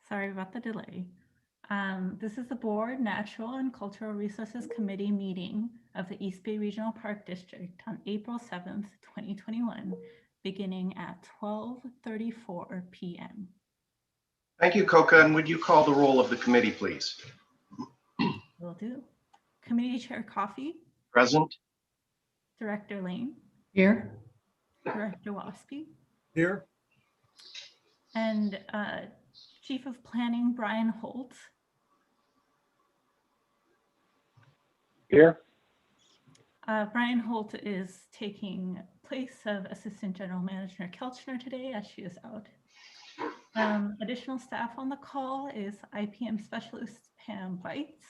Sorry about the delay. This is the Board Natural and Cultural Resources Committee meeting of the East Bay Regional Park District on April 7th, 2021, beginning at 12:34 p.m. Thank you, Coca. And would you call the roll of the committee, please? Will do. Committee Chair Coffey. Present. Director Lane. Here. Director Waspy. Here. And Chief of Planning Brian Holt. Here. Brian Holt is taking place of Assistant General Manager Kelchner today as she is out. Additional staff on the call is IPM Specialist Pam Weitz,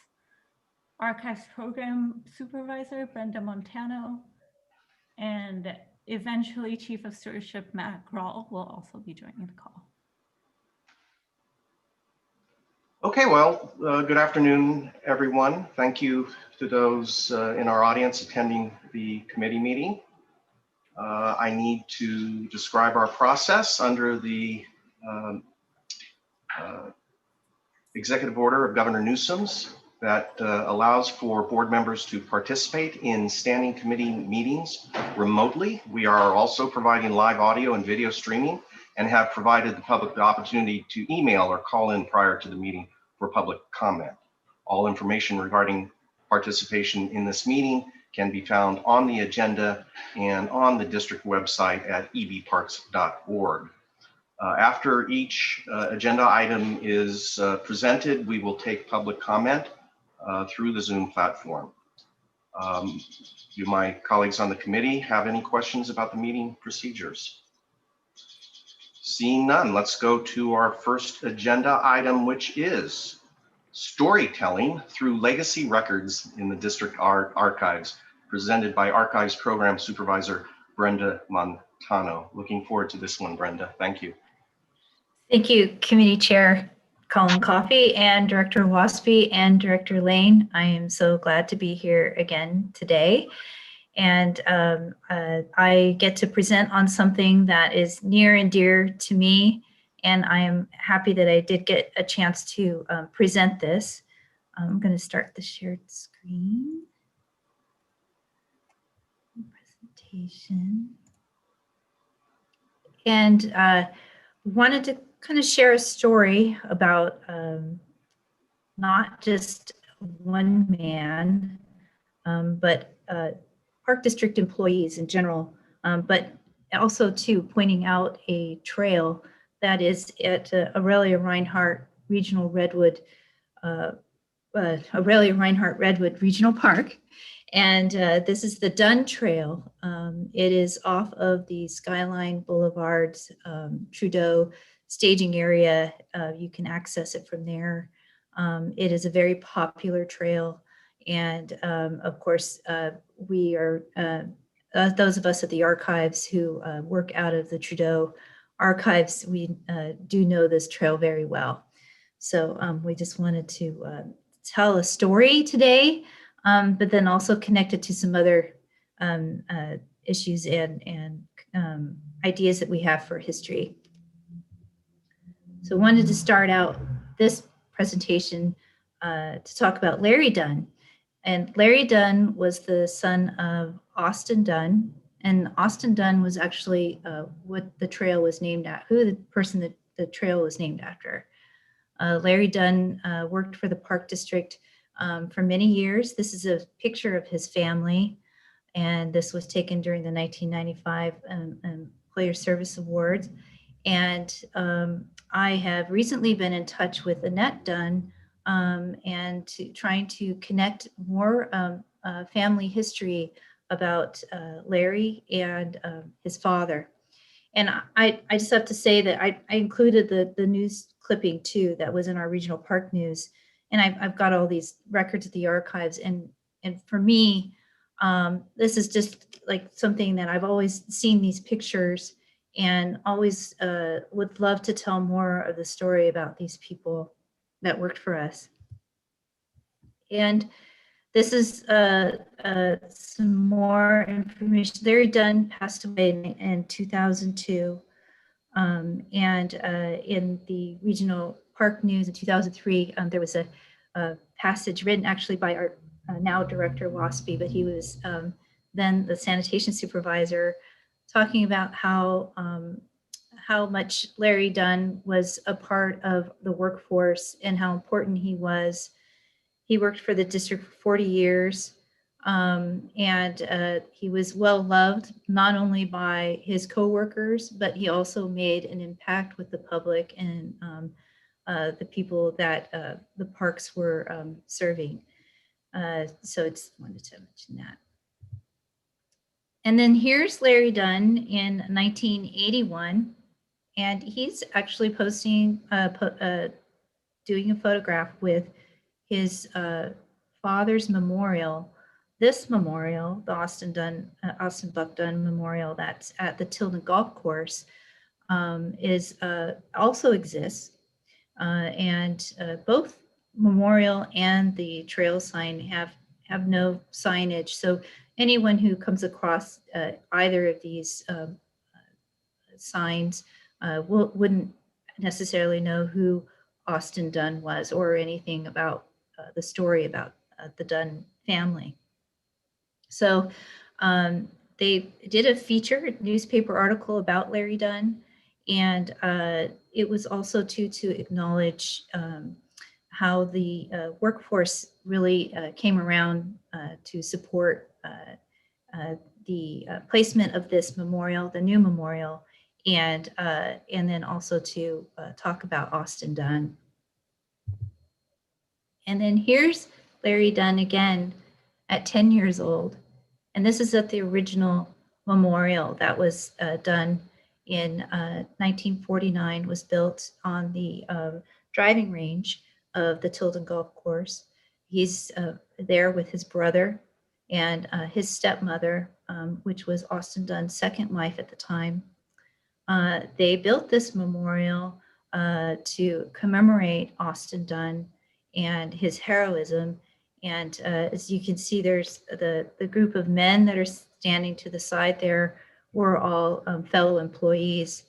Archives Program Supervisor Brenda Montano, and eventually Chief of Stewardship Matt Grawl will also be joining the call. Okay, well, good afternoon, everyone. Thank you to those in our audience attending the committee meeting. I need to describe our process under the executive order of Governor Newsom's that allows for board members to participate in standing committee meetings remotely. We are also providing live audio and video streaming and have provided the public the opportunity to email or call in prior to the meeting for public comment. All information regarding participation in this meeting can be found on the agenda and on the district website at ebparks.org. After each agenda item is presented, we will take public comment through the Zoom platform. Do my colleagues on the committee have any questions about the meeting procedures? Seeing none, let's go to our first agenda item, which is storytelling through legacy records in the district archives, presented by Archives Program Supervisor Brenda Montano. Looking forward to this one, Brenda. Thank you. Thank you, Committee Chair Colin Coffey and Director Waspy and Director Lane. I am so glad to be here again today. And I get to present on something that is near and dear to me. And I am happy that I did get a chance to present this. I'm going to start the shared screen. Presentation. And wanted to kind of share a story about not just one man, but Park District employees in general, but also too pointing out a trail that is at Aurelia Reinhardt Regional Redwood, Aurelia Reinhardt Redwood Regional Park. And this is the Dunn Trail. It is off of the Skyline Boulevard's Trudeau staging area. You can access it from there. It is a very popular trail. And of course, we are, those of us at the archives who work out of the Trudeau archives, we do know this trail very well. So we just wanted to tell a story today, but then also connect it to some other issues and ideas that we have for history. So I wanted to start out this presentation to talk about Larry Dunn. And Larry Dunn was the son of Austin Dunn. And Austin Dunn was actually what the trail was named at, who the person that the trail was named after. Larry Dunn worked for the Park District for many years. This is a picture of his family. And this was taken during the 1995 Employer Service Awards. And I have recently been in touch with Annette Dunn and trying to connect more family history about Larry and his father. And I just have to say that I included the news clipping too that was in our regional park news. And I've got all these records at the archives. And for me, this is just like something that I've always seen these pictures and always would love to tell more of the story about these people that worked for us. And this is some more information. Larry Dunn passed away in 2002. In the regional park news in 2003, there was a passage written actually by our now director Waspy, but he was then the sanitation supervisor, talking about how much Larry Dunn was a part of the workforce and how important he was. He worked for the district for 40 years. He was well loved not only by his coworkers, but he also made an impact with the public and the people that the parks were serving. So I just wanted to mention that. And then here's Larry Dunn in 1981, and he's actually posting, doing a photograph with his father's memorial. This memorial, the Austin Buck Dunn Memorial, that's at the Tilden Golf Course, is also exists, and both memorial and the trail sign have no signage. So anyone who comes across either of these signs wouldn't necessarily know who Austin Dunn was or anything about the story about the Dunn family. So they did a feature newspaper article about Larry Dunn, and it was also to acknowledge how the workforce really came around to support the placement of this memorial, the new memorial, and then also to talk about Austin Dunn. And then here's Larry Dunn again at 10 years old. And this is at the original memorial that was done in 1949, was built on the driving range of the Tilden Golf Course. He's there with his brother and his stepmother, which was Austin Dunn's second wife at the time. They built this memorial to commemorate Austin Dunn and his heroism. And as you can see, there's the group of men that are standing to the side there were all fellow employees.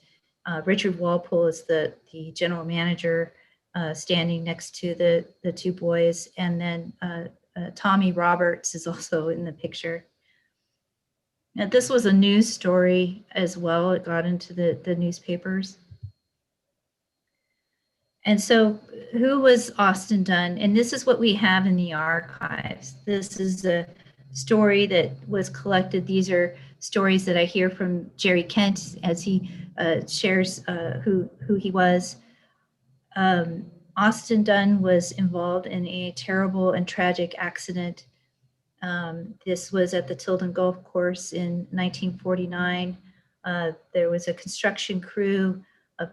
Richard Walpole is the general manager, standing next to the two boys. And then Tommy Roberts is also in the picture. Now, this was a news story as well. It got into the newspapers. And so who was Austin Dunn? And this is what we have in the archives. This is a story that was collected. These are stories that I hear from Jerry Kent as he shares who he was. Austin Dunn was involved in a terrible and tragic accident. This was at the Tilden Golf Course in 1949. There was a construction crew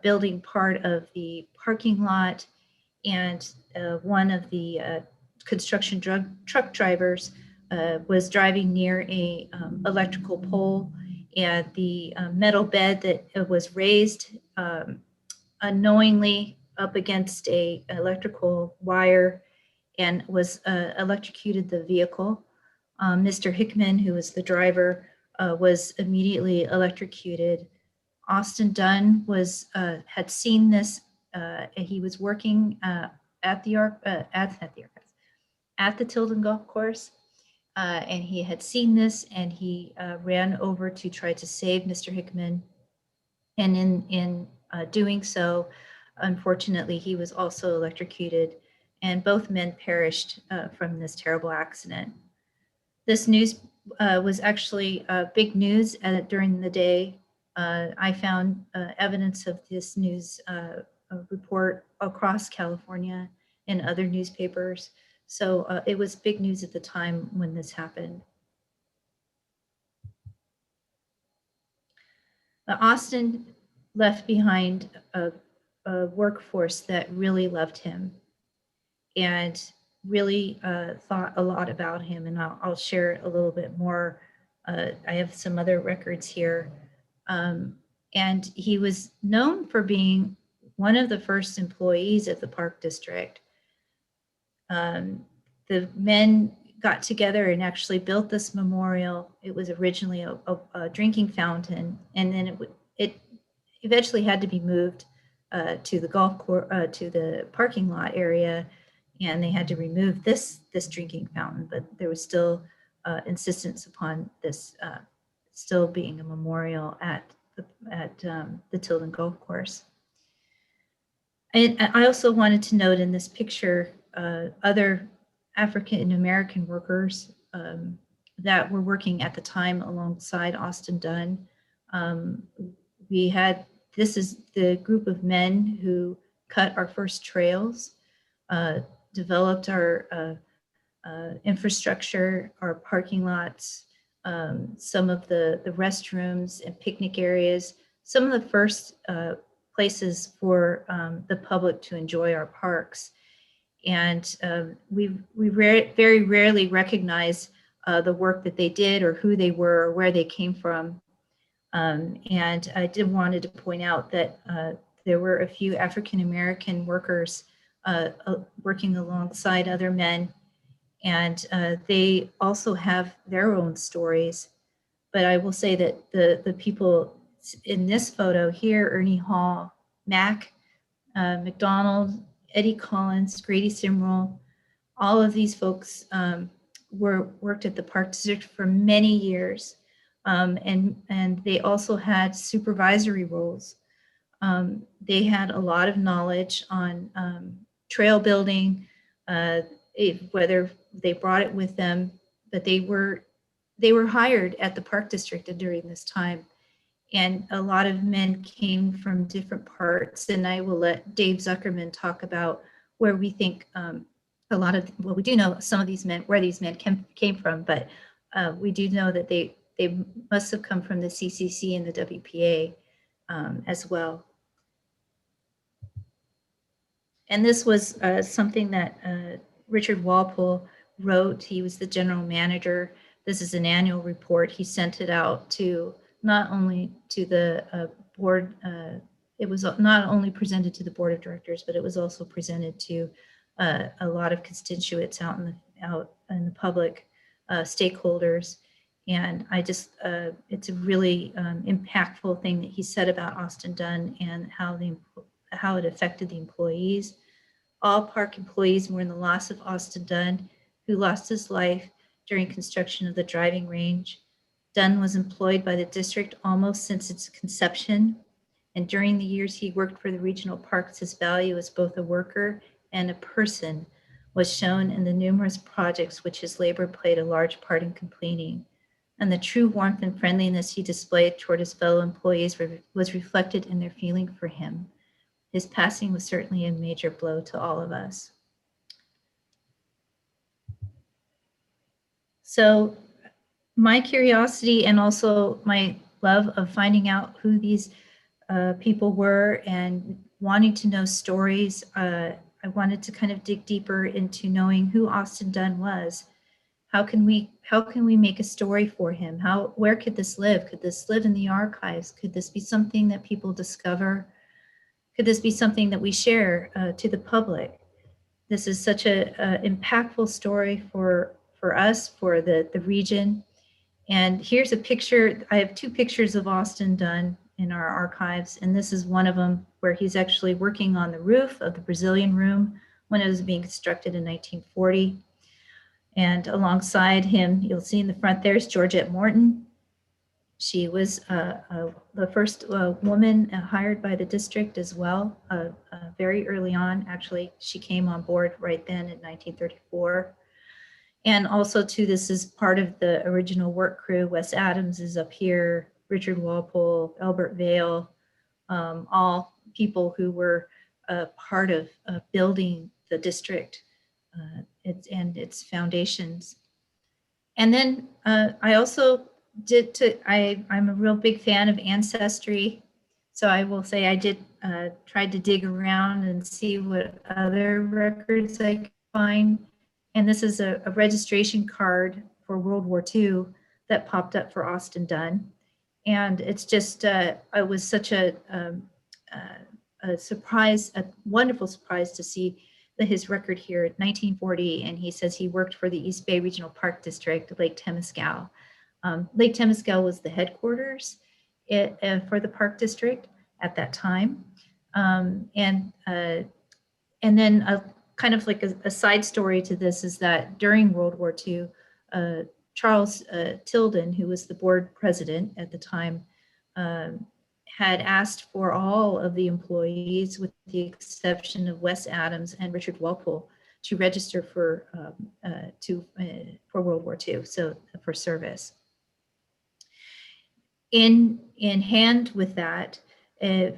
building part of the parking lot, and one of the construction truck drivers was driving near a electrical pole, and the metal bed that was raised unknowingly up against a electrical wire and was electrocuted the vehicle. Mr. Hickman, who was the driver, was immediately electrocuted. Austin Dunn had seen this. He was working at the Tilden Golf Course, and he had seen this, and he ran over to try to save Mr. Hickman. And in doing so, unfortunately, he was also electrocuted, and both men perished from this terrible accident. This news was actually big news during the day. I found evidence of this news report across California in other newspapers. So it was big news at the time when this happened. Austin left behind a workforce that really loved him and really thought a lot about him. And I'll share a little bit more. I have some other records here. And he was known for being one of the first employees at the Park District. The men got together and actually built this memorial. It was originally a drinking fountain, and then eventually had to be moved to the golf course, to the parking lot area, and they had to remove this drinking fountain, but there was still insistence upon this still being a memorial at the Tilden Golf Course. I also wanted to note in this picture other African American workers that were working at the time alongside Austin Dunn. This is the group of men who cut our first trails, developed our infrastructure, our parking lots, some of the restrooms and picnic areas, some of the first places for the public to enjoy our parks. And we very rarely recognize the work that they did or who they were or where they came from. And I did wanted to point out that there were a few African-American workers working alongside other men, and they also have their own stories. But I will say that the people in this photo here, Ernie Hall, Mac McDonald, Eddie Collins, Grady Simrell, all of these folks worked at the Park District for many years. And they also had supervisory roles. They had a lot of knowledge on trail building, whether they brought it with them, but they were hired at the Park District during this time. And a lot of men came from different parts, and I will let Dave Zuckerman talk about where we think we do know some of these men, where these men came from, but we do know that they must have come from the CCC and the WPA as well. And this was something that Richard Walpole wrote. He was the general manager. This is an annual report. He sent it out to not only to the board, it was not only presented to the board of directors, but it was also presented to a lot of constituents out in the public, stakeholders. And it's a really impactful thing that he said about Austin Dunn and how it affected the employees. All park employees mourn the loss of Austin Dunn, who lost his life during construction of the driving range. Dunn was employed by the district almost since its conception, and during the years he worked for the regional parks, his value as both a worker and a person was shown in the numerous projects which his labor played a large part in completing. And the true warmth and friendliness he displayed toward his fellow employees was reflected in their feeling for him. His passing was certainly a major blow to all of us. So my curiosity and also my love of finding out who these people were and wanting to know stories, I wanted to kind of dig deeper into knowing who Austin Dunn was. How can we make a story for him? Where could this live? Could this live in the archives? Could this be something that people discover? Could this be something that we share to the public? This is such an impactful story for us, for the region. And here's a picture. I have two pictures of Austin Dunn in our archives, and this is one of them where he's actually working on the roof of the Brazilian Room when it was being constructed in 1940. And alongside him, you'll see in the front there's Georgette Morton. She was the first woman hired by the district as well, very early on. Actually, she came on board right then in 1934. And also too, this is part of the original work crew. Wes Adams is up here, Richard Walpole, Albert Vail, all people who were part of building the district and its foundations. And then I also I'm a real big fan of Ancestry. So I will say I did tried to dig around and see what other records I could find. And this is a registration card for World War II that popped up for Austin Dunn. And it's just, it was such a surprise, a wonderful surprise to see his record here in 1940. And he says he worked for the East Bay Regional Park District, Lake Temescal. Lake Temescal was the headquarters for the Park District. at that time. And then a kind of like a side story to this is that during World War II, Charles Tilden, who was the board president at the time, had asked for all of the employees, with the exception of Wes Adams and Richard Walpole, to register for World War II, so for service. In hand with that,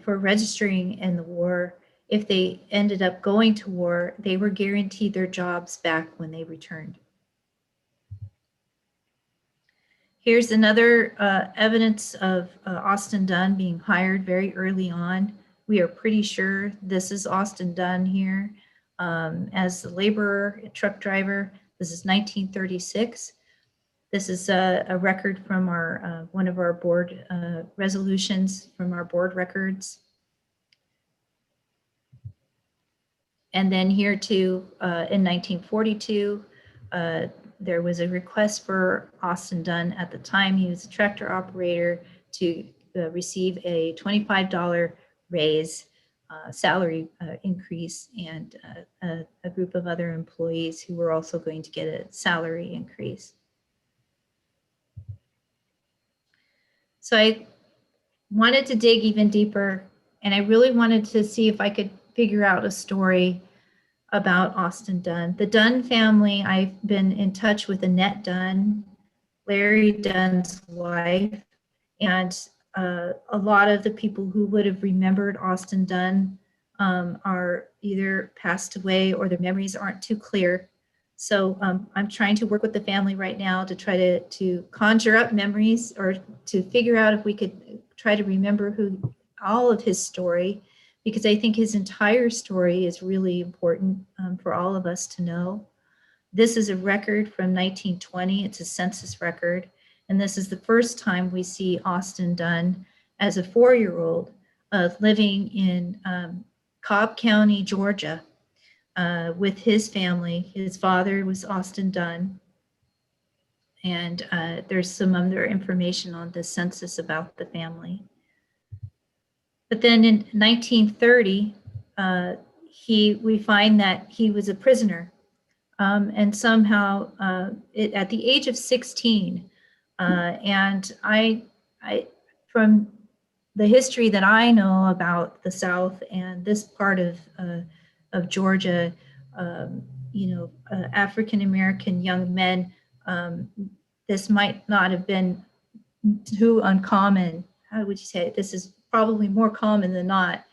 for registering in the war, if they ended up going to war, they were guaranteed their jobs back when they returned. Here's another evidence of Austin Dunn being hired very early on. We are pretty sure this is Austin Dunn here as a laborer, a truck driver. This is 1936. This is a record from our one of our board resolutions from our board records. And then here too, in 1942, there was a request for Austin Dunn. At the time, he was a tractor operator, to receive a $25 raise, salary increase, and a group of other employees who were also going to get a salary increase. So I wanted to dig even deeper, and I really wanted to see if I could figure out a story about Austin Dunn. The Dunn family, I've been in touch with Annette Dunn, Larry Dunn's wife, and a lot of the people who would have remembered Austin Dunn are either passed away or their memories aren't too clear. So I'm trying to work with the family right now to try to conjure up memories, or to figure out if we could try to remember all of his story, because I think his entire story is really important for all of us to know. This is a record from 1920. It's a census record. And this is the first time we see Austin Dunn as a 4-year-old living in Cobb County, Georgia, with his family. His father was Austin Dunn. And there's some other information on the census about the family. But then in 1930, we find that he was a prisoner. And somehow at the age of 16, and I, from the history that I know about the South and this part of Georgia, African-American young men, this might not have been too uncommon. How would you say it? This is probably more common than not,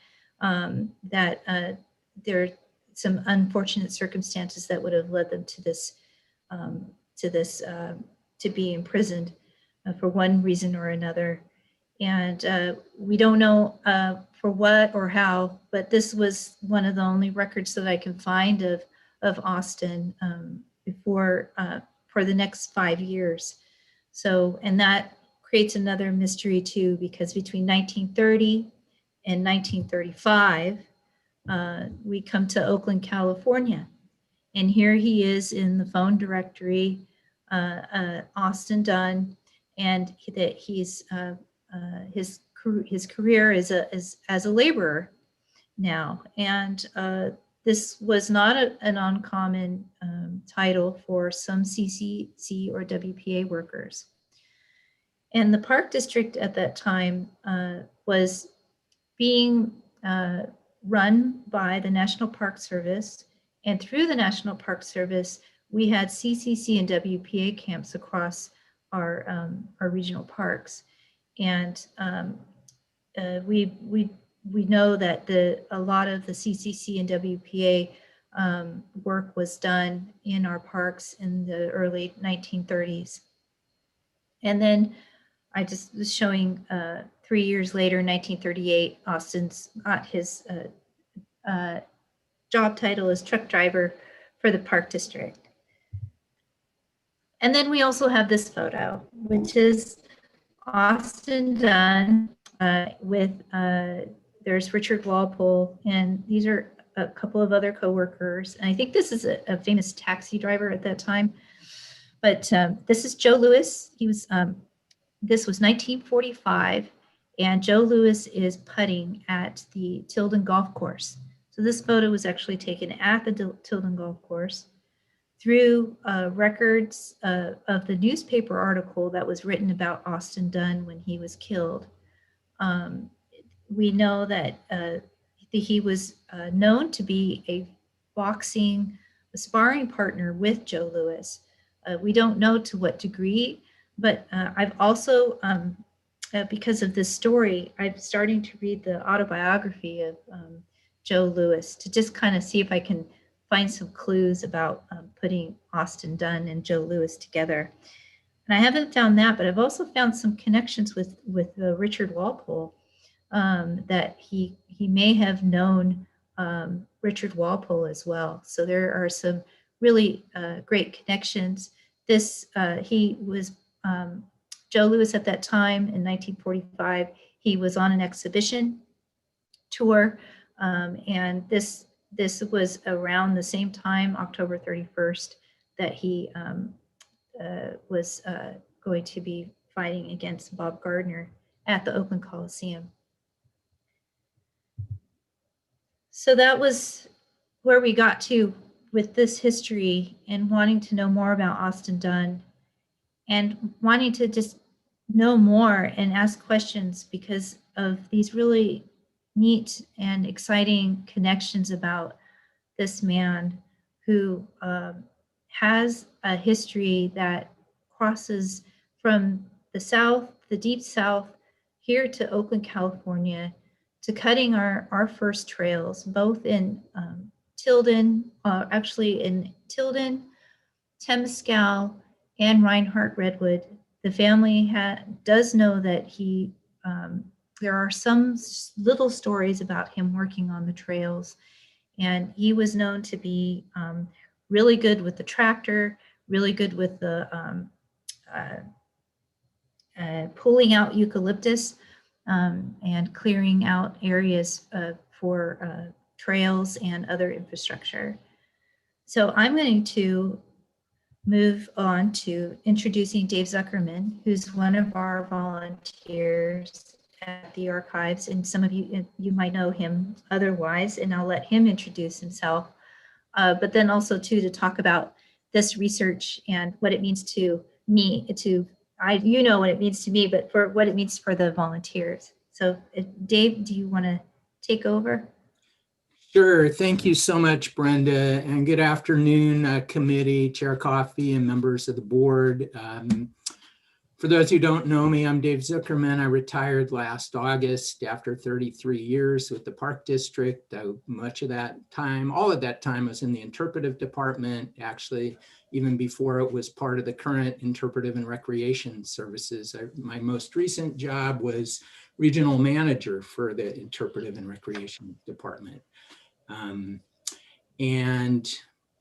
that there are some unfortunate circumstances that would have led them to this, to be imprisoned for one reason or another. And we don't know for what or how, but this was one of the only records that I can find of Austin for the next 5 years. So, and that creates another mystery too, because between 1930 and 1935, we come to Oakland, California. And here he is in the phone directory, Austin Dunn, and that he's his career is as a laborer now. And this was not an uncommon title for some CCC or WPA workers. And the Park District at that time was being run by the National Park Service. And through the National Park Service, we had CCC and WPA camps across our regional parks. And we know that a lot of the CCC and WPA work was done in our parks in the early 1930s. And then I just was showing 3 years later, 1938, Austin's got his job title as truck driver for the Park District. And then we also have this photo, which is Austin Dunn with, there's Richard Walpole, and these are a couple of other coworkers. And I think this is a famous taxi driver at that time. But this is Joe Lewis. He was, this was 1945, and Joe Louis is putting at the Tilden Golf Course. So this photo was actually taken at the Tilden Golf Course. Through records of the newspaper article that was written about Austin Dunn when he was killed, we know that he was known to be a sparring partner with Joe Louis. We don't know to what degree, but I've also, because of this story, I'm starting to read the autobiography of Joe Louis to just kind of see if I can find some clues about putting Austin Dunn and Joe Louis together. And I haven't found that, but I've also found some connections with Richard Walpole, that he may have known Richard Walpole as well. So there are some really great connections. He was Joe Louis at that time in 1945. He was on an exhibition tour, and this was around the same time, October 31st, that he was going to be fighting against Bob Gardner at the Oakland Coliseum. So that was where we got to with this history and wanting to know more about Austin Dunn and wanting to just know more and ask questions because of these really neat and exciting connections about this man who has a history that crosses from the South, the deep South, here to Oakland, California, to cutting our first trails, both in Tilden, actually in Tilden, Temescal, and Reinhardt Redwood. The family does know that there are some little stories about him working on the trails, and he was known to be really good with the tractor, really good with the pulling out eucalyptus and clearing out areas for trails and other infrastructure. So I'm going to move on to introducing Dave Zuckerman, who's one of our volunteers at the archives, and some of you might know him otherwise, and I'll let him introduce himself. But then also too to talk about this research and what it means to me, you know what it means to me, but for what it means for the volunteers. So Dave, do you want to take over? Sure. Thank you so much, Brenda, and good afternoon, committee, Chair Coffey, and members of the board. For those who don't know me, I'm Dave Zuckerman. I retired last August after 33 years with the Park District. Much of that time, all of that time, was in the interpretive department, actually, even before it was part of the current interpretive and recreation services. My most recent job was regional manager for the interpretive and recreation department. And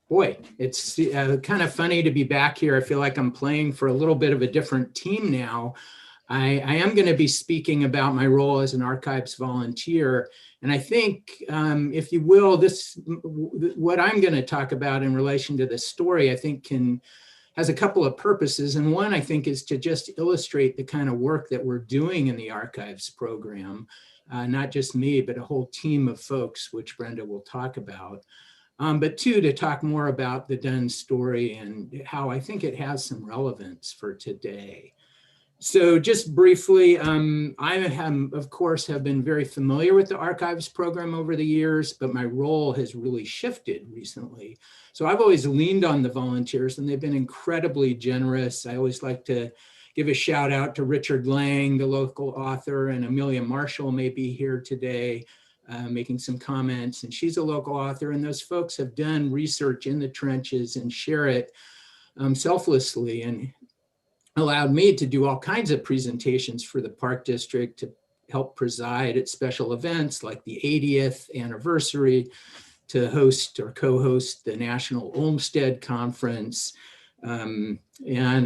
boy, it's kind of funny to be back here. I feel like I'm playing for a little bit of a different team now. I am going to be speaking about my role as an archives volunteer. And I think, if you will, what I'm going to talk about in relation to this story, I think has a couple of purposes. And one, I think, is to just illustrate the kind of work that we're doing in the archives program. Not just me, but a whole team of folks, which Brenda will talk about. But two, to talk more about the Dunn story and how I think it has some relevance for today. So just briefly, I of course, have been very familiar with the archives program over the years, but my role has really shifted recently. So I've always leaned on the volunteers, and they've been incredibly generous. I always like to give a shout out to Richard Lang, the local author, and Amelia Marshall may be here today making some comments, and she's a local author, and those folks have done research in the trenches and share it selflessly, and allowed me to do all kinds of presentations for the Park District, to help preside at special events like the 80th anniversary, to host or co-host the National Olmsted Conference, and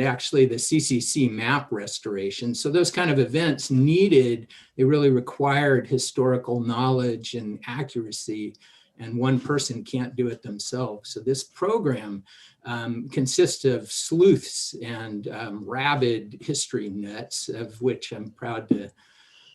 actually the CCC map restoration. So those kind of events they really required historical knowledge and accuracy, and one person can't do it themselves. So this program consists of sleuths and rabid history nuts, of which I'm proud to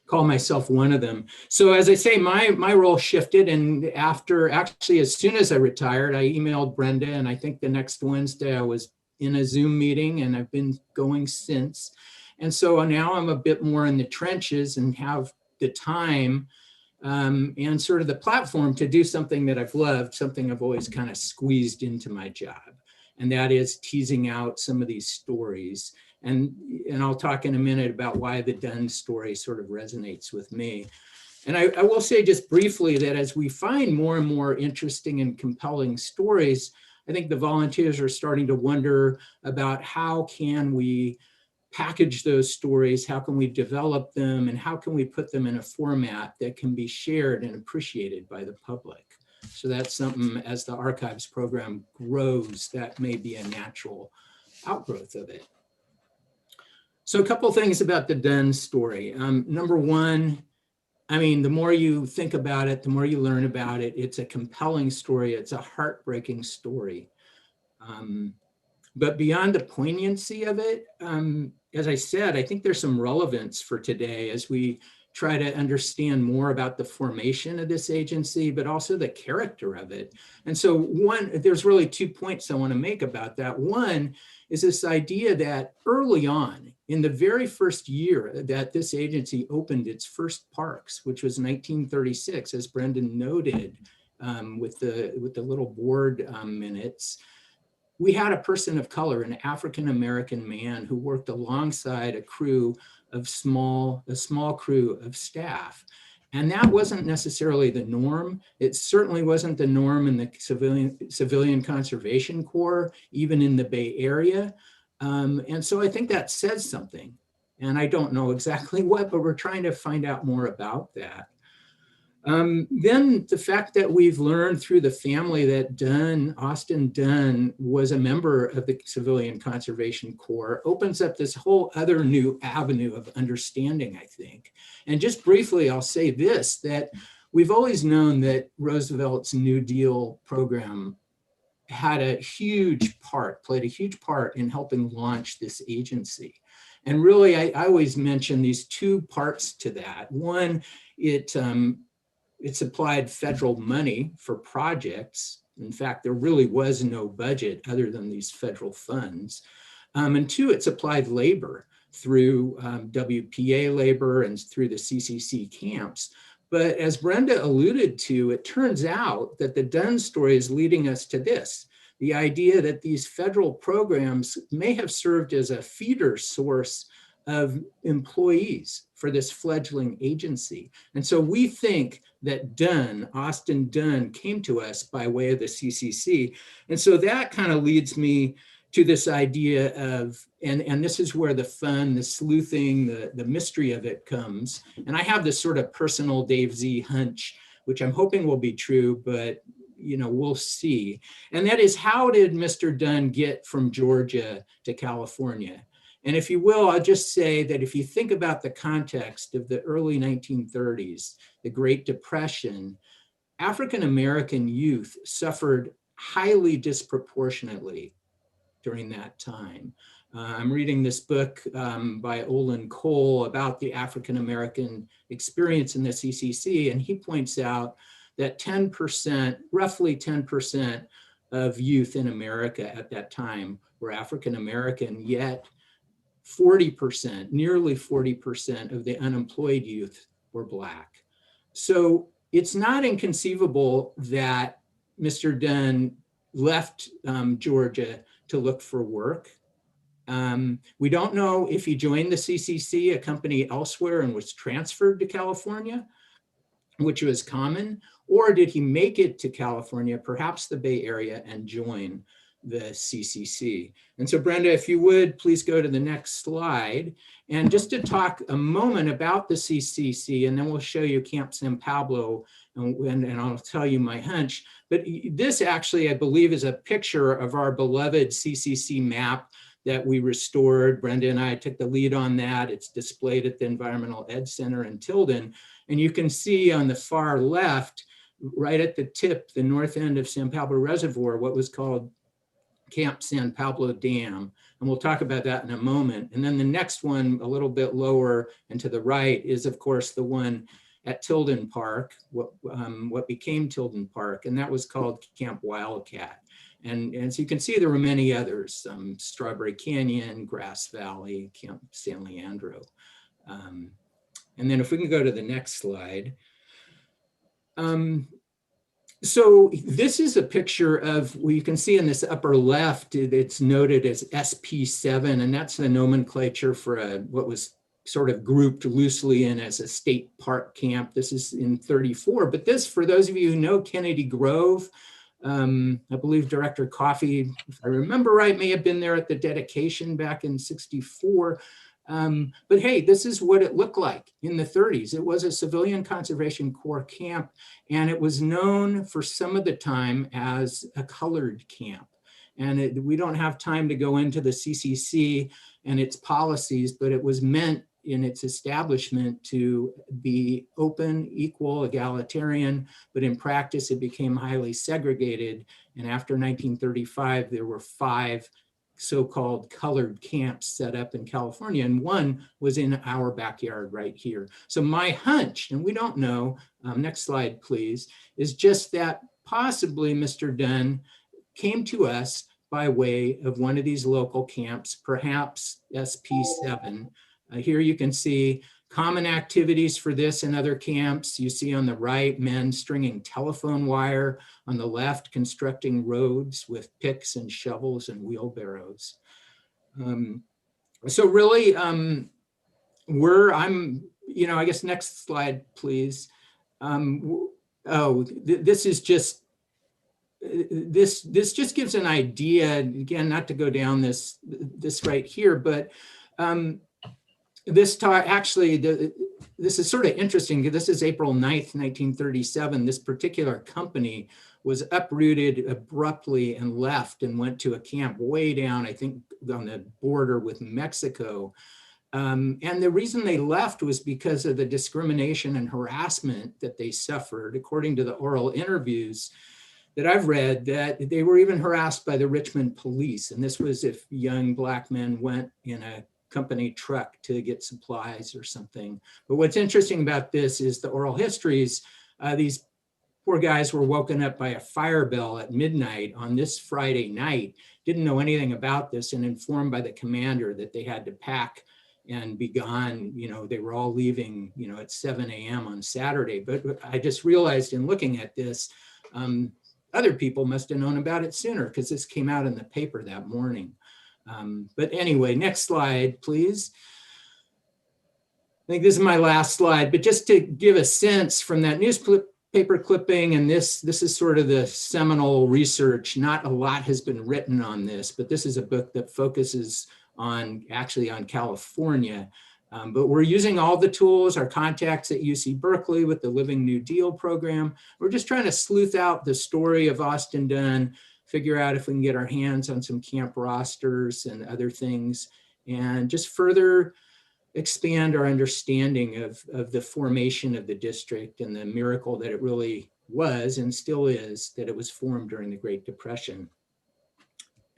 call myself one of them. So as I say, my role shifted, and after, actually, as soon as I retired, I emailed Brenda, and I think the next Wednesday I was in a Zoom meeting, and I've been going since. And so now I'm a bit more in the trenches and have the time and sort of the platform to do something that I've loved, something I've always kind of squeezed into my job. And that is teasing out some of these stories. And I'll talk in a minute about why the Dunn story sort of resonates with me. And I will say just briefly that as we find more and more interesting and compelling stories, I think the volunteers are starting to wonder about how can we package those stories, how can we develop them, and how can we put them in a format that can be shared and appreciated by the public. So that's something, as the archives program grows, that may be a natural outgrowth of it. So a couple things about the Dunn story. Number one, I mean, the more you think about it, the more you learn about it. It's a compelling story. It's a heartbreaking story. But beyond the poignancy of it, as I said, I think there's some relevance for today as we try to understand more about the formation of this agency, but also the character of it. And so there's really 2 points I want to make about that. One is this idea that early on, in the very first year that this agency opened its first parks, which was 1936, as Brendan noted with the little board minutes, we had a person of color, an African-American man who worked alongside a small crew of staff. And that wasn't necessarily the norm. It certainly wasn't the norm in the Civilian Conservation Corps, even in the Bay Area. And so I think that says something. And I don't know exactly what, but we're trying to find out more about that. Then the fact that we've learned through the family that Austin Dunn, was a member of the Civilian Conservation Corps opens up this whole other new avenue of understanding, I think. And just briefly, I'll say this, that we've always known that Roosevelt's New Deal program played a huge part in helping launch this agency. And really, I always mention these 2 parts to that. One, it supplied federal money for projects. In fact, there really was no budget other than these federal funds. And 2, it supplied labor through WPA labor and through the CCC camps. But as Brenda alluded to, it turns out that the Dunn story is leading us to this, the idea that these federal programs may have served as a feeder source of employees for this fledgling agency. And so we think that Austin Dunn, came to us by way of the CCC. And so that kind of leads me to this idea of, and this is where the fun, the sleuthing, the mystery of it comes. And I have this sort of personal Dave Z hunch, which I'm hoping will be true, but we'll see. And that is, how did Mr. Dunn get from Georgia to California? And if you will, I'll just say that if you think about the context of the early 1930s, the Great Depression, African-American youth suffered highly disproportionately during that time. I'm reading this book by Olin Cole about the African-American experience in the CCC, and he points out that roughly 10% of youth in America at that time were African-American, yet 40%, nearly 40% of the unemployed youth were Black. So it's not inconceivable that Mr. Dunn left Georgia to look for work. We don't know if he joined the CCC, a company elsewhere, and was transferred to California, which was common, or did he make it to California, perhaps the Bay Area, and join the CCC. And so Brenda, if you would, please go to the next slide. And just to talk a moment about the CCC, and then we'll show you Camp San Pablo, and I'll tell you my hunch. But this actually, I believe, is a picture of our beloved CCC map that we restored. Brenda and I took the lead on that. It's displayed at the Environmental Ed Center in Tilden. And you can see on the far left, right at the tip, the north end of San Pablo Reservoir, what was called Camp San Pablo Dam. And we'll talk about that in a moment. And then the next one, a little bit lower and to the right, is of course the one at Tilden Park, what became Tilden Park, and that was called Camp Wildcat. And as you can see, there were many others, Strawberry Canyon, Grass Valley, Camp San Leandro. And then if we can go to the next slide. So this is a picture of, well, you can see in this upper left, it's noted as SP7, and that's the nomenclature for what was sort of grouped loosely in as a state park camp. This is in 34, but this, for those of you who know Kennedy Grove, I believe Director Coffey, if I remember right, may have been there at the dedication back in 64. But hey, this is what it looked like in the 30s. It was a civilian conservation corps camp, and it was known for some of the time as a colored camp. And we don't have time to go into the CCC and its policies, but it was meant in its establishment to be open, equal, egalitarian, but in practice it became highly segregated. And after 1935, there were 5 so-called colored camps set up in California, and one was in our backyard right here. So my hunch, and we don't know, next slide please, is just that possibly Mr. Dunn came to us by way of one of these local camps, perhaps SP7. Here you can see common activities for this and other camps. You see on the right, men stringing telephone wire. On the left, constructing roads with picks and shovels and wheelbarrows. So really, I guess next slide, please. This is just, this just gives an idea, again, not to go down this right here, but this talk, actually, this is sort of interesting. This is April 9th, 1937. This particular company was uprooted abruptly and left and went to a camp way down, I think, on the border with Mexico. And the reason they left was because of the discrimination and harassment that they suffered, according to the oral interviews that I've read, that they were even harassed by the Richmond police. And this was if young Black men went in a company truck to get supplies or something. But what's interesting about this is the oral histories. These poor guys were woken up by a fire bell at midnight on this Friday night, didn't know anything about this, and informed by the commander that they had to pack and be gone. They were all leaving, at 7 a.m. on Saturday. But I just realized in looking at this, other people must have known about it sooner, because this came out in the paper that morning. But anyway, next slide, please. I think this is my last slide, but just to give a sense from that newspaper clipping, and this is sort of the seminal research. Not a lot has been written on this, but this is a book that focuses on California. But we're using all the tools, our contacts at UC Berkeley with the Living New Deal program. We're just trying to sleuth out the story of Austin Dunn, figure out if we can get our hands on some camp rosters and other things, and just further expand our understanding of the formation of the district and the miracle that it really was and still is, that it was formed during the Great Depression.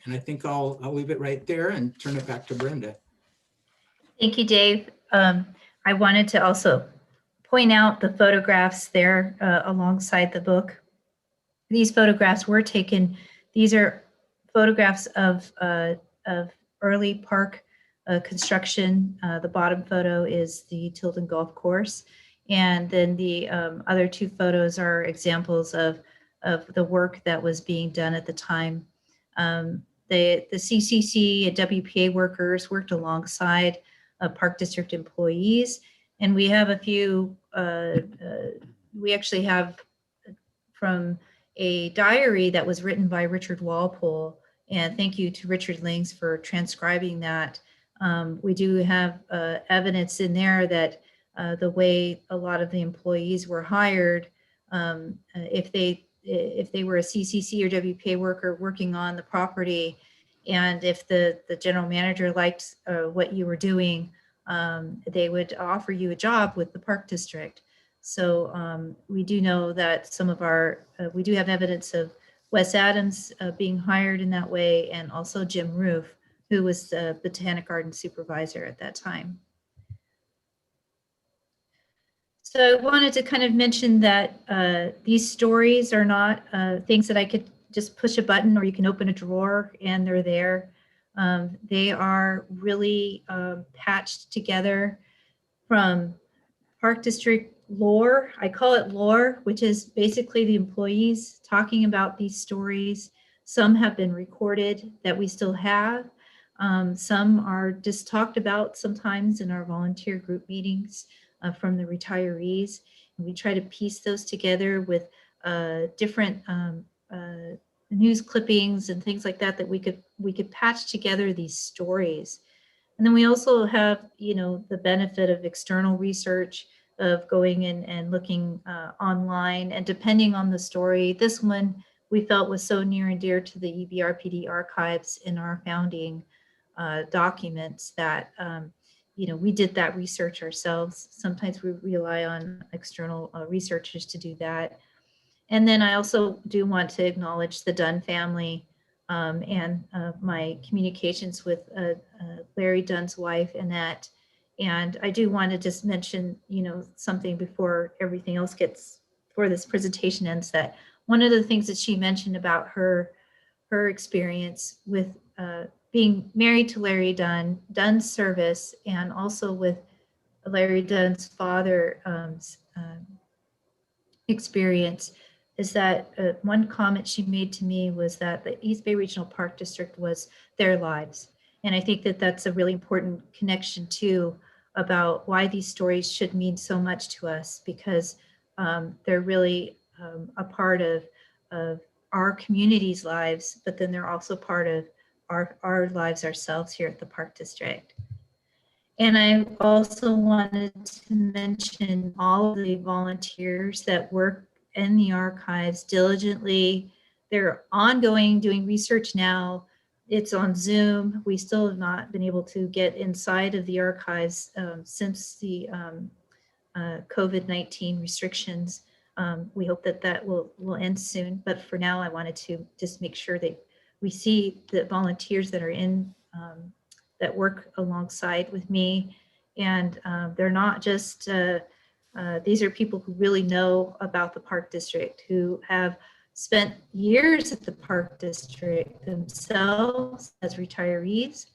And I think I'll leave it right there and turn it back to Brenda. Thank you, Dave. I wanted to also point out the photographs there alongside the book. These photographs were taken. These are photographs of early park construction. The bottom photo is the Tilden Golf Course. And then the other 2 photos are examples of the work that was being done at the time. The CCC and WPA workers worked alongside Park District employees. And we have a few, we actually have from a diary that was written by Richard Walpole. And thank you to Richard Lings for transcribing that. We do have evidence in there that the way a lot of the employees were hired, if they were a CCC or WPA worker working on the property, and if the general manager liked what you were doing, they would offer you a job with the Park District. So we do know that some of our, we do have evidence of Wes Adams being hired in that way, and also Jim Roof, who was the Botanic Garden supervisor at that time. So I wanted to kind of mention that these stories are not things that I could just push a button or you can open a drawer and they're there. They are really patched together from Park District lore. I call it lore, which is basically the employees talking about these stories. Some have been recorded that we still have. Some are just talked about sometimes in our volunteer group meetings from the retirees. And we try to piece those together with different news clippings and things like that that we could patch together these stories. And then we also have, you know, the benefit of external research, of going in and looking online, and depending on the story, this one we felt was so near and dear to the EBRPD archives in our founding documents that you know, we did that research ourselves. Sometimes we rely on external researchers to do that. And then I also do want to acknowledge the Dunn family and my communications with Larry Dunn's wife, Annette. And I do want to just mention, you know, something before everything else before this presentation ends, that one of the things that she mentioned about her experience with being married to Larry Dunn, Dunn's service, and also with Larry Dunn's father experience, is that one comment she made to me was that the East Bay Regional Park District was their lives. And I think that that's a really important connection too, about why these stories should mean so much to us, because they're really a part of our community's lives, but then they're also part of our lives ourselves here at the Park District. And I also wanted to mention all of the volunteers that work in the archives diligently. They're ongoing, doing research now. It's on Zoom. We still have not been able to get inside of the archives since the COVID-19 restrictions. We hope that that will end soon. But for now, I wanted to just make sure that we see the volunteers that are in that work alongside with me. And they're not just, these are people who really know about the Park District, who have spent years at the Park District themselves as retirees.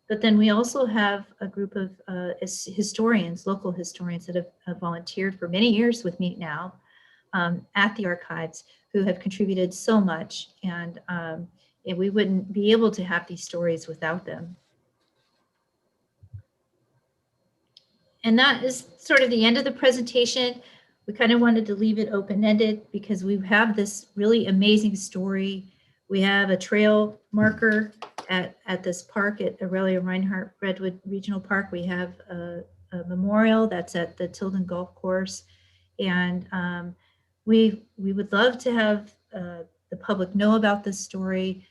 But then we also have a group of historians, local historians that have volunteered for many years with me now at the archives, who have contributed so much. And we wouldn't be able to have these stories without them. And that is sort of the end of the presentation. We kind of wanted to leave it open-ended because we have this really amazing story. We have a trail marker at this park at Aurelia Reinhardt Redwood Regional Park. We have a memorial that's at the Tilden Golf Course. And we would love to have the public know about this story.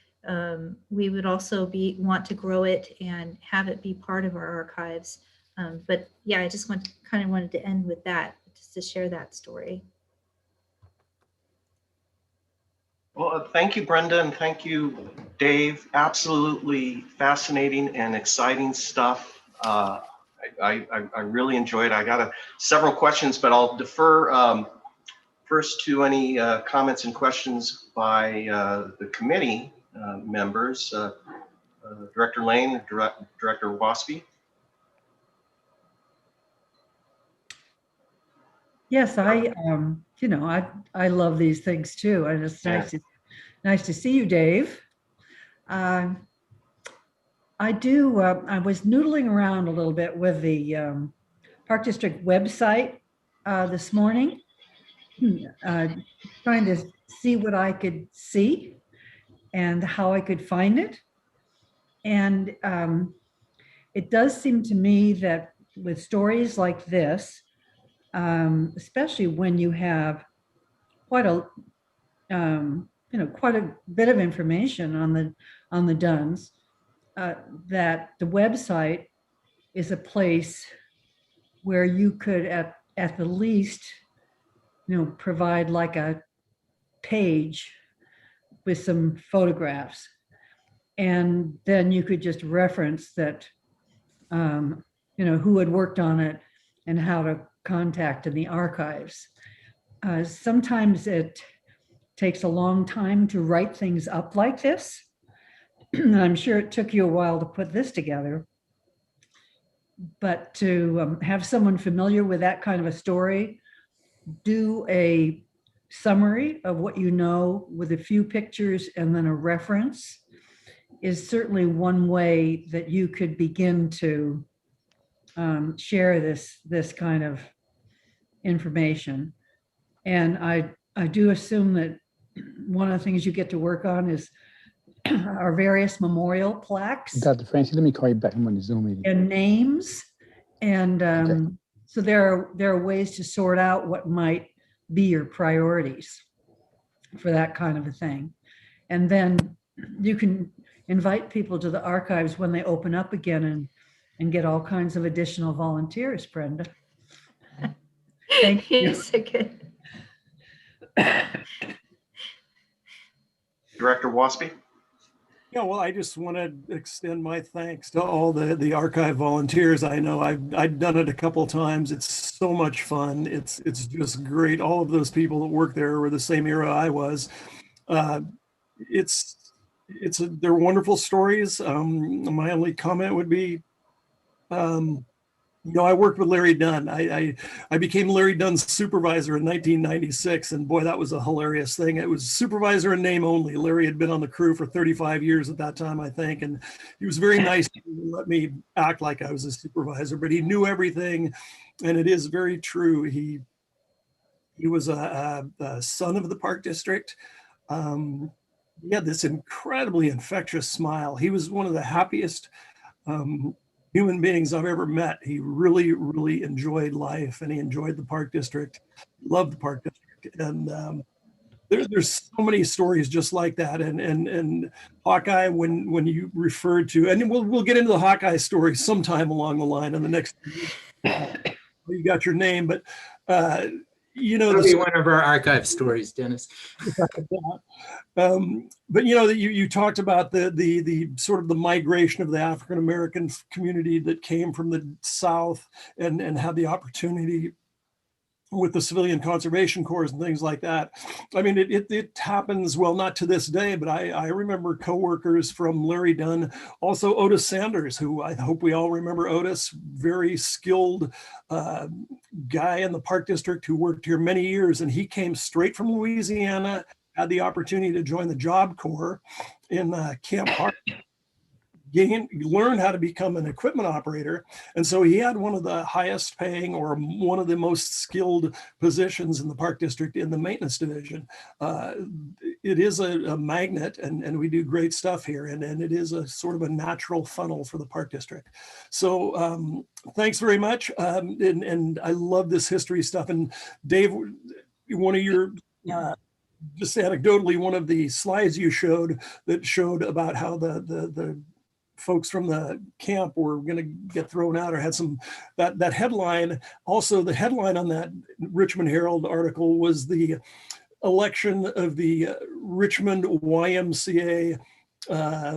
We would also want to grow it and have it be part of our archives. But yeah, I just kind of wanted to end with that, just to share that story. Well, thank you, Brenda, and thank you, Dave. Absolutely fascinating and exciting stuff. I really enjoyed it. I got several questions, but I'll defer first to any comments and questions by the committee members. Director Lane, Director Waspy. Yes, you know, I love these things too, and it's nice to see you, Dave. I was noodling around a little bit with the Park District website this morning, trying to see what I could see and how I could find it. And it does seem to me that with stories like this, especially when you have quite a quite a bit of information on the Dunns, that the website is a place where you could at the least provide like a page with some photographs. And then you could just reference that, who had worked on it and how to contact in the archives. Sometimes it takes a long time to write things up like this. I'm sure it took you a while to put this together. But to have someone familiar with that kind of a story do a summary of what you know with a few pictures and then a reference is certainly one way that you could begin to share this kind of information. And I do assume that one of the things you get to work on is our various memorial plaques. Dr. Francie, let me call you back. I'm on the Zoom meeting. And names. And Okay. so there are ways to sort out what might be your priorities for that kind of a thing. And then you can invite people to the archives when they open up again and get all kinds of additional volunteers, Brenda. Thank you. Yes, good. Director Waspy? Yeah, well, I just want to extend my thanks to all the archive volunteers. I know I've done it a couple times. It's so much fun. It's just great. All of those people that work there were the same era I was. They're wonderful stories. My only comment would be, I worked with Larry Dunn. I became Larry Dunn's supervisor in 1996, and boy, that was a hilarious thing. It was supervisor in name only. Larry had been on the crew for 35 years at that time, I think, and he was very nice to let me act like I was a supervisor, but he knew everything, and it is very true. He was a son of the Park District. He had this incredibly infectious smile. He was one of the happiest human beings I've ever met. He really, really enjoyed life, and he enjoyed the Park District, loved the Park District. And there's so many stories just like that. And Hawkeye, when you referred to, and we'll get into the Hawkeye story sometime along the line in the next, you got your name, but It'll be one of our archive stories, Dennis. But you talked about the sort of the migration of the African American community that came from the South and had the opportunity with the Civilian Conservation Corps and things like that. I mean, it happens, well, not to this day, but I remember coworkers from Larry Dunn, also Otis Sanders, who I hope we all remember Otis, very skilled guy in the Park District who worked here many years, and he came straight from Louisiana, had the opportunity to join the Job Corps in Camp Hart. Learned how to become an equipment operator. And so he had one of the highest paying or one of the most skilled positions in the Park District in the maintenance division. It is a magnet, and we do great stuff here. And it is a sort of a natural funnel for the Park District. So thanks very much. And I love this history stuff. And Dave, one of your, just anecdotally, one of the slides you showed that showed about how the folks from the camp were going to get thrown out or had some, that headline, also the headline on that Richmond Herald article was the election of the Richmond YMCA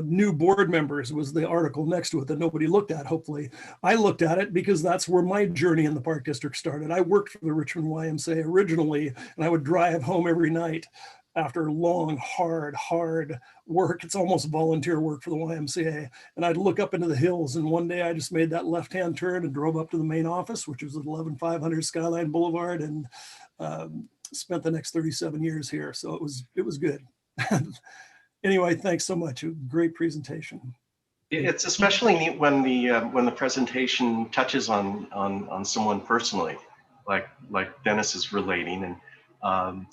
new board members was the article next to it that nobody looked at, hopefully. I looked at it because that's where my journey in the Park District started. I worked for the Richmond YMCA originally, and I would drive home every night after long, hard work. It's almost volunteer work for the YMCA. And I'd look up into the hills, and one day I just made that left-hand turn and drove up to the main office, which was at 11500 Skyline Boulevard, and spent the next 37 years here. So it was good. Anyway, thanks so much. Great presentation. It's especially neat when the presentation touches on someone personally, like Dennis is relating. And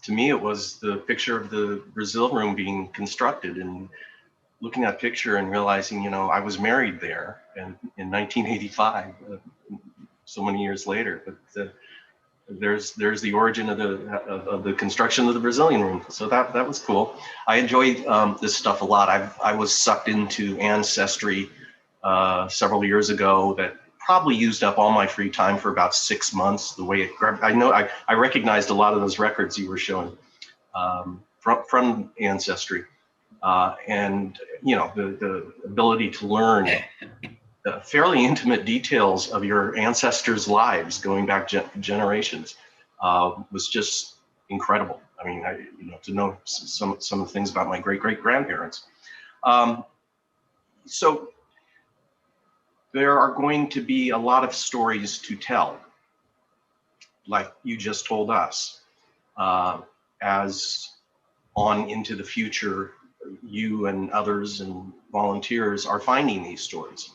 to me, it was the picture of the Brazil room being constructed, and looking at that picture and realizing, I was married there in 1985, so many years later. But there's the origin of the construction of the Brazilian room. So that was cool. I enjoyed this stuff a lot. I was sucked into Ancestry several years ago. That probably used up all my free time for about 6 months. The way it grabbed, I recognized a lot of those records you were showing from Ancestry. and the ability to learn the fairly intimate details of your ancestors' lives going back generations was just incredible. I mean, to know some of the things about my great-great-grandparents. So there are going to be a lot of stories to tell, like you just told us, as on into the future, you and others and volunteers are finding these stories.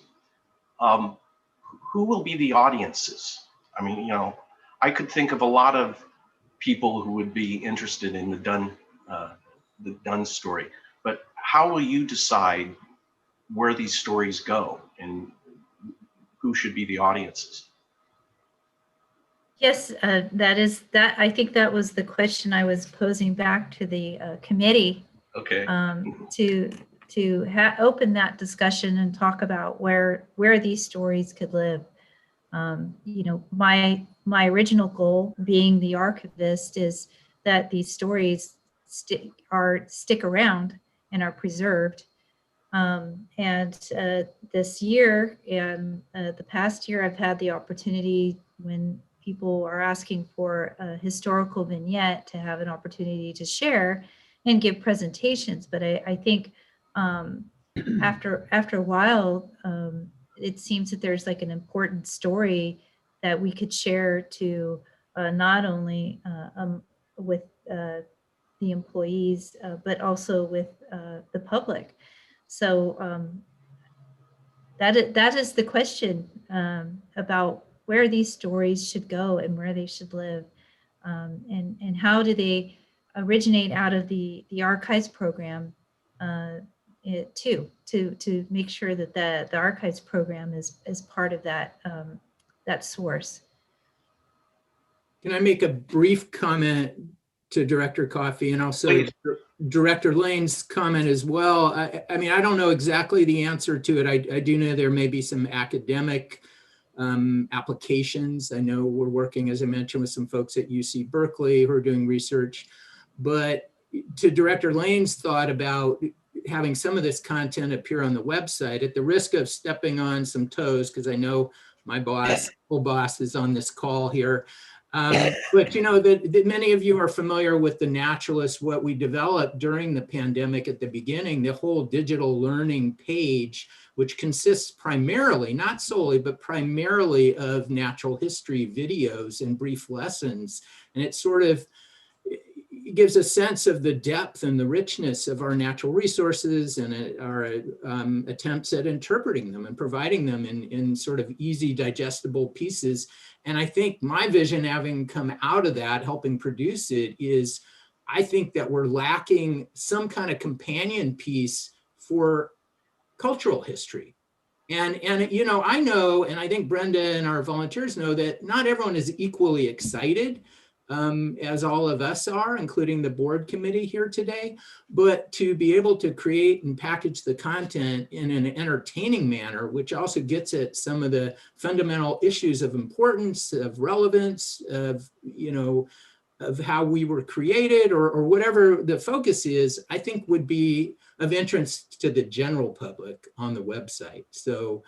Who will be the audiences? I mean, I could think of a lot of people who would be interested in the Dunn story, but how will you decide where these stories go and who should be the audiences? Yes, I think that was the question I was posing back to the committee. Okay. To open that discussion and talk about where these stories could live. My original goal, being the archivist, is that these stories stick around and are preserved. This year and the past year, I've had the opportunity, when people are asking for a historical vignette, to have an opportunity to share and give presentations. But I think after a while, it seems that there's like an important story that we could share to not only with the employees, but also with the public. So that is the question about where these stories should go and where they should live, and how do they originate out of the archives program, to make sure that the archives program is part of that that source. Can I make a brief comment to Director Coffey and also Please. Director Lane's comment as well? I mean, I don't know exactly the answer to it. I do know there may be some academic applications. I know we're working, as I mentioned, with some folks at UC Berkeley who are doing research. But to Director Lane's thought about having some of this content appear on the website, at the risk of stepping on some toes, because I know my boss, full boss, is on this call here. But that many of you are familiar with the Naturalist, what we developed during the pandemic at the beginning, the whole digital learning page, which consists primarily, not solely, but primarily of natural history videos and brief lessons. And it sort of gives a sense of the depth and the richness of our natural resources and our attempts at interpreting them and providing them in sort of easy, digestible pieces. And I think my vision, having come out of that, helping produce it, is I think that we're lacking some kind of companion piece for cultural history. And I know, and I think Brenda and our volunteers know, that not everyone is equally excited as all of us are, including the board committee here today, but to be able to create and package the content in an entertaining manner, which also gets at some of the fundamental issues of importance, of relevance, of how we were created, or whatever the focus is, I think would be of interest to the general public on the website. So,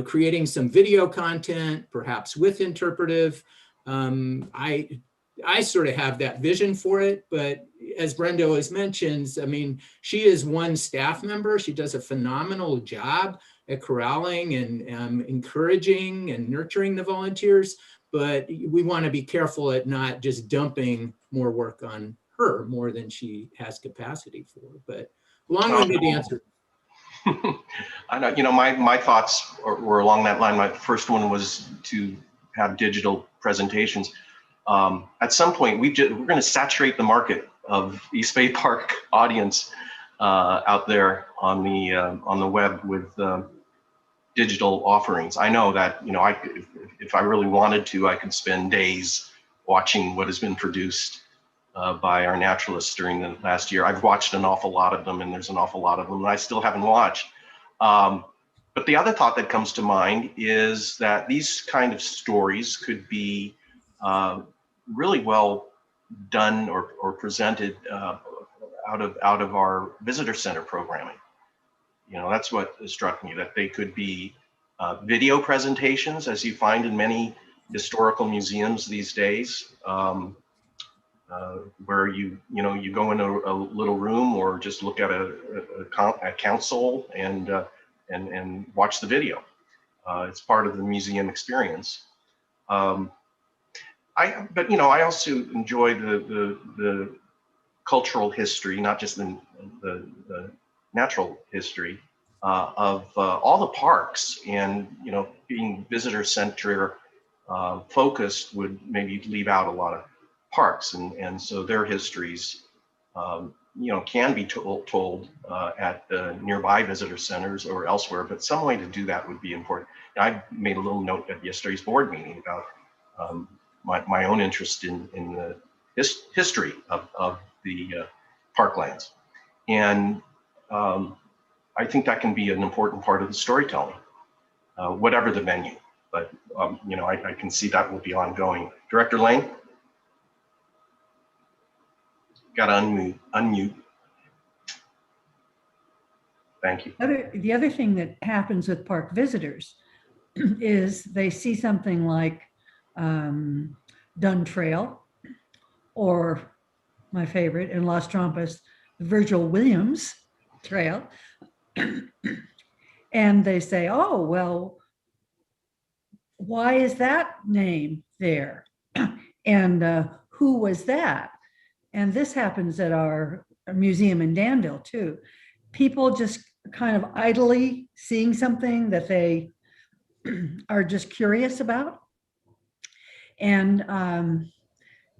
creating some video content, perhaps with interpretive, I sort of have that vision for it, but as Brenda always mentions, I mean, she is one staff member. She does a phenomenal job at corralling and encouraging and nurturing the volunteers, but we want to be careful at not just dumping more work on her more than she has capacity for. But long-winded answer. I know, my thoughts were along that line. My first one was to have digital presentations. At some point, we're going to saturate the market of East Bay Park audience out there on the web with digital offerings. I know that if I really wanted to, I could spend days watching what has been produced by our naturalists during the last year. I've watched an awful lot of them, and there's an awful lot of them that I still haven't watched. But the other thought that comes to mind is that these kind of stories could be really well done or presented out of our visitor center programming. You know, that's what struck me, that they could be video presentations, as you find in many historical museums these days, where you go in a little room or just look at a console and watch the video. It's part of the museum experience. But you know, I also enjoy the cultural history, not just the natural history of all the parks, and you know, being visitor center focused would maybe leave out a lot of parks, and so their histories you know, can be told at nearby visitor centers or elsewhere, but some way to do that would be important. I made a little note at yesterday's board meeting about my own interest in the history of the parklands. And I think that can be an important part of the storytelling, whatever the venue. But you know, I can see that will be ongoing. Director Lane? Got to unmute. Thank you. The other thing that happens with park visitors is they see something like Dunn Trail, or my favorite in Las Trampas, the Virgil Williams Trail. And they say, oh, well, why is that name there? And who was that? And this happens at our museum in Danville too. People just kind of idly seeing something that they are just curious about. And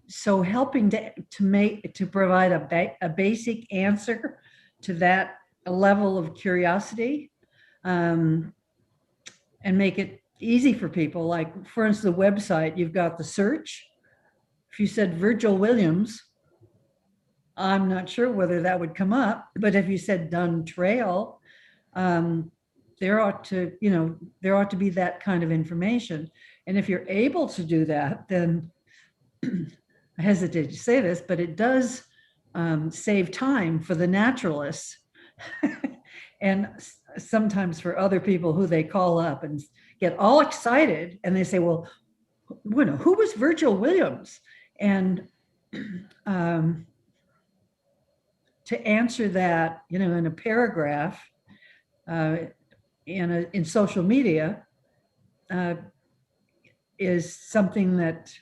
so helping to provide a basic answer to that level of curiosity, and make it easy for people. Like, for instance, the website, you've got the search. If you said Virgil Williams, I'm not sure whether that would come up, but if you said Dunn Trail, there ought to be that kind of information. And if you're able to do that, then I hesitate to say this, but it does save time for the naturalists and sometimes for other people who they call up and get all excited and they say, well, who was Virgil Williams? And to answer that, you know, in a paragraph in social media is something that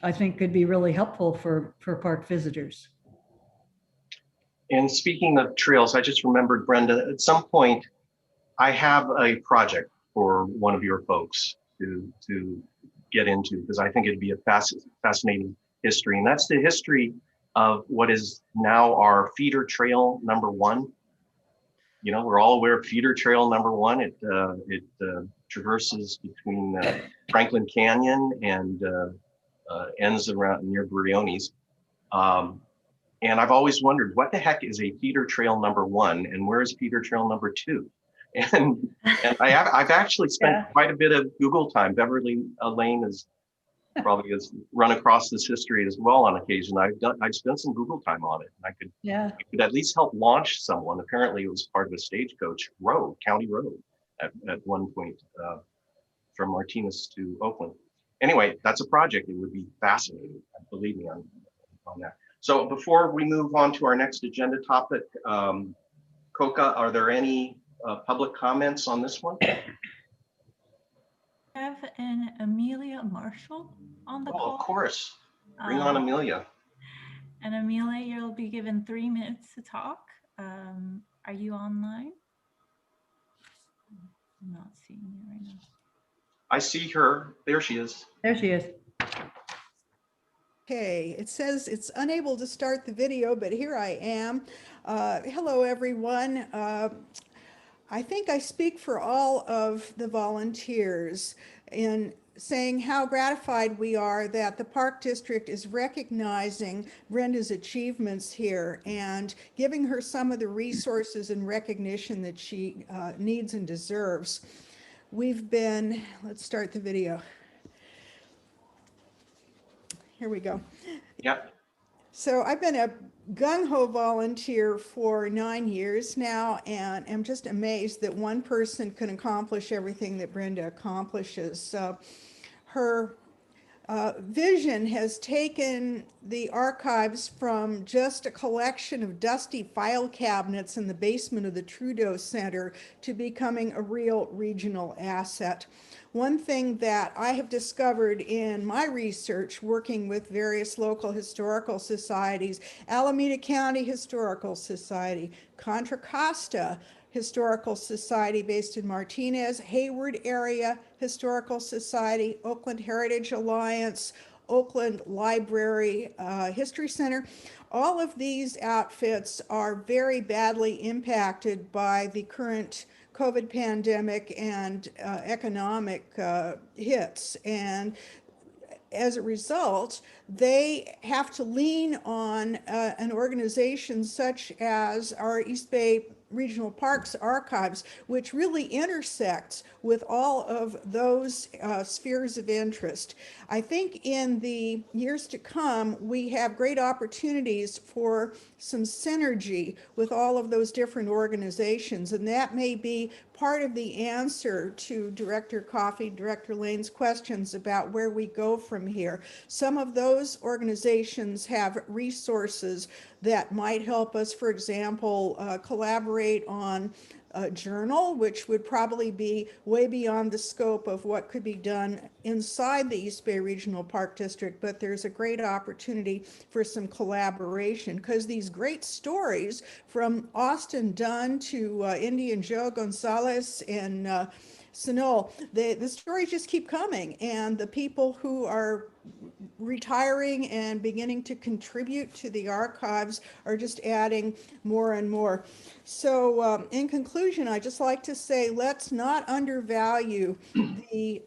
I think could be really helpful for park visitors. And speaking of trails, I just remembered, Brenda, at some point, I have a project for one of your folks to get into, because I think it'd be a fascinating history. And that's the history of what is now our feeder trail number 1. You know, we're all aware of feeder trail number 1. It traverses between Franklin Canyon and ends around near Briones. And I've always wondered, what the heck is a feeder trail number 1 and where is feeder trail number 2? And I've actually spent quite a bit of Google time. Beverly Lane probably has run across this history as well on occasion. I've spent some Google time on it. And I could at least help launch someone. Apparently it was part of a stagecoach road, county road at one point from Martinez to Oakland. Anyway, that's a project. It would be fascinating, believe me on that. So before we move on to our next agenda topic, Coca, are there any public comments on this one? I have an Amelia Marshall on the call. Of course. Bring on Amelia. And Amelia, you'll be given 3 minutes to talk. Are you online? I'm not seeing you right now. I see her. There she is. There she is. Okay, it says it's unable to start the video, but here I am. Hello, everyone. I think I speak for all of the volunteers in saying how gratified we are that the Park District is recognizing Brenda's achievements here and giving her some of the resources and recognition that she needs and deserves. Let's start the video. Here we go. Yep. So I've been a gung-ho volunteer for 9 years now, and I'm just amazed that one person can accomplish everything that Brenda accomplishes. Her vision has taken the archives from just a collection of dusty file cabinets in the basement of the Trudeau Center to becoming a real regional asset. One thing that I have discovered in my research working with various local historical societies, Alameda County Historical Society, Contra Costa Historical Society based in Martinez, Hayward Area Historical Society, Oakland Heritage Alliance, Oakland Library History Center. All of these outfits are very badly impacted by the current COVID pandemic and economic hits. And as a result, they have to lean on an organization such as our East Bay Regional Parks Archives, which really intersects with all of those spheres of interest. I think in the years to come, we have great opportunities for some synergy with all of those different organizations, and that may be part of the answer to Director Coffey, Director Lane's questions about where we go from here. Some of those organizations have resources that might help us, for example, collaborate on a journal, which would probably be way beyond the scope of what could be done inside the East Bay Regional Park District, but there's a great opportunity for some collaboration because these great stories from Austin Dunn to Indian Joe Gonzalez and Sonol, the stories just keep coming, and the people who are retiring and beginning to contribute to the archives are just adding more and more. So in conclusion, I just like to say, let's not undervalue the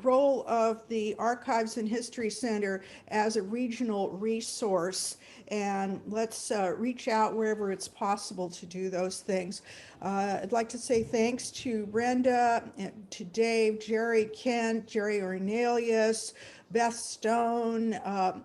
role of the Archives and History Center as a regional resource, and let's reach out wherever it's possible to do those things. I'd like to say thanks to Brenda, to Dave, Jerry Kent, Jerry Ornelius, Beth Stone,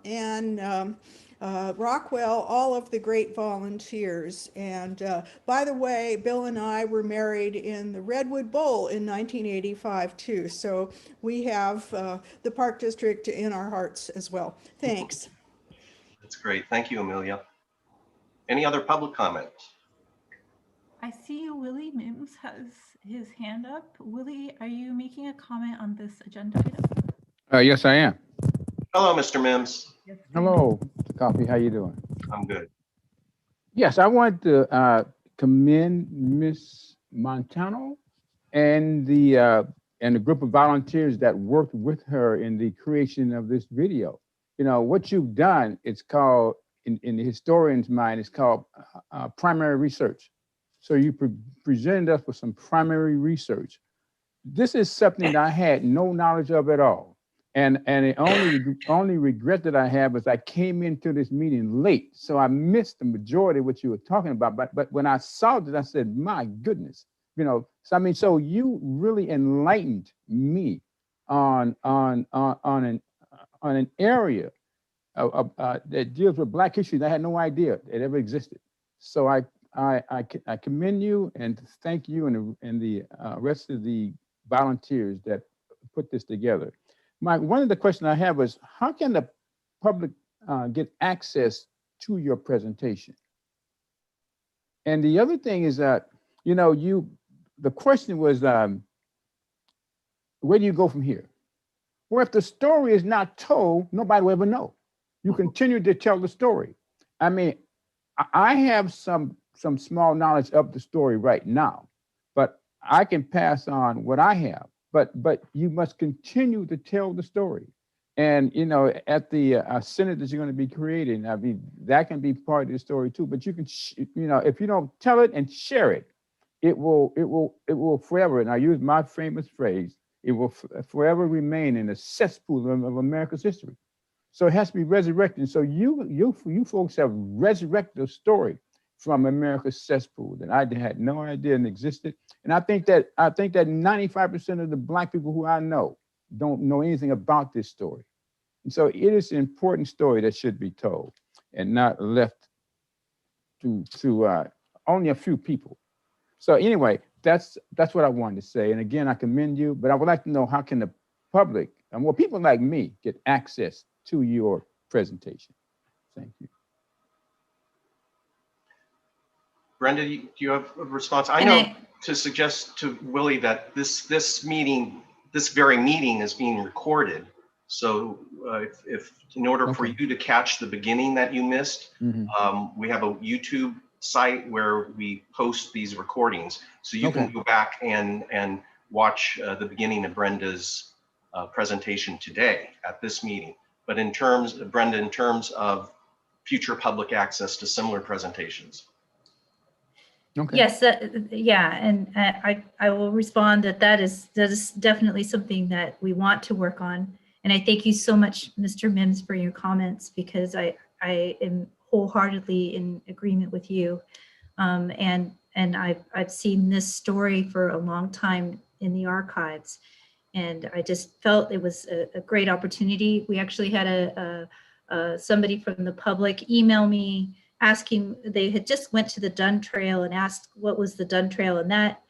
and Rockwell, all of the great volunteers. And by the way, Bill and I were married in the Redwood Bowl in 1985 too. So we have the Park District in our hearts as well. Thanks. That's great. Thank you, Amelia. Any other public comments? I see Willie Mims has his hand up. Willie, are you making a comment on this agenda item? Yes, I am. Hello, Mr. Mims. Yes, Hello, Mr. Coffey. How you doing? I'm good. Yes, I want to commend Miss Montano and the group of volunteers that worked with her in the creation of this video. You know, what you've done, it's called, in the historian's mind, it's called primary research. So you presented us with some primary research. This is something that I had no knowledge of at all. And the only regret that I have is I came into this meeting late, so I missed the majority of what you were talking about. But when I saw it, I said, my goodness, you know. So I mean, so you really enlightened me on an area that deals with Black history that I had no idea it ever existed. So I commend you and thank you and the rest of the volunteers that put this together. One of the questions I have is, how can the public get access to your presentation? And the other thing is that, you know, the question was, where do you go from here? Well, if the story is not told, nobody will ever know. You continue to tell the story. I mean, I have some small knowledge of the story right now, but I can pass on what I have. But you must continue to tell the story. And, you know, at the Senate that you're going to be creating, I mean, that can be part of the story too. But you can, you know, if you don't tell it and share it, it will forever, and I use my famous phrase, it will forever remain in the cesspool of America's history. So it has to be resurrected. So you folks have resurrected the story from America's cesspool that I had no idea existed. And I think that 95% of the Black people who I know don't know anything about this story. And so it is an important story that should be told. and not left to only a few people. So anyway, that's what I wanted to say. And again, I commend you, but I would like to know, how can the public, and well, people like me, get access to your presentation? Thank you. Brenda, do you have a response? I know to suggest to Willie that this very meeting is being recorded. So if in order for you to catch the beginning that you missed, we have a YouTube site where we post these recordings. So you can go back and watch the beginning of Brenda's presentation today at this meeting. But in terms, Brenda, in terms of future public access to similar presentations. Okay. Yes, yeah, and I will respond that is definitely something that we want to work on. And I thank you so much, Mr. Mims, for your comments, because I am wholeheartedly in agreement with you. And I've seen this story for a long time in the archives, and I just felt it was a great opportunity. We actually had somebody from the public email me asking, they had just went to the Dunn Trail and asked what was the Dunn Trail, and that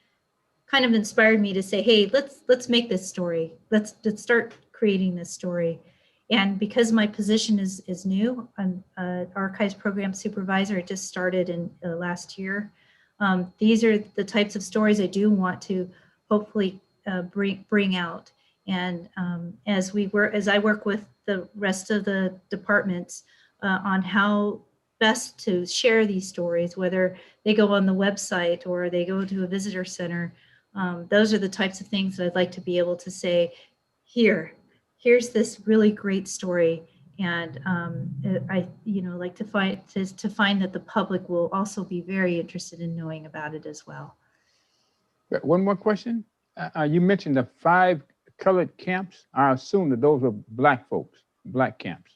kind of inspired me to say, hey, let's make this story. Let's start creating this story. And because my position is new, I'm archives program supervisor. It just started in last year. These are the types of stories I do want to hopefully bring out. And as I work with the rest of the departments on how best to share these stories, whether they go on the website or they go to a visitor center, those are the types of things that I'd like to be able to say, here's this really great story. And I like to find that the public will also be very interested in knowing about it as well. One more question. You mentioned the 5 colored camps. I assume that those were Black folks, Black camps.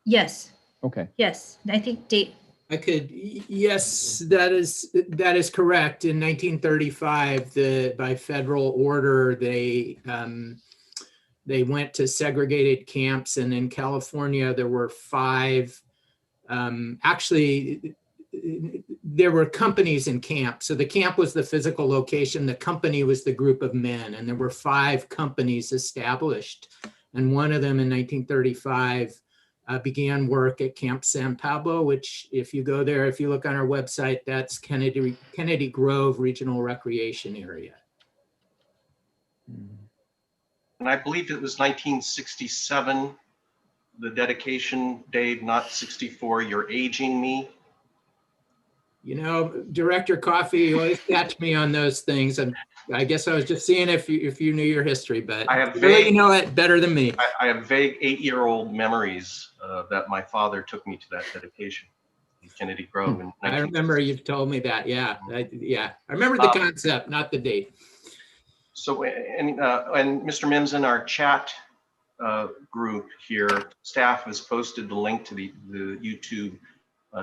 Yes. Okay. Yes, I think yes, that is correct. In 1935, by federal order, they went to segregated camps, and in California there were 5. Actually, there were companies in camp. So the camp was the physical location, the company was the group of men, and there were 5 companies established. And one of them in 1935 began work at Camp San Pablo, which if you go there, if you look on our website, that's Kennedy Grove Regional Recreation Area. And I believe it was 1967, the dedication, Dave, not 64. You're aging me. You know, Director Coffey, you always catch me on those things. And I guess I was just seeing if you knew your history, but I have you know it better than me. I have vague 8-year-old memories that my father took me to that dedication in Kennedy Grove. I remember you've told me that. Yeah, I remember the concept, not the date. So, and Mr. Mims, in our chat group here, staff has posted the link to the YouTube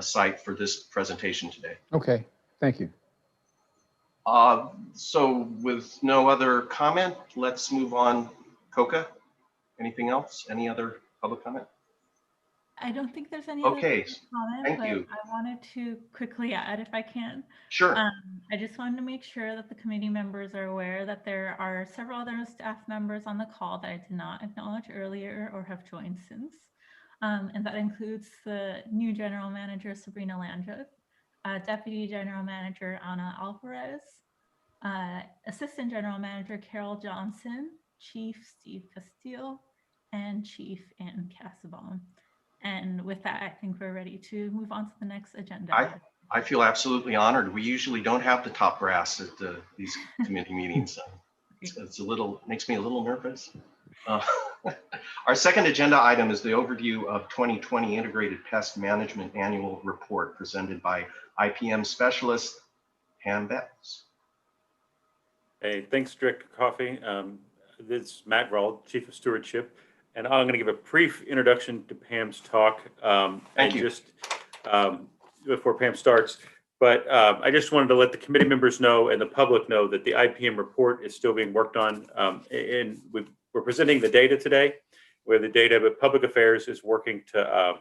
site for this presentation today. Okay, thank you. So with no other comment, let's move on. Coca, anything else? Any other public comment? I don't think there's any okay, other comment, thank but you. I wanted to quickly add, if I can. Sure. I just wanted to make sure that the committee members are aware that there are several other staff members on the call that I did not acknowledge earlier or have joined since. And that includes the new General Manager, Sabrina Landreth, Deputy General Manager, Ana Alvarez, Assistant General Manager, Carol Johnson, Chief Steve Castile, and Chief Ann Casabon. And with that, I think we're ready to move on to the next agenda. I feel absolutely honored. We usually don't have the top brass at these committee meetings. It's makes me a little nervous. Our second agenda item is the overview of 2020 Integrated Pest Management Annual Report presented by IPM Specialist Pam Betts. Hey, thanks, Director Coffey. This is Matt Rawl, Chief of Stewardship, and I'm going to give a brief introduction to Pam's talk. Thank you. Just before Pam starts, but I just wanted to let the committee members know and the public know that the IPM report is still being worked on, and we're presenting the data today, where the data, but Public Affairs is working to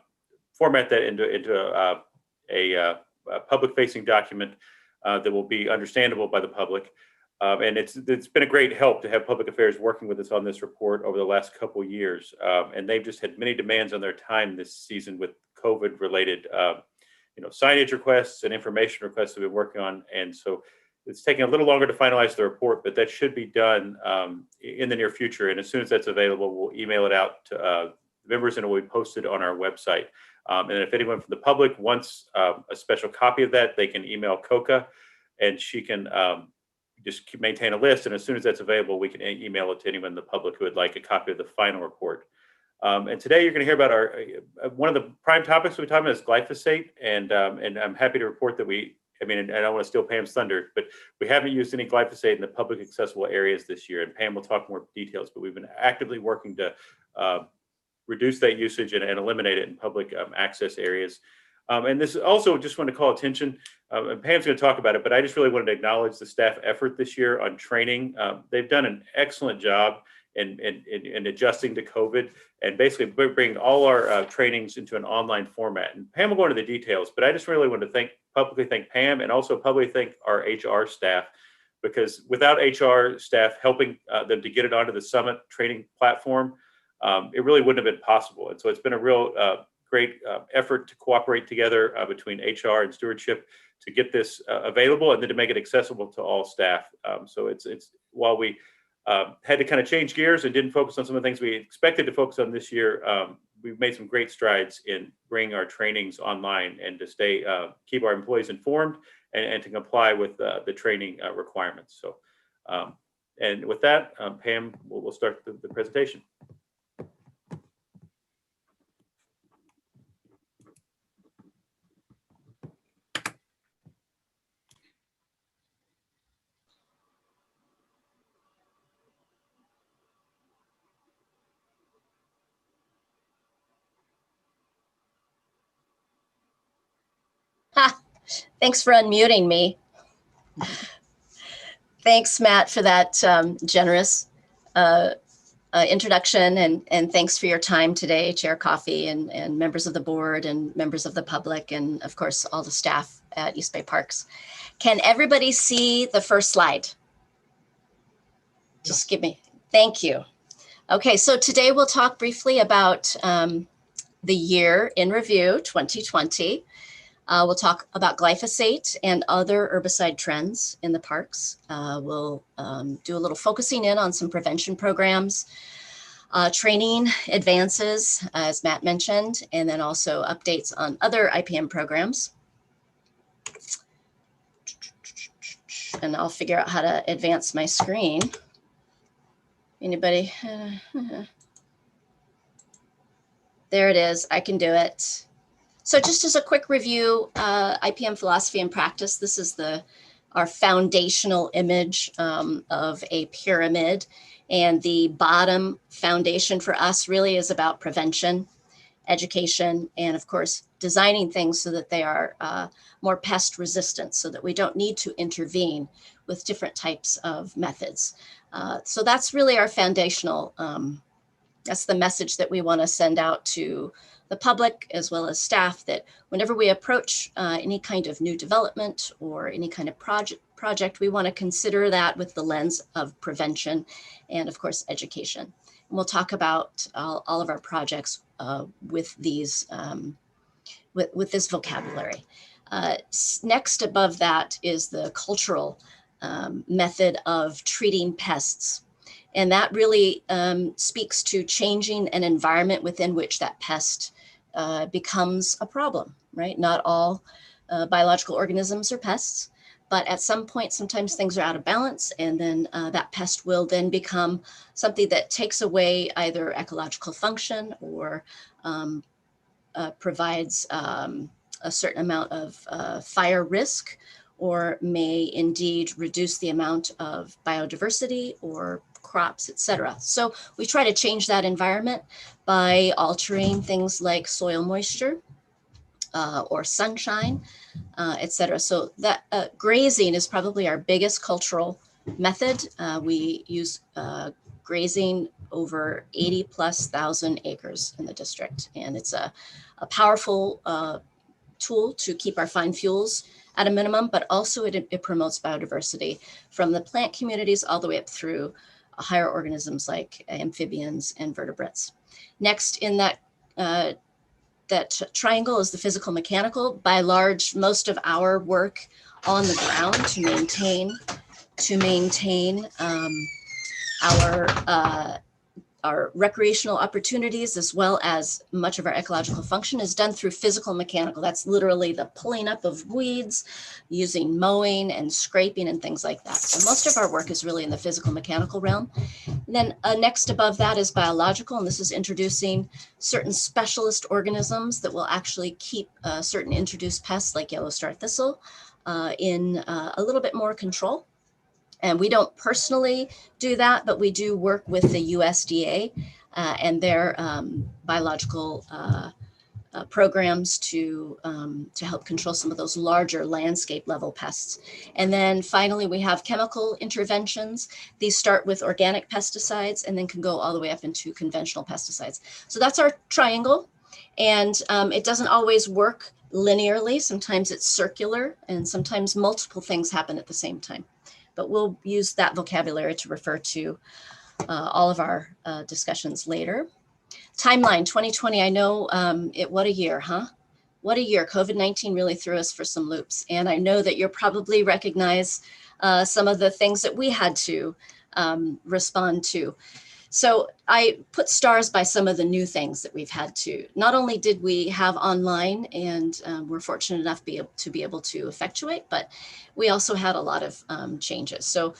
format that into a public-facing document that will be understandable by the public. And it's been a great help to have Public Affairs working with us on this report over the last couple of years. And they've just had many demands on their time this season with COVID-related, signage requests and information requests that we've been working on. And so it's taking a little longer to finalize the report, but that should be done in the near future. And as soon as that's available, we'll email it out to members and it will be posted on our website. And if anyone from the public wants a special copy of that, they can email Coca and she can just maintain a list. And as soon as that's available, we can email it to anyone in the public who would like a copy of the final report. And today you're going to hear about one of the prime topics we talked about is glyphosate. And I'm happy to report that I don't want to steal Pam's thunder, but we haven't used any glyphosate in the public accessible areas this year. And Pam will talk more details, but we've been actively working to reduce that usage and eliminate it in public access areas. And this also just want to call attention, and Pam's going to talk about it, but I just really wanted to acknowledge the staff effort this year on training. They've done an excellent job in adjusting to COVID and basically bringing all our trainings into an online format. And Pam will go into the details, but I just really want to publicly thank Pam and also publicly thank our HR staff, because without HR staff helping them to get it onto the Summit training platform, it really wouldn't have been possible. And so it's been a real great effort to cooperate together between HR and stewardship to get this available and then to make it accessible to all staff. So it's while we had to kind of change gears and didn't focus on some of the things we expected to focus on this year, we've made some great strides in bringing our trainings online and to keep our employees informed and to comply with the training requirements. So, and with that, Pam, we'll start the presentation. Thanks for unmuting me. Thanks, Matt, for that generous introduction, and thanks for your time today, Chair Coffey and members of the board and members of the public, and of course, all the staff at East Bay Parks. Can everybody see the first slide? Just give me, thank you. Okay, so today we'll talk briefly about the year in review, 2020. We'll talk about glyphosate and other herbicide trends in the parks. We'll do a little focusing in on some prevention programs, training advances, as Matt mentioned, and then also updates on other IPM programs. And I'll figure out how to advance my screen. Anybody? There it is. I can do it. So just as a quick review, IPM philosophy and practice, this is our foundational image of a pyramid. And the bottom foundation for us really is about prevention, education, and of course, designing things so that they are more pest resistant, so that we don't need to intervene with different types of methods. So that's really our foundational, that's the message that we want to send out to the public as well as staff, that whenever we approach any kind of new development or any kind of project, we want to consider that with the lens of prevention and of course education. And we'll talk about all of our projects with these with this vocabulary. Next above that is the cultural method of treating pests. And that really speaks to changing an environment within which that pest becomes a problem, right? Not all biological organisms are pests, but at some point, sometimes things are out of balance, and then that pest will then become something that takes away either ecological function or provides a certain amount of fire risk, or may indeed reduce the amount of biodiversity or crops, etc. So we try to change that environment by altering things like soil moisture or sunshine, etc. So that grazing is probably our biggest cultural method. We use grazing over 80,000+ acres in the district, and it's a a powerful tool to keep our fine fuels at a minimum, but also it promotes biodiversity from the plant communities all the way up through higher organisms like amphibians and vertebrates. Next in that triangle is the physical mechanical. By large, most of our work on the ground to maintain our recreational opportunities, as well as much of our ecological function, is done through physical mechanical. That's literally the pulling up of weeds, using mowing and scraping and things like that. So most of our work is really in the physical mechanical realm. And then next above that is biological, and this is introducing certain specialist organisms that will actually keep certain introduced pests like yellow star thistle in a little bit more control. And we don't personally do that, but we do work with the USDA and their biological programs to help control some of those larger landscape level pests. And then finally, we have chemical interventions. These start with organic pesticides and then can go all the way up into conventional pesticides. So that's our triangle. And it doesn't always work linearly. Sometimes it's circular, and sometimes multiple things happen at the same time. But we'll use that vocabulary to refer to all of our discussions later. Timeline 2020, I know what a year, huh? What a year. COVID-19 really threw us for some loops. And I know that you'll probably recognize some of the things that we had to respond to. So I put stars by some of the new things that we've had to. Not only did we have online, and we're fortunate enough to be able to effectuate, but we also had a lot of changes. So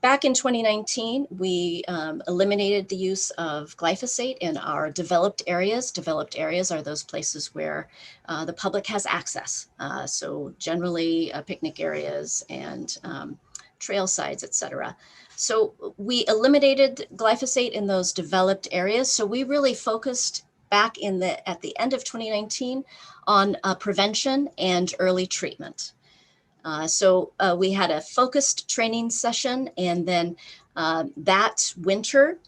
back in 2019, we eliminated the use of glyphosate in our developed areas. Developed areas are those places where the public has access. So generally picnic areas and trail sides, et cetera. So we eliminated glyphosate in those developed areas. So we really focused back at the end of 2019 on prevention and early treatment. So we had a focused training session, and then that winter,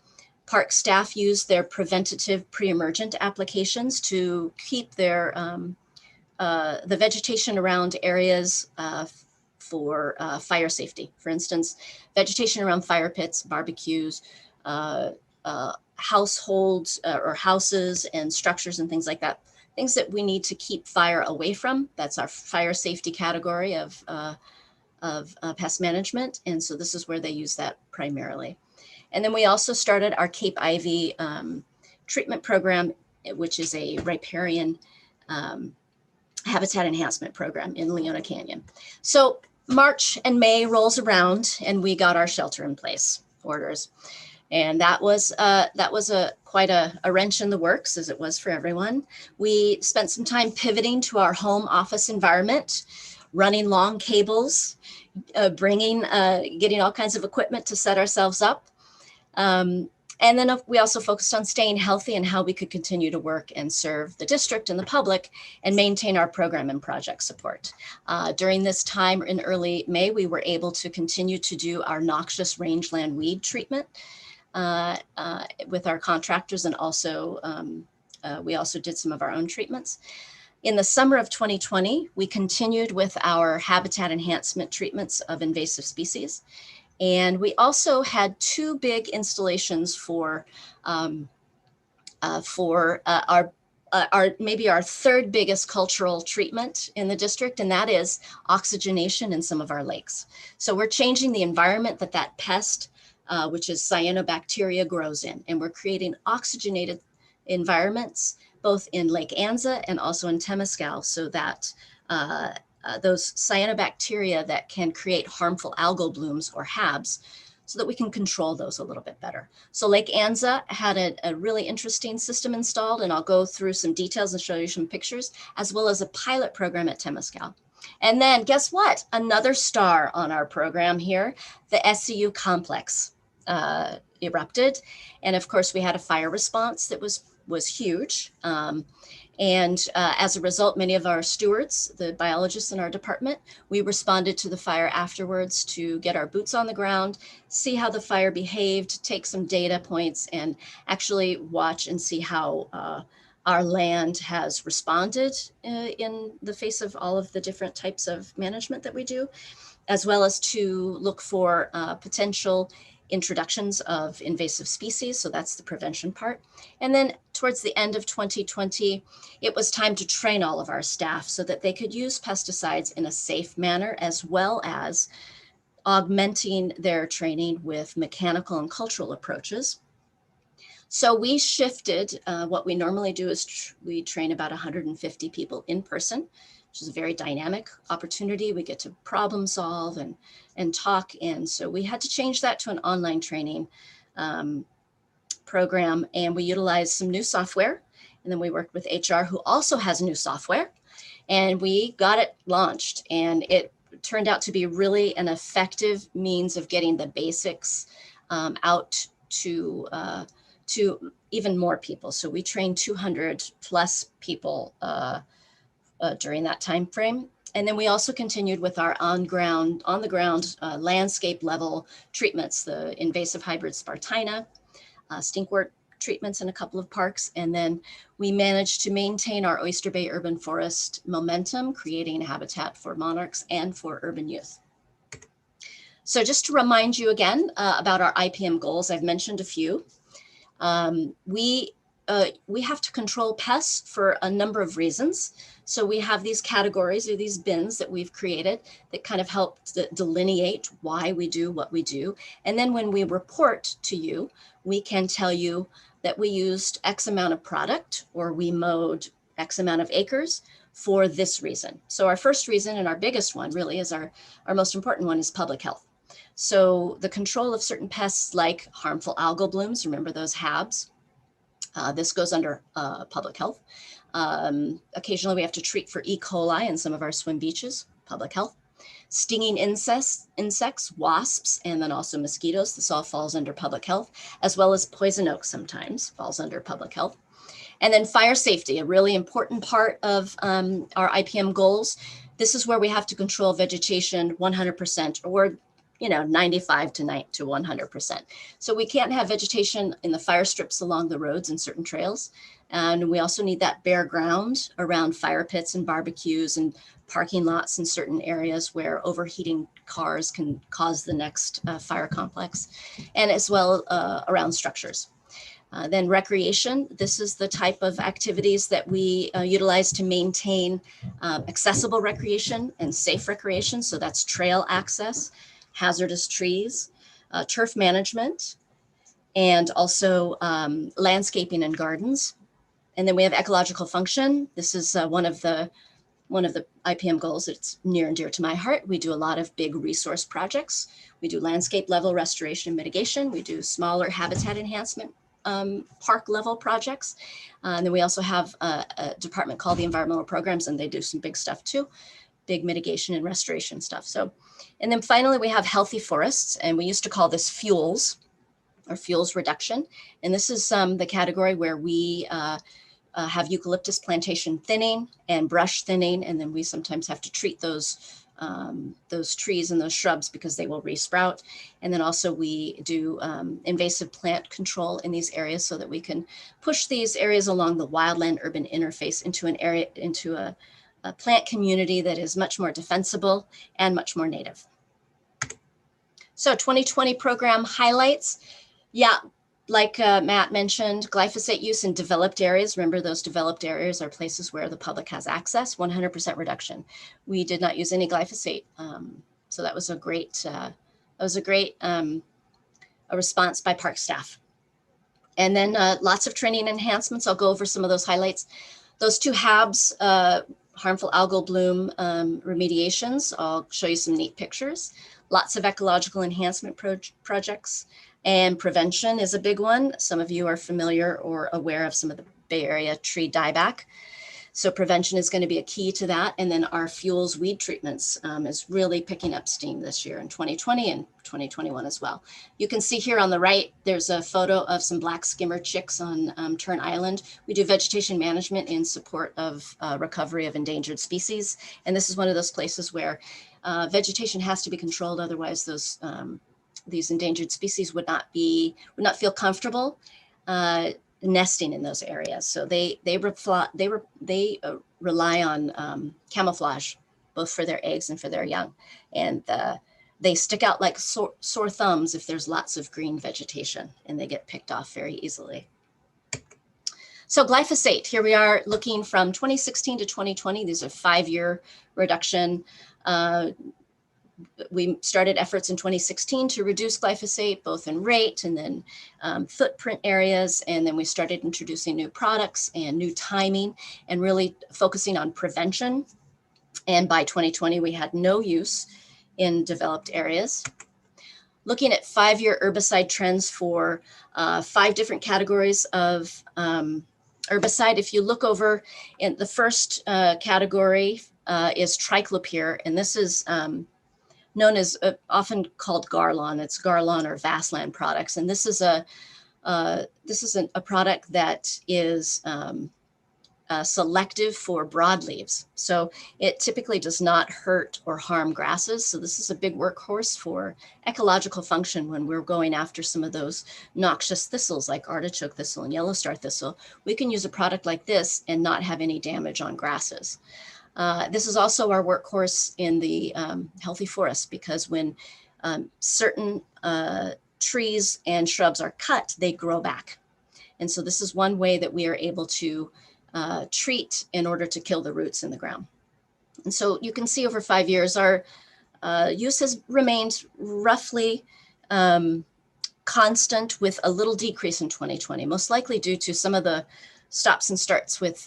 park staff used their preventative pre-emergent applications to keep their the vegetation around areas for fire safety. For instance, vegetation around fire pits, barbecues, households or houses and structures and things like that. Things that we need to keep fire away from. That's our fire safety category of pest management. And so this is where they use that primarily. And then we also started our Cape Ivy treatment program, which is a riparian habitat enhancement program in Leona Canyon. So March and May rolls around and we got our shelter in place orders. And that was quite a wrench in the works, as it was for everyone. We spent some time pivoting to our home office environment, running long cables, getting all kinds of equipment to set ourselves up. And then we also focused on staying healthy and how we could continue to work and serve the district and the public and maintain our program and project support. During this time in early May, we were able to continue to do our noxious rangeland weed treatment with our contractors, and also we also did some of our own treatments. In the summer of 2020, we continued with our habitat enhancement treatments of invasive species. And we also had two big installations for maybe our third biggest cultural treatment in the district, and that is oxygenation in some of our lakes. So we're changing the environment that pest, which is cyanobacteria, grows in, and we're creating oxygenated environments both in Lake Anza and also in Temescal, so that those cyanobacteria that can create harmful algal blooms or HABs, so that we can control those a little bit better. So Lake Anza had a really interesting system installed, and I'll go through some details and show you some pictures, as well as a pilot program at Temescal. And then guess what? Another star on our program here, the SCU complex erupted. And of course we had a fire response that was huge. And as a result, many of our stewards, the biologists in our department, we responded to the fire afterwards to get our boots on the ground, see how the fire behaved, take some data points, and actually watch and see how our land has responded in the face of all of the different types of management that we do, as well as to look for potential introductions of invasive species. So that's the prevention part. And then towards the end of 2020, it was time to train all of our staff so that they could use pesticides in a safe manner, as well as augmenting their training with mechanical and cultural approaches. So we shifted. What we normally do is we train about 150 people in person, which is a very dynamic opportunity. We get to problem solve and talk. And so we had to change that to an online training program, and we utilized some new software. And then we worked with HR, who also has new software, and we got it launched. And it turned out to be really an effective means of getting the basics out to even more people. So we trained 200 plus people during that time frame. And then we also continued with our on the ground landscape level treatments, the invasive hybrid Spartina, stinkwort treatments in a couple of parks. And then we managed to maintain our Oyster Bay urban forest momentum, creating a habitat for monarchs and for urban youth. So just to remind you again about our IPM goals, I've mentioned a few. We have to control pests for a number of reasons. So we have these categories or these bins that we've created that kind of help delineate why we do what we do. And then when we report to you, we can tell you that we used X amount of product or we mowed X amount of acres for this reason. So our first reason, and our biggest one really is our most important one, is public health. So the control of certain pests like harmful algal blooms, remember those HABs, this goes under public health. Occasionally we have to treat for E. coli in some of our swim beaches, public health. Stinging insects, wasps, and then also mosquitoes, this all falls under public health, as well as poison oak sometimes falls under public health. And then fire safety, a really important part of our IPM goals. This is where we have to control vegetation 100%, or 95 to 100%. So we can't have vegetation in the fire strips along the roads and certain trails. And we also need that bare ground around fire pits and barbecues and parking lots in certain areas where overheating cars can cause the next fire complex, and as well around structures. Then recreation, this is the type of activities that we utilize to maintain accessible recreation and safe recreation. So that's trail access, hazardous trees, turf management, and also landscaping and gardens. And then we have ecological function. This is one of the IPM goals that's near and dear to my heart. We do a lot of big resource projects. We do landscape level restoration and mitigation. We do smaller habitat enhancement park level projects. And then we also have a department called the environmental programs, and they do some big stuff too, big mitigation and restoration stuff. So, and then finally we have healthy forests, and we used to call this fuels or fuels reduction. And this is the category where we have eucalyptus plantation thinning and brush thinning. And then we sometimes have to treat those trees and those shrubs because they will resprout. And then also we do invasive plant control in these areas so that we can push these areas along the wildland urban interface into an area, into a plant community that is much more defensible and much more native. So 2020 program highlights. Yeah, like Matt mentioned, glyphosate use in developed areas. Remember, those developed areas are places where the public has access, 100% reduction. We did not use any glyphosate. So that was a great, a response by park staff. And then lots of training enhancements. I'll go over some of those highlights. Those two HABs, harmful algal bloom remediations. I'll show you some neat pictures. Lots of ecological enhancement projects. And prevention is a big one. Some of you are familiar or aware of some of the Bay Area tree dieback. So prevention is going to be a key to that. And then our fuels weed treatments is really picking up steam this year in 2020 and 2021 as well. You can see here on the right, there's a photo of some black skimmer chicks on Turn Island. We do vegetation management in support of recovery of endangered species. And this is one of those places where vegetation has to be controlled. Otherwise, these endangered species would not feel comfortable nesting in those areas. So they rely on camouflage, both for their eggs and for their young. And they stick out like sore thumbs if there's lots of green vegetation, and they get picked off very easily. So glyphosate, here we are looking from 2016 to 2020. These are 5-year reduction. We started efforts in 2016 to reduce glyphosate, both in rate and then footprint areas. And then we started introducing new products and new timing and really focusing on prevention. And by 2020, we had no use in developed areas. Looking at 5-year herbicide trends for 5 different categories of herbicide. If you look over in the first category is triclopyr, and this is known as often called Garlon. It's Garlon or Vaslan products, and this is a product that is selective for broadleaves. So it typically does not hurt or harm grasses. So this is a big workhorse for ecological function when we're going after some of those noxious thistles like artichoke thistle and yellow star thistle. We can use a product like this and not have any damage on grasses. This is also our workhorse in the healthy forest, because when certain trees and shrubs are cut, they grow back. And so this is one way that we are able to treat in order to kill the roots in the ground. And so you can see over 5 years, our use has remained roughly constant, with a little decrease in 2020, most likely due to some of the stops and starts with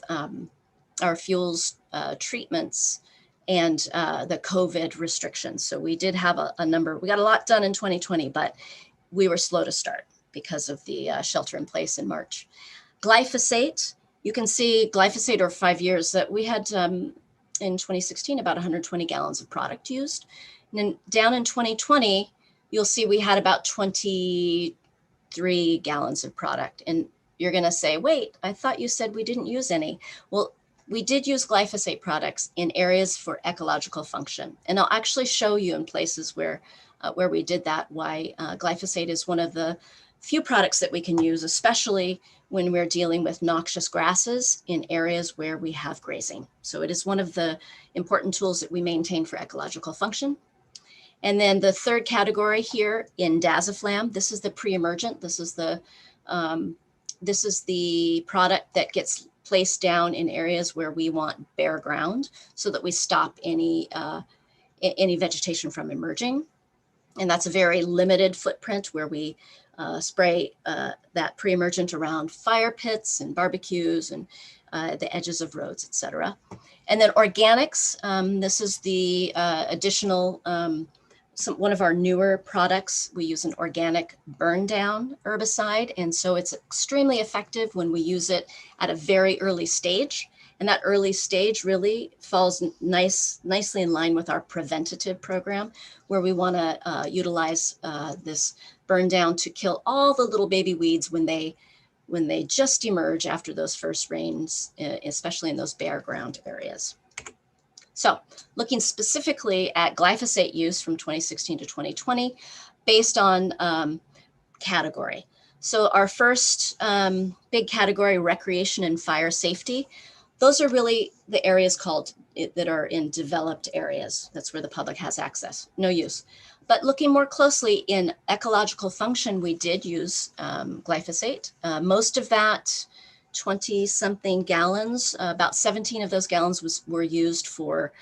our fuels treatments and the COVID restrictions. So we did have a number, we got a lot done in 2020, but we were slow to start because of the shelter in place in March. Glyphosate, you can see glyphosate over 5 years that we had in 2016, about 120 gallons of product used. And then down in 2020, you'll see we had about 23 gallons of product. And you're gonna say, wait, I thought you said we didn't use any. Well, we did use glyphosate products in areas for ecological function. And I'll actually show you in places where we did that, why glyphosate is one of the few products that we can use, especially when we're dealing with noxious grasses in areas where we have grazing. So it is one of the important tools that we maintain for ecological function. And then the third category here in Dazaflam, this is the pre-emergent. This is the product that gets placed down in areas where we want bare ground, so that we stop any vegetation from emerging. And that's a very limited footprint where we spray that pre-emergent around fire pits and barbecues and the edges of roads, etc. And then organics, this is the additional, one of our newer products. We use an organic burn down herbicide. And so it's extremely effective when we use it at a very early stage. And that early stage really falls nicely in line with our preventative program, where we want to utilize this burn down to kill all the little baby weeds when they just emerge after those first rains, especially in those bare ground areas. So looking specifically at glyphosate use from 2016 to 2020, based on category. So our first big category, recreation and fire safety, those are really the areas that are in developed areas. That's where the public has access, no use. But looking more closely in ecological function, we did use glyphosate. Most of that, 20-something gallons, about 17 of those gallons were used for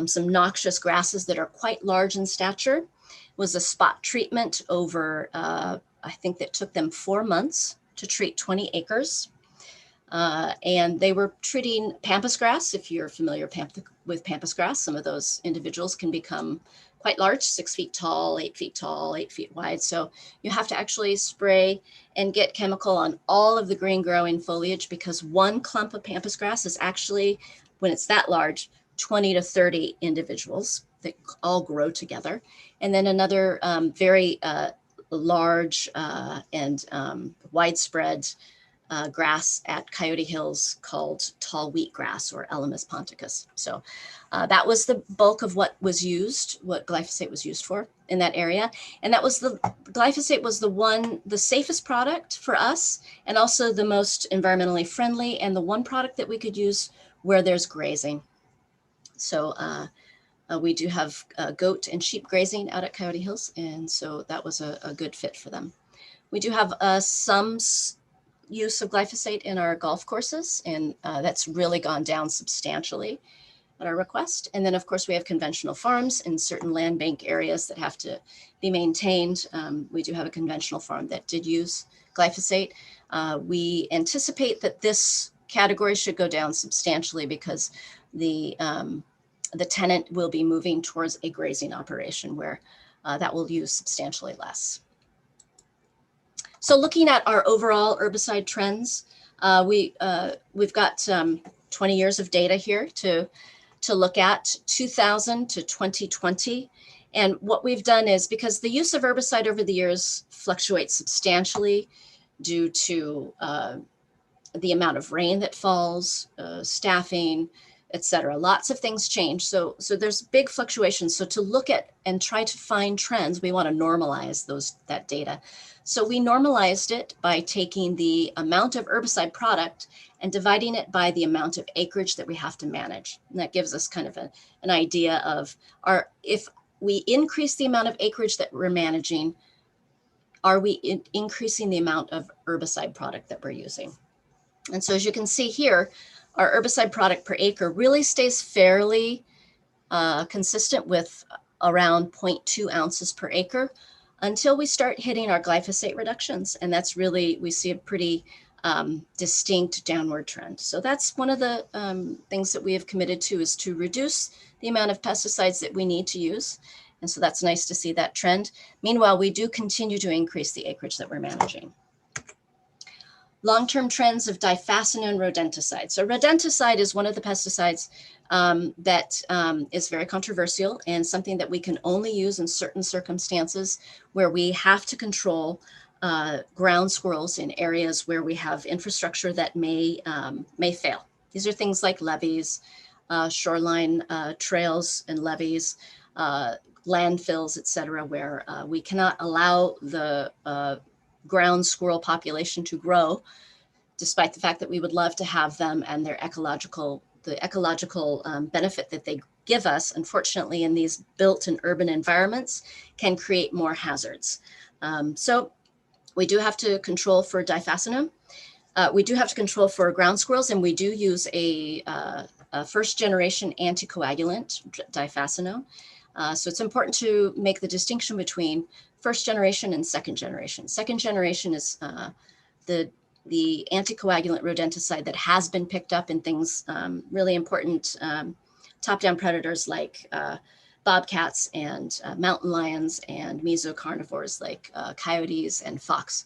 some noxious grasses that are quite large in stature. It was a spot treatment over, I think that took them 4 months to treat 20 acres. And they were treating pampas grass. If you're familiar with pampas grass, some of those individuals can become quite large, 6 feet tall, 8 feet tall, 8 feet wide. So you have to actually spray and get chemical on all of the green growing foliage, because one clump of pampas grass is actually, when it's that large, 20 to 30 individuals that all grow together. And then another very large and widespread grass at Coyote Hills called tall wheat grass, or Elamus ponticus. So that was the bulk of what was used, what glyphosate was used for in that area. And that was glyphosate was the safest product for us, and also the most environmentally friendly, and the one product that we could use where there's grazing. So we do have goat and sheep grazing out at Coyote Hills, and so that was a good fit for them. We do have some use of glyphosate in our golf courses, and that's really gone down substantially at our request. And then, of course, we have conventional farms in certain land bank areas that have to be maintained. We do have a conventional farm that did use glyphosate. We anticipate that this category should go down substantially because the tenant will be moving towards a grazing operation where that will use substantially less. So looking at our overall herbicide trends, we've got 20 years of data here to look at, 2000 to 2020. And what we've done is, because the use of herbicide over the years fluctuates substantially due to the amount of rain that falls, staffing, etc. Lots of things change. So there's big fluctuations. So to look at and try to find trends, we want to normalize that data. So we normalized it by taking the amount of herbicide product and dividing it by the amount of acreage that we have to manage. And that gives us kind of an idea of if we increase the amount of acreage that we're managing, are we increasing the amount of herbicide product that we're using? And so as you can see here, our herbicide product per acre really stays fairly consistent with around 0.2 ounces per acre until we start hitting our glyphosate reductions. And that's really, we see a pretty distinct downward trend. So that's one of the things that we have committed to, is to reduce the amount of pesticides that we need to use. And so that's nice to see that trend. Meanwhile, we do continue to increase the acreage that we're managing. Long-term trends of difacino rodenticide. So rodenticide is one of the pesticides that is very controversial, and something that we can only use in certain circumstances where we have to control ground squirrels in areas where we have infrastructure that may fail. These are things like levees, shoreline trails and levees, landfills, etc., where we cannot allow the ground squirrel population to grow, despite the fact that we would love to have them, and the ecological benefit that they give us, unfortunately, in these built and urban environments, can create more hazards. So we do have to control for difacino. We do have to control for ground squirrels, and we do use a first generation anticoagulant, difacino. So it's important to make the distinction between first generation and second generation. Second generation is the anticoagulant rodenticide that has been picked up in things, really important top-down predators like bobcats and mountain lions, and mesocarnivores like coyotes and fox.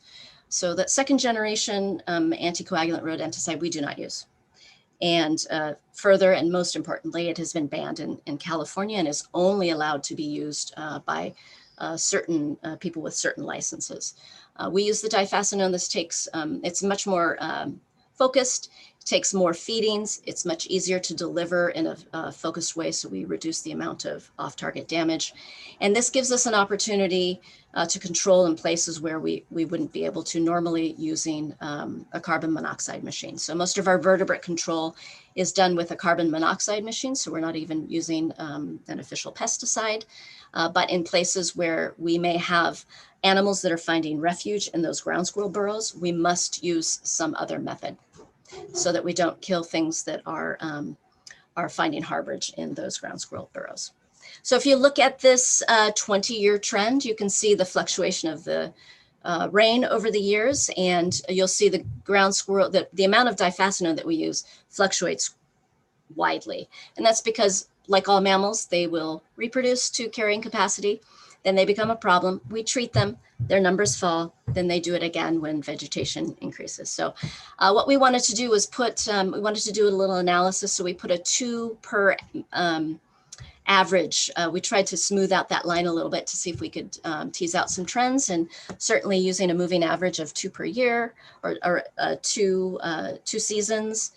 So that second generation anticoagulant rodenticide we do not use. And further, and most importantly, it has been banned in California and is only allowed to be used by certain people with certain licenses. We use the difacino. This takes, it's much more focused, it takes more feedings, it's much easier to deliver in a focused way, so we reduce the amount of off-target damage. And this gives us an opportunity to control in places where we wouldn't be able to normally using a carbon monoxide machine. So most of our vertebrate control is done with a carbon monoxide machine, so we're not even using an official pesticide. But in places where we may have animals that are finding refuge in those ground squirrel burrows, we must use some other method so that we don't kill things that are finding harborage in those ground squirrel burrows. So if you look at this 20-year trend, you can see the fluctuation of the rain over the years, and you'll see the ground squirrel, the amount of difacino that we use fluctuates widely. And that's because, like all mammals, they will reproduce to carrying capacity, then they become a problem. We treat them, their numbers fall, then they do it again when vegetation increases. So what we wanted to do was we wanted to do a little analysis. So we put a 2 per average. We tried to smooth out that line a little bit to see if we could tease out some trends, and certainly using a moving average of 2 per year or two seasons.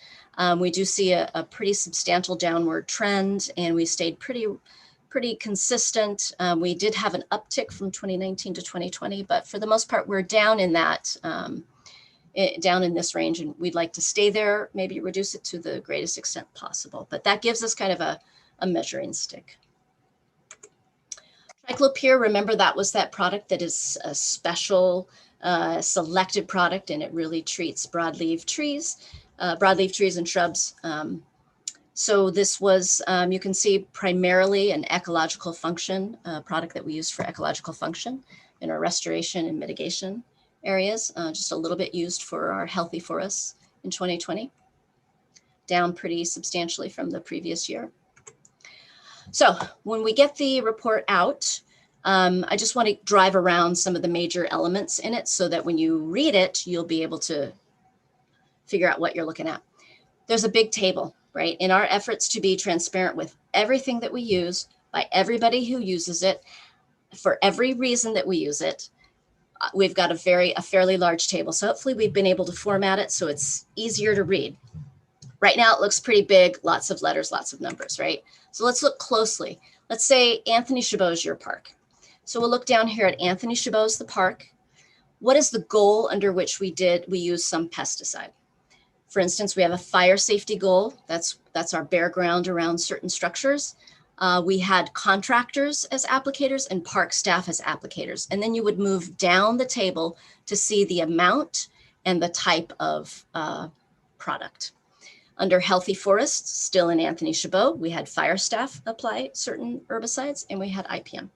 We do see a pretty substantial downward trend, and we stayed pretty consistent. We did have an uptick from 2019 to 2020, but for the most part, we're down in that, down in this range, and we'd like to stay there, maybe reduce it to the greatest extent possible. But that gives us kind of a measuring stick. Triclopyr, remember that was that product that is a special selected product, and it really treats broadleaf trees and shrubs. So this was, you can see, primarily an ecological function product that we use for ecological function in our restoration and mitigation areas, just a little bit used for our healthy forests in 2020, down pretty substantially from the previous year. So when we get the report out, I just want to drive around some of the major elements in it so that when you read it, you'll be able to figure out what you're looking at. There's a big table, right? In our efforts to be transparent with everything that we use by everybody who uses it, for every reason that we use it, we've got a fairly large table. So hopefully we've been able to format it so it's easier to read. Right now it looks pretty big, lots of letters, lots of numbers, right? So let's look closely. Let's say Anthony Chabot's your park. So we'll look down here at Anthony Chabot's the park. What is the goal under which we use some pesticide? For instance, we have a fire safety goal. That's our bare ground around certain structures. We had contractors as applicators and park staff as applicators. And then you would move down the table to see the amount and the type of product. Under healthy forests, still in Anthony Chabot, we had fire staff apply certain herbicides, and we had IPM.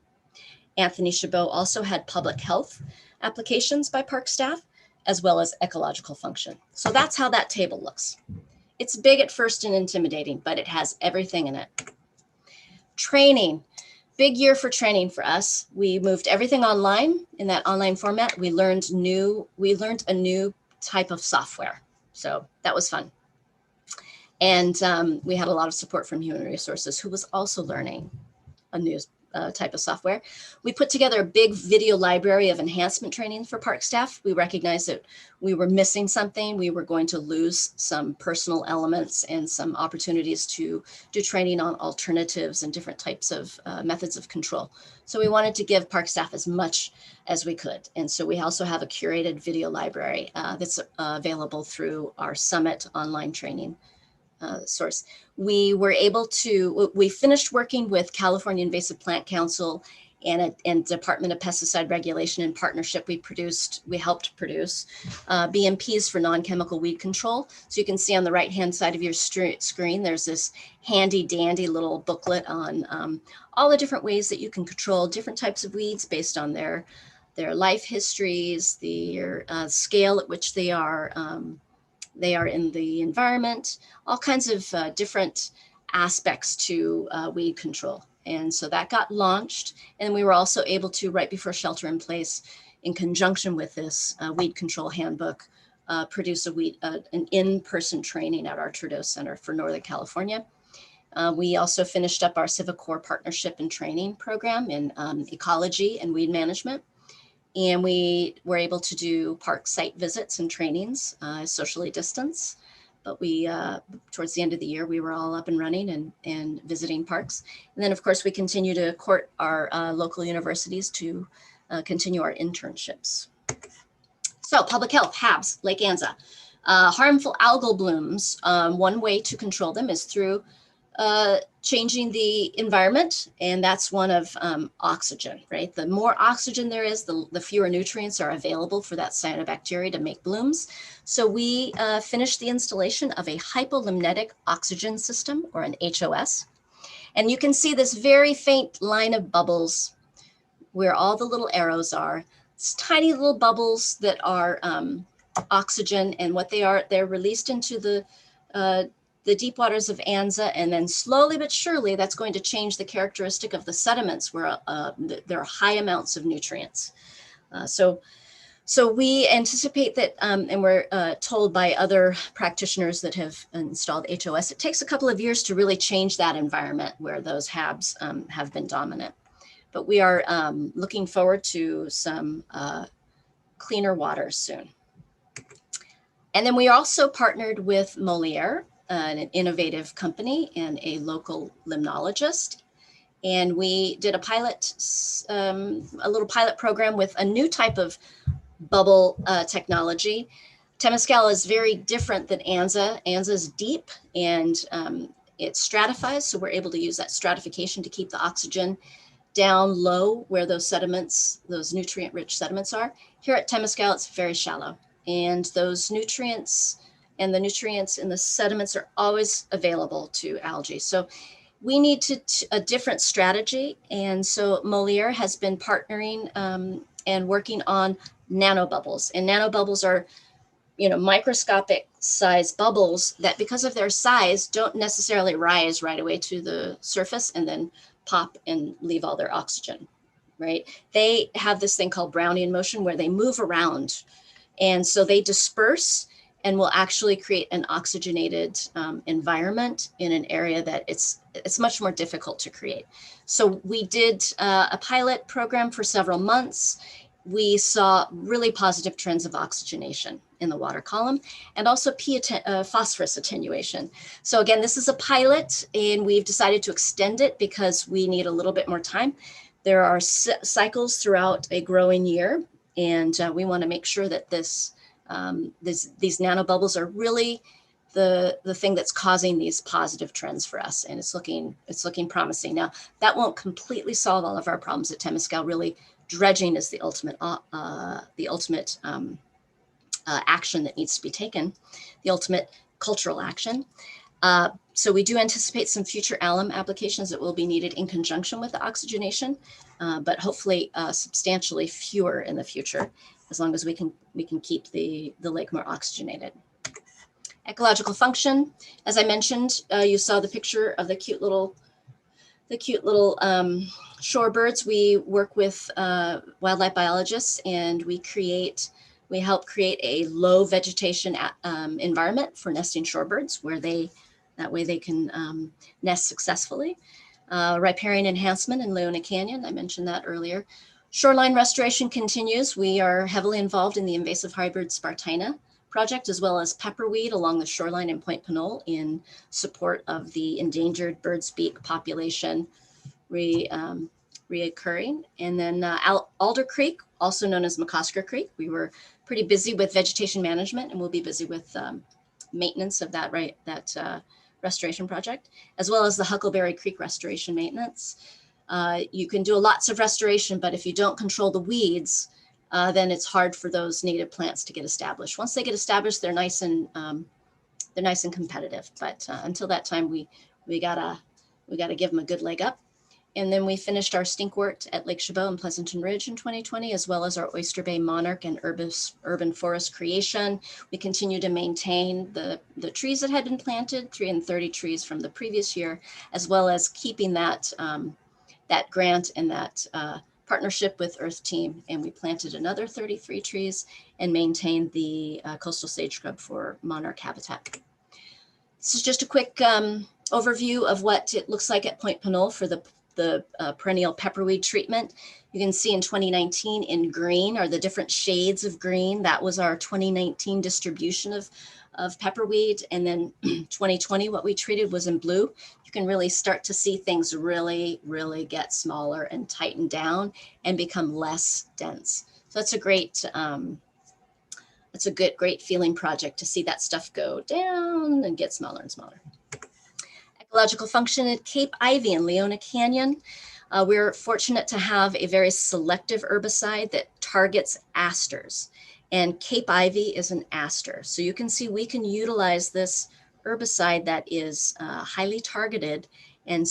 Anthony Chabot also had public health applications by park staff, as well as ecological function. So that's how that table looks. It's big at first and intimidating, but it has everything in it. Training, big year for training for us. We moved everything online in that online format. We learned a new type of software. So that was fun. And we had a lot of support from Human Resources, who was also learning a new type of software. We put together a big video library of enhancement training for park staff. We recognized that we were missing something. We were going to lose some personal elements and some opportunities to do training on alternatives and different types of methods of control. So we wanted to give park staff as much as we could. And so we also have a curated video library that's available through our Summit online training source. We finished working with California Invasive Plant Council and Department of Pesticide Regulation in partnership. We helped produce BMPs for non-chemical weed control. So you can see on the right-hand side of your screen, there's this handy dandy little booklet on all the different ways that you can control different types of weeds based on their life histories, the scale at which they are in the environment, all kinds of different aspects to weed control. And so that got launched. And we were also able to, right before shelter in place, in conjunction with this weed control handbook, produce an in-person training at our Trudeau Center for Northern California. We also finished up our Civic Corps partnership and training program in ecology and weed management. And we were able to do park site visits and trainings, socially distanced. But towards the end of the year, we were all up and running and visiting parks. And then, of course, we continue to court our local universities to continue our internships. So public health, HABs, Lake Anza. Harmful algal blooms, one way to control them is through changing the environment, and that's one of oxygen, right? The more oxygen there is, the fewer nutrients are available for that cyanobacteria to make blooms. So we finished the installation of a hypolimnetic oxygen system, or an HOS. And you can see this very faint line of bubbles where all the little arrows are. It's tiny little bubbles that are oxygen, and what they are, they're released into the deep waters of Anza, and then slowly but surely that's going to change the characteristic of the sediments where there are high amounts of nutrients. So So we anticipate that, and we're told by other practitioners that have installed HOS, it takes a couple of years to really change that environment where those HABs have been dominant. But we are looking forward to some cleaner water soon. And then we also partnered with Moliere, an innovative company and a local limnologist. And we did a little pilot program with a new type of bubble technology. Temescal is very different than ANZA. ANZA is deep and it stratifies. So we're able to use that stratification to keep the oxygen down low where those sediments, those nutrient-rich sediments are. Here at Temescal, it's very shallow. And those nutrients and the nutrients in the sediments are always available to algae. So we need a different strategy. And so Moliere has been partnering and working on nanobubbles. And nanobubbles are, microscopic size bubbles that, because of their size, don't necessarily rise right away to the surface and then pop and leave all their oxygen, right? They have this thing called Brownian motion where they move around. And so they disperse and will actually create an oxygenated environment in an area that it's much more difficult to create. So we did a pilot program for several months. We saw really positive trends of oxygenation in the water column and also phosphorus attenuation. So again, this is a pilot and we've decided to extend it because we need a little bit more time. There are cycles throughout a growing year, and we want to make sure that these nanobubbles are really the thing that's causing these positive trends for us, and it's looking promising. Now, that won't completely solve all of our problems at Temescal. Really, dredging is the ultimate action that needs to be taken, the ultimate cultural action. So we do anticipate some future alum applications that will be needed in conjunction with the oxygenation, but hopefully substantially fewer in the future, as long as we can keep the lake more oxygenated. Ecological function, as I mentioned, you saw the picture of the cute little shorebirds. We work with wildlife biologists, and we help create a low vegetation environment for nesting shorebirds, where that way they can nest successfully. Riparian enhancement in Leona Canyon, I mentioned that earlier. Shoreline restoration continues. We are heavily involved in the invasive hybrid Spartina project, as well as pepperweed along the shoreline in Point Pinole in support of the endangered birdsbeak population reoccurring. And then Alder Creek, also known as McCosker Creek, we were pretty busy with vegetation management, and we'll be busy with maintenance of that restoration project, as well as the Huckleberry Creek restoration maintenance. You can do lots of restoration, but if you don't control the weeds, then it's hard for those native plants to get established. Once they get established, they're nice and competitive. But until that time, we gotta give them a good leg up. And then we finished our stinkwort at Lake Chabot and Pleasanton Ridge in 2020, as well as our Oyster Bay Monarch and urban forest creation. We continue to maintain the trees that had been planted, 330 trees from the previous year, as well as keeping that grant and that partnership with Earth Team. And we planted another 33 trees and maintained the coastal sage scrub for monarch habitat. This is just a quick overview of what it looks like at Point Pinole for the perennial pepperweed treatment. You can see in 2019 in green are the different shades of green. That was our 2019 distribution of pepperweed. And then 2020, what we treated was in blue. You can really start to see things really, really get smaller and tighten down and become less dense. So that's a great, great feeling project to see that stuff go down and get smaller and smaller. Ecological function at Cape Ivy in Leona Canyon. We're fortunate to have a very selective herbicide that targets asters, and Cape Ivy is an aster. So you can see we can utilize this herbicide that is highly targeted and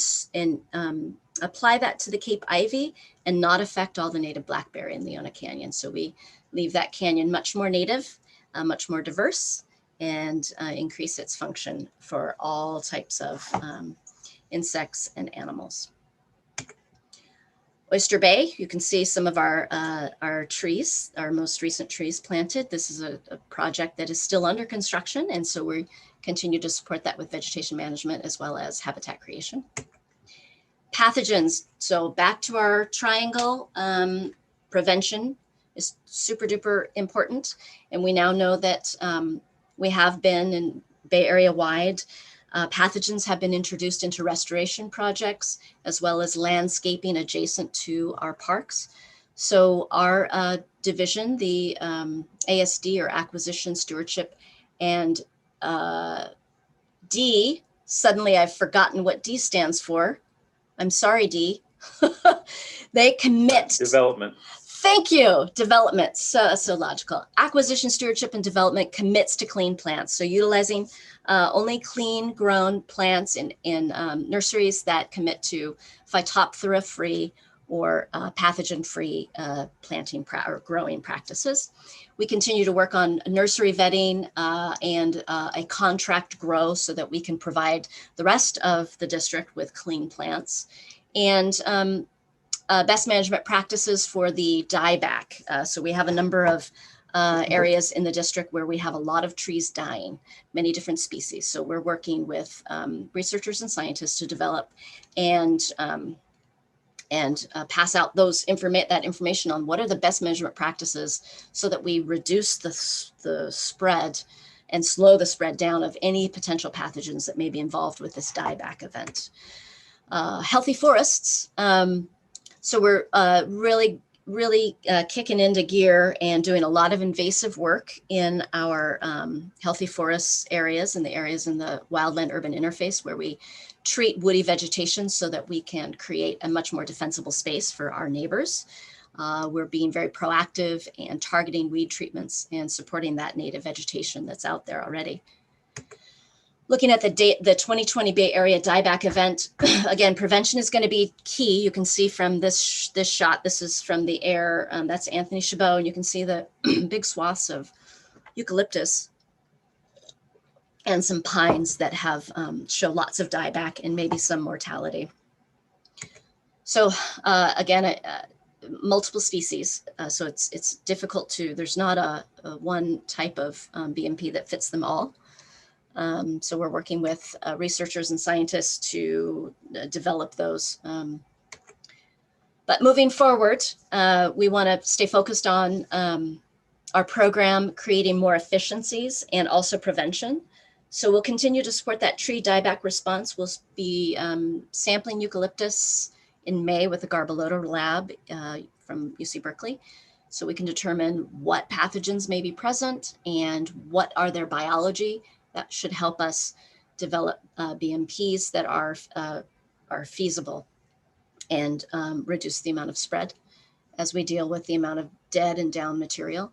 apply that to the Cape Ivy and not affect all the native blackberry in Leona Canyon. So we leave that canyon much more native, much more diverse, and increase its function for all types of insects and animals. Oyster Bay, you can see some of our trees, our most recent trees planted. This is a project that is still under construction, and so we continue to support that with vegetation management as well as habitat creation. Pathogens, so back to our triangle, prevention is super duper important. And we now know that we have been in Bay Area wide, pathogens have been introduced into restoration projects as well as landscaping adjacent to our parks. So our division, the ASD or Acquisition Stewardship, and D, suddenly I've forgotten what D stands for. I'm sorry, D. They commit. Development. Thank you. Development. So logical. Acquisition, stewardship, and development commits to clean plants. So utilizing only clean grown plants in nurseries that commit to phytophthora-free or pathogen-free planting or growing practices. We continue to work on nursery vetting and a contract grow so that we can provide the rest of the district with clean plants. And best management practices for the dieback. So we have a number of areas in the district where we have a lot of trees dying, many different species. So we're working with researchers and scientists to develop and pass out that information on what are the best measurement practices so that we reduce the spread and slow the spread down of any potential pathogens that may be involved with this dieback event. Healthy forests. So we're really kicking into gear and doing a lot of invasive work in our healthy forests areas and the areas in the wildland urban interface where we treat woody vegetation so that we can create a much more defensible space for our neighbors. We're being very proactive and targeting weed treatments and supporting that native vegetation that's out there already. Looking at the 2020 Bay Area dieback event, again, prevention is going to be key. You can see from this shot, this is from the air, that's Anthony Chabot, and you can see the big swaths of eucalyptus and some pines that have show lots of dieback and maybe some mortality. So again, multiple species, so it's difficult to, there's not a one type of BMP that fits them all. So we're working with researchers and scientists to develop those. But moving forward, we want to stay focused on our program, creating more efficiencies and also prevention. So we'll continue to support that tree dieback response. We'll be sampling eucalyptus in May with the Garbaloto lab from UC Berkeley. So we can determine what pathogens may be present and what are their biology. That should help us develop BMPs that are feasible and reduce the amount of spread as we deal with the amount of dead and down material.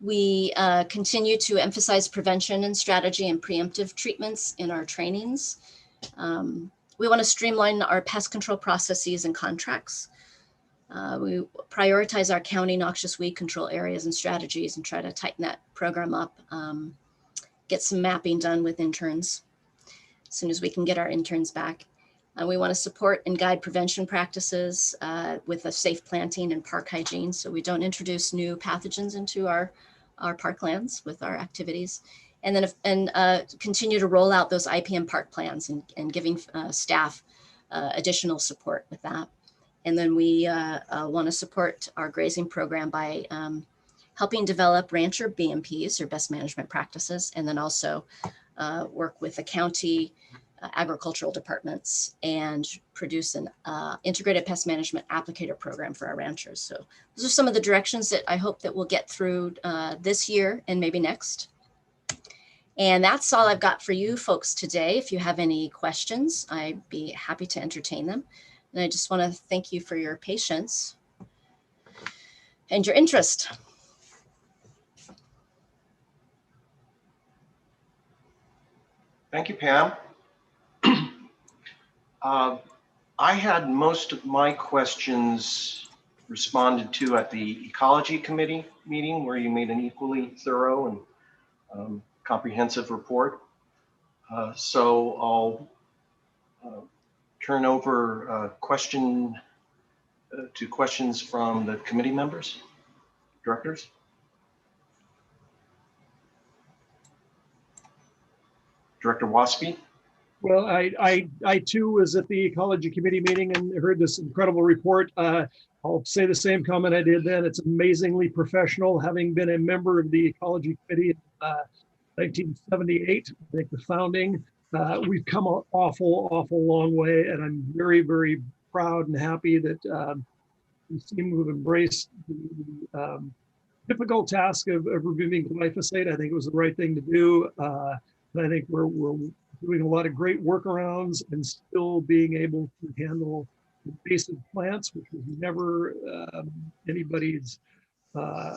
We continue to emphasize prevention and strategy and preemptive treatments in our trainings. We want to streamline our pest control processes and contracts. We prioritize our county noxious weed control areas and strategies and try to tighten that program up. Get some mapping done with interns as soon as we can get our interns back. We want to support and guide prevention practices with a safe planting and park hygiene so we don't introduce new pathogens into our parklands with our activities. And then continue to roll out those IPM park plans and giving staff additional support with that. And then we want to support our grazing program by helping develop rancher BMPs or best management practices, and then also work with the county agricultural departments and produce an integrated pest management applicator program for our ranchers. So those are some of the directions that I hope that we'll get through this year and maybe next. And that's all I've got for you folks today. If you have any questions, I'd be happy to entertain them. And I just want to thank you for your patience and your interest. Thank you, Pam. I had most of my questions responded to at the Ecology Committee meeting where you made an equally thorough and comprehensive report. So I'll turn over question to questions from the committee members, directors. Director Waspy. Well, I too was at the ecology committee meeting and heard this incredible report. I'll say the same comment I did then. It's amazingly professional. Having been a member of the ecology committee in 1978, I think the founding, we've come an awful long way. And I'm very proud and happy that we seem to have embraced the difficult task of removing glyphosate. I think it was the right thing to do. And I think we're doing a lot of great workarounds and still being able to handle invasive plants, which was never anybody's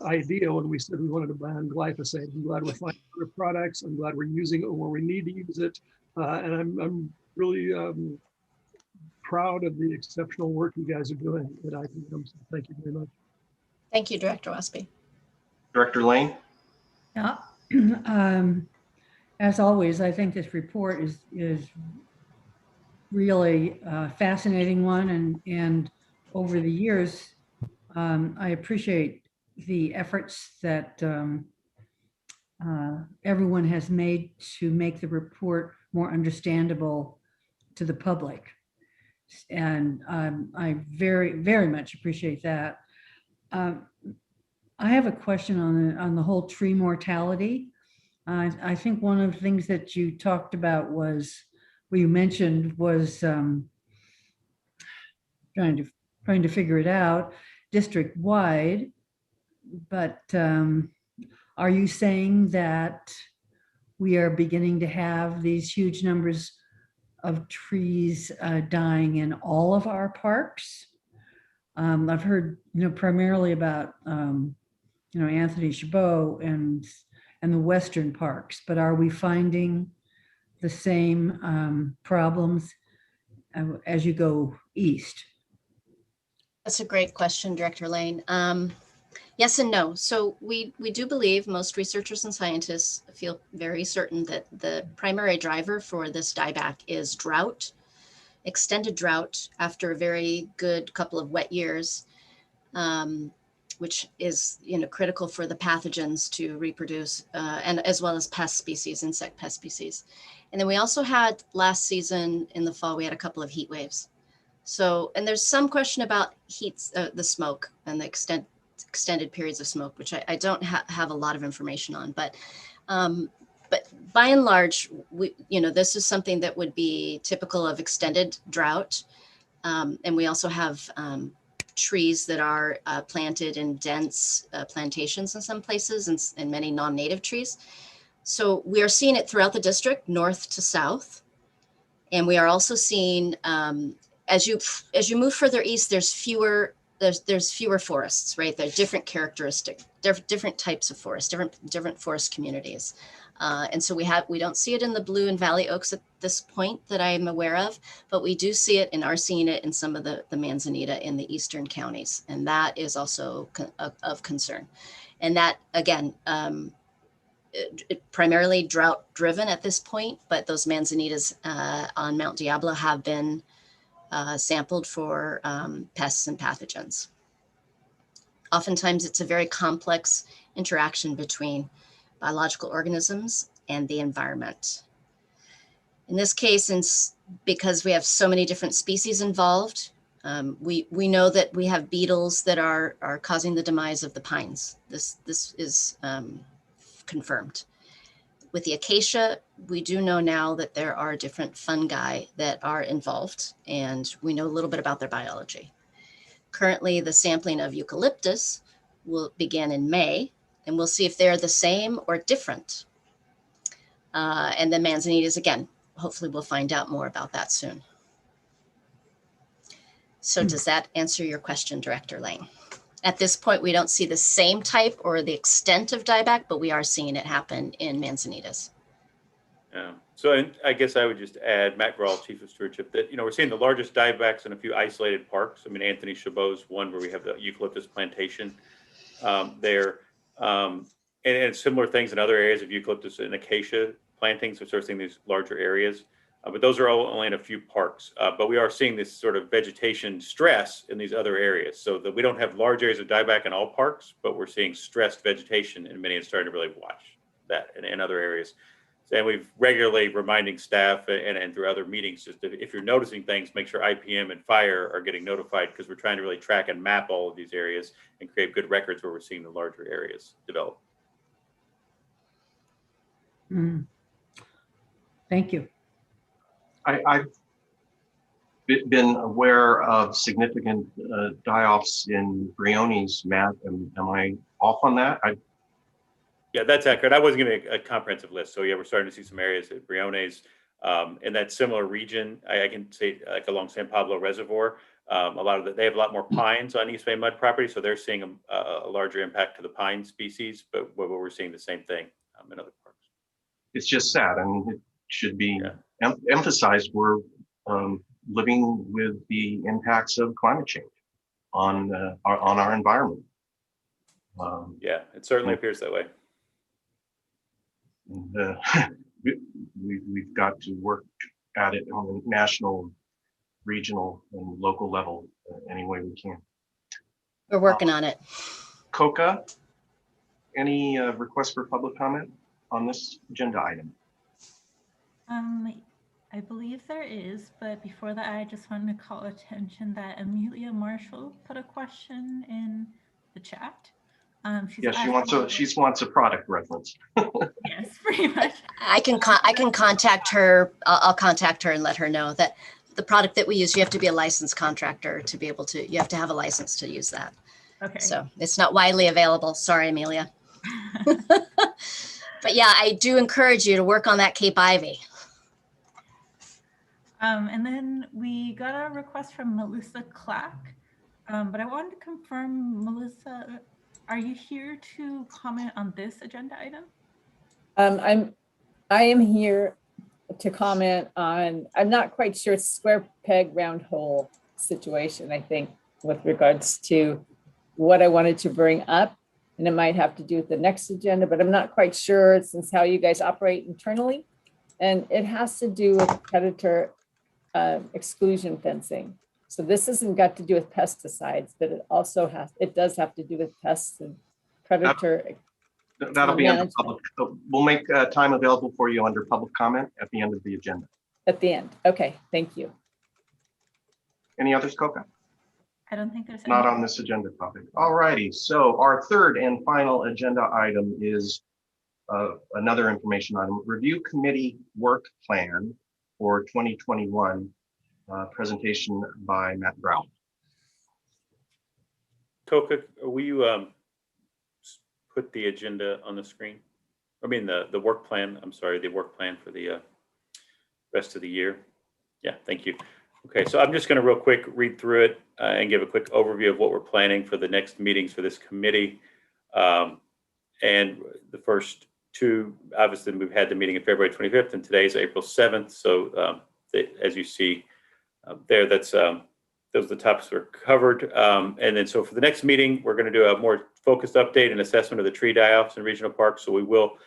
idea when we said we wanted to ban glyphosate. I'm glad we're finding other products. I'm glad we're using it where we need to use it. And I'm really proud of the exceptional work you guys are doing at IPM. So thank you very much. Thank you, Director Waspy. Director Lane. Yeah. As always, I think this report is really a fascinating one, and over the years, I appreciate the efforts that everyone has made to make the report more understandable to the public, and I very much appreciate that. I have a question on the whole tree mortality. I think one of the things that you talked about was, well, you mentioned was trying to figure it out district wide, but are you saying that we are beginning to have these huge numbers of trees dying in all of our parks? I've heard, primarily about, Anthony Chabot and the Western parks, but are we finding the same problems as you go east? That's a great question, Director Lane. Yes and no. So we do believe, most researchers and scientists feel very certain, that the primary driver for this dieback is drought, extended drought after a very good couple of wet years, which is critical for the pathogens to reproduce, and as well as pest species, insect pest species. And then we also had last season in the fall, we had a couple of heat waves. So, and there's some question about the smoke and the extended periods of smoke, which I don't have a lot of information on, but by and large, this is something that would be typical of extended drought. And we also have trees that are planted in dense plantations in some places, and many non-native trees. So we are seeing it throughout the district, north to south. And we are also seeing, as you move further east, there's fewer forests, right? There are different characteristics, different types of forests, different forest communities. And so we don't see it in the blue and valley oaks at this point that I am aware of, but we do see it and are seeing it in some of the manzanita in the eastern counties. And that is also of concern. And that, again, primarily drought driven at this point, but those manzanitas on Mount Diablo have been sampled for pests and pathogens. Oftentimes it's a very complex interaction between biological organisms and the environment. In this case, because we have so many different species involved, we know that we have beetles that are causing the demise of the pines. This is confirmed. With the acacia, we do know now that there are different fungi that are involved, and we know a little bit about their biology. Currently, the sampling of eucalyptus will begin in May, and we'll see if they're the same or different. And then manzanitas, again, hopefully we'll find out more about that soon. So does that answer your question, Director Lane? At this point, we don't see the same type or the extent of dieback, but we are seeing it happen in manzanitas. Yeah. So I guess I would just add, Matt Grawl, Chief of Stewardship, that we're seeing the largest diebacks in a few isolated parks. I mean, Anthony Chabot's one where we have the eucalyptus plantation there, and similar things in other areas of eucalyptus and acacia plantings. So we're seeing these larger areas. but those are only in a few parks. But we are seeing this sort of vegetation stress in these other areas, so that we don't have large areas of dieback in all parks, but we're seeing stressed vegetation in many and starting to really watch that in other areas. And we've regularly reminding staff and through other meetings, just if you're noticing things, make sure IPM and fire are getting notified, because we're trying to really track and map all of these areas and create good records where we're seeing the larger areas develop. Thank you. I've been aware of significant die-offs in Briones, Matt. Am I off on that? Yeah, that's accurate. I wasn't giving a comprehensive list. So yeah, we're starting to see some areas at Briones in that similar region. I can say like along San Pablo Reservoir, they have a lot more pines on East Bay Mud property. So they're seeing a larger impact to the pine species, but we're seeing the same thing in other parks. It's just sad, and it should be emphasized. We're living with the impacts of climate change on our environment. Yeah, it certainly appears that way. And, we've got to work at it on a national, regional, and local level any way we can. We're working on it. Coca, any requests for public comment on this agenda item? I believe there is, but before that, I just wanted to call attention that Amelia Marshall put a question in the chat. Yes, she wants a product reference. Yes, pretty much. I can contact her. I'll contact her and let her know that the product that we use, you have to be a licensed contractor to be able to. You have to have a license to use that. Okay. So it's not widely available. Sorry, Amelia. But yeah, I do encourage you to work on that Cape Ivy. And then we got a request from Melissa Clack, but I wanted to confirm, Melissa, are you here to comment on this agenda item? I am here to comment on, I'm not quite sure, it's square peg round hole situation, I think, with regards to what I wanted to bring up. And it might have to do with the next agenda, but I'm not quite sure since how you guys operate internally. And it has to do with predator exclusion fencing. So this hasn't got to do with pesticides, but it does have to do with pests and predator. That'll be under public. We'll make time available for you under public comment at the end of the agenda. At the end. Okay, thank you. Any others, Coca? I don't think there's not on this agenda topic. All righty. So our third and final agenda item is another information item. Review committee work plan for 2021. Presentation by Matt Brown. Coca, will you put the agenda on the screen? I mean, the work plan, I'm sorry, the work plan for the rest of the year. Yeah, thank you. Okay, so I'm just going to real quick read through it and give a quick overview of what we're planning for the next meetings for this committee. And the first two, obviously, we've had the meeting on February 25th, and today's April 7th. So as you see there, those are the topics that are covered. And then so for the next meeting, we're going to do a more focused update and assessment of the tree die-offs in regional parks. So we will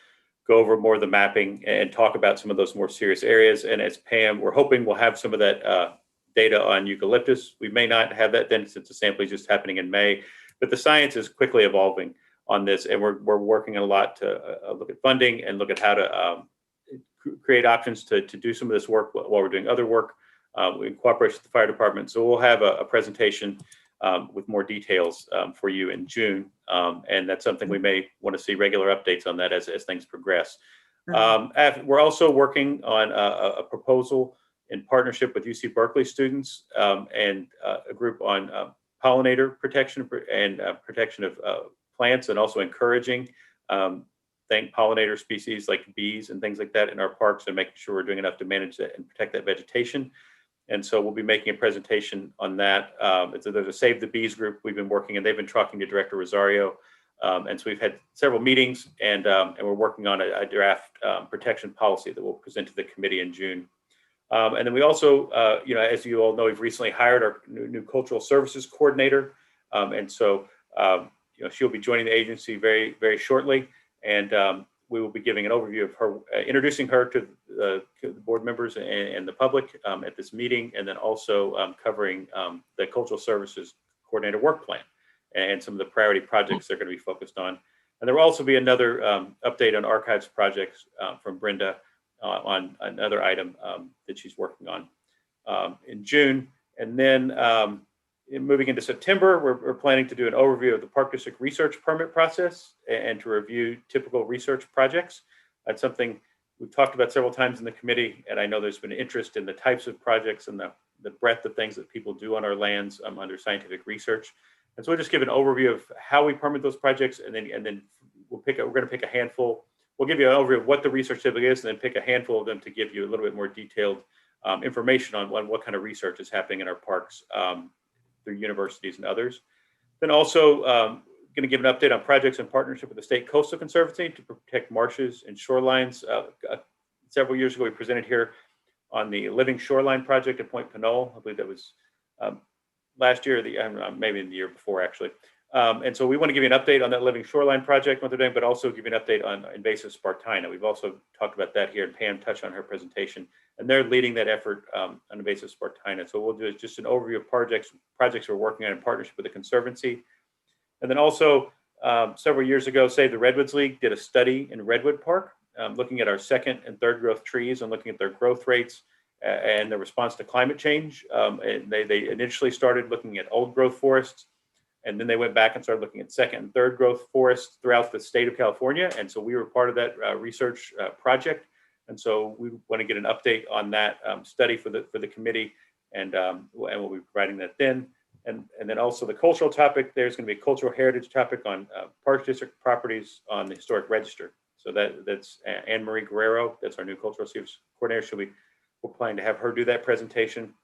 go over more of the mapping and talk about some of those more serious areas. And as Pam, we're hoping we'll have some of that data on eucalyptus. We may not have that then, since the sampling is just happening in May, but the science is quickly evolving on this. And we're working a lot to look at funding and look at how to create options to do some of this work while we're doing other work. In cooperation with the fire department. So we'll have a presentation with more details for you in June. And that's something we may want to see regular updates on that as things progress. We're also working on a proposal in partnership with UC Berkeley students and a group on pollinator protection and protection of plants, and also encouraging pollinator species like bees and things like that in our parks, and making sure we're doing enough to manage that and protect that vegetation. And so we'll be making a presentation on that. There's a Save the Bees group we've been working, and they've been talking to Director Rosario. And so we've had several meetings, and we're working on a draft protection policy that we'll present to the committee in June. And then we also, as you all know, we've recently hired our new cultural services coordinator. And so, she'll be joining the agency very, very shortly. And we will be giving an overview of her, introducing her to the board members and the public at this meeting, and then also covering the cultural services coordinator work plan and some of the priority projects they're going to be focused on. And there will also be another update on archives projects from Brenda on another item that she's working on in June. And then moving into September, we're planning to do an overview of the Park District research permit process and to review typical research projects. That's something we've talked about several times in the committee, and I know there's been interest in the types of projects and the breadth of things that people do on our lands under scientific research. And so we'll just give an overview of how we permit those projects, and then we're going to pick a handful. We'll give you an overview of what the research typically is, and then pick a handful of them to give you a little bit more detailed information on what kind of research is happening in our parks through universities and others. Then also going to give an update on projects in partnership with the State Coastal Conservancy to protect marshes and shorelines. Several years ago, we presented here on the Living Shoreline project at Point Pinole. I believe that was last year, maybe the year before, actually. And so we want to give you an update on that Living Shoreline project, what they're doing, but also give you an update on invasive Spartina. We've also talked about that here, and Pam touched on her presentation, and they're leading that effort on invasive Spartina. So we'll do just an overview of projects we're working on in partnership with the Conservancy. And then also several years ago, Save the Redwoods League did a study in Redwood Park, looking at our second and third growth trees and looking at their growth rates and the response to climate change. And they initially started looking at old growth forests, and then they went back and started looking at second and third growth forests throughout the state of California. And so we were part of that research project. And so we want to get an update on that study for the committee, and we'll be providing that then. And then also the cultural topic, there's going to be a cultural heritage topic on Park District properties on the historic register. So that's Anne Marie Guerrero. That's our new cultural service coordinator. We're planning to have her do that presentation.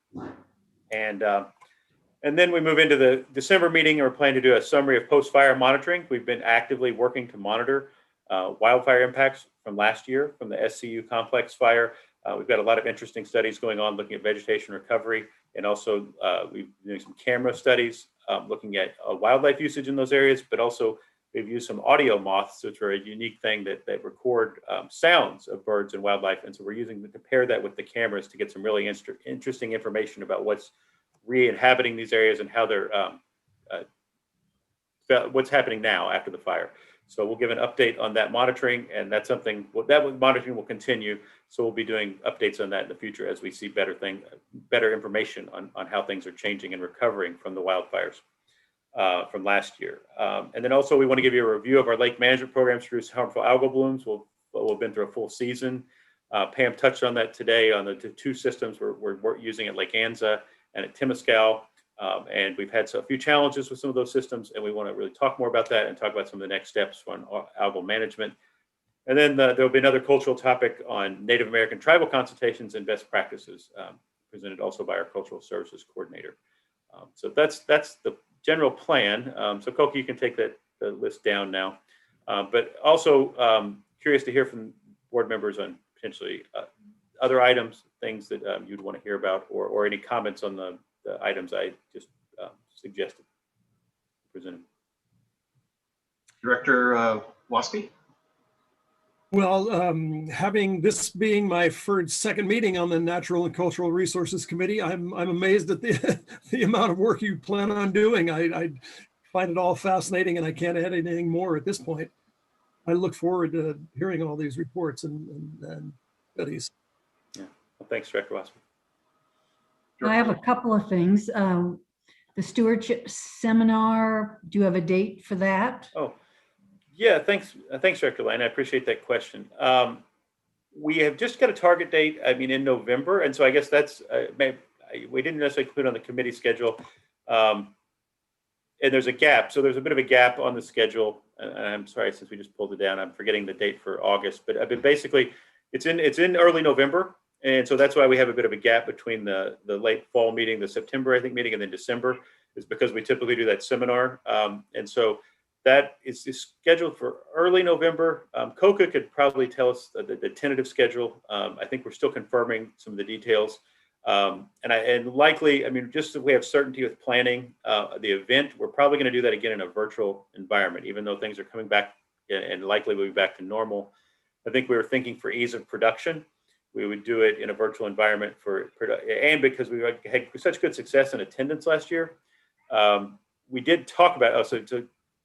And then we move into the December meeting, and we're planning to do a summary of post-fire monitoring. We've been actively working to monitor wildfire impacts from last year from the SCU complex fire. We've got a lot of interesting studies going on looking at vegetation recovery, and also we've been doing some camera studies looking at wildlife usage in those areas, but also we've used some audio moths, which are a unique thing that record sounds of birds and wildlife. And so we're using to compare that with the cameras to get some really interesting information about what's re-inhabiting these areas and how they're what's happening now after the fire. So we'll give an update on that monitoring, and that's something that monitoring will continue. So we'll be doing updates on that in the future as we see better information on how things are changing and recovering from the wildfires from last year. And then also we want to give you a review of our lake management programs to reduce harmful algal blooms. We've been through a full season. Pam touched on that today on the two systems we're using at Lake Anza and at Temescal. And we've had a few challenges with some of those systems, and we want to really talk more about that and talk about some of the next steps on algal management. And then there'll be another cultural topic on Native American tribal consultations and best practices, presented also by our cultural services coordinator. So that's the general plan. So Koki, you can take the list down now. But also curious to hear from board members on potentially other items, things that you'd want to hear about, or any comments on the items I just suggested, presented. Director Waspy? Well, having this being my second meeting on the Natural and Cultural Resources Committee, I'm amazed at the amount of work you plan on doing. I find it all fascinating, and I can't add anything more at this point. I look forward to hearing all these reports and studies. Yeah. Well, thanks, Director Waspy. I have a couple of things. The stewardship seminar, do you have a date for that? Oh, yeah, thanks, Director Lane. I appreciate that question. We have just got a target date, in November. And so I guess that's, we didn't necessarily include on the committee schedule. And there's a gap. So there's a bit of a gap on the schedule. And I'm sorry, since we just pulled it down, I'm forgetting the date for August. But basically, it's in early November. And so that's why we have a bit of a gap between the late fall meeting, the September, I think, meeting, and then December, is because we typically do that seminar. And so that is scheduled for early November. Coca could probably tell us the tentative schedule. I think we're still confirming some of the details. And likely, just so we have certainty with planning the event, we're probably going to do that again in a virtual environment, even though things are coming back and likely we'll be back to normal. I think we were thinking for ease of production, we would do it in a virtual environment and because we had such good success in attendance last year. We did talk about, so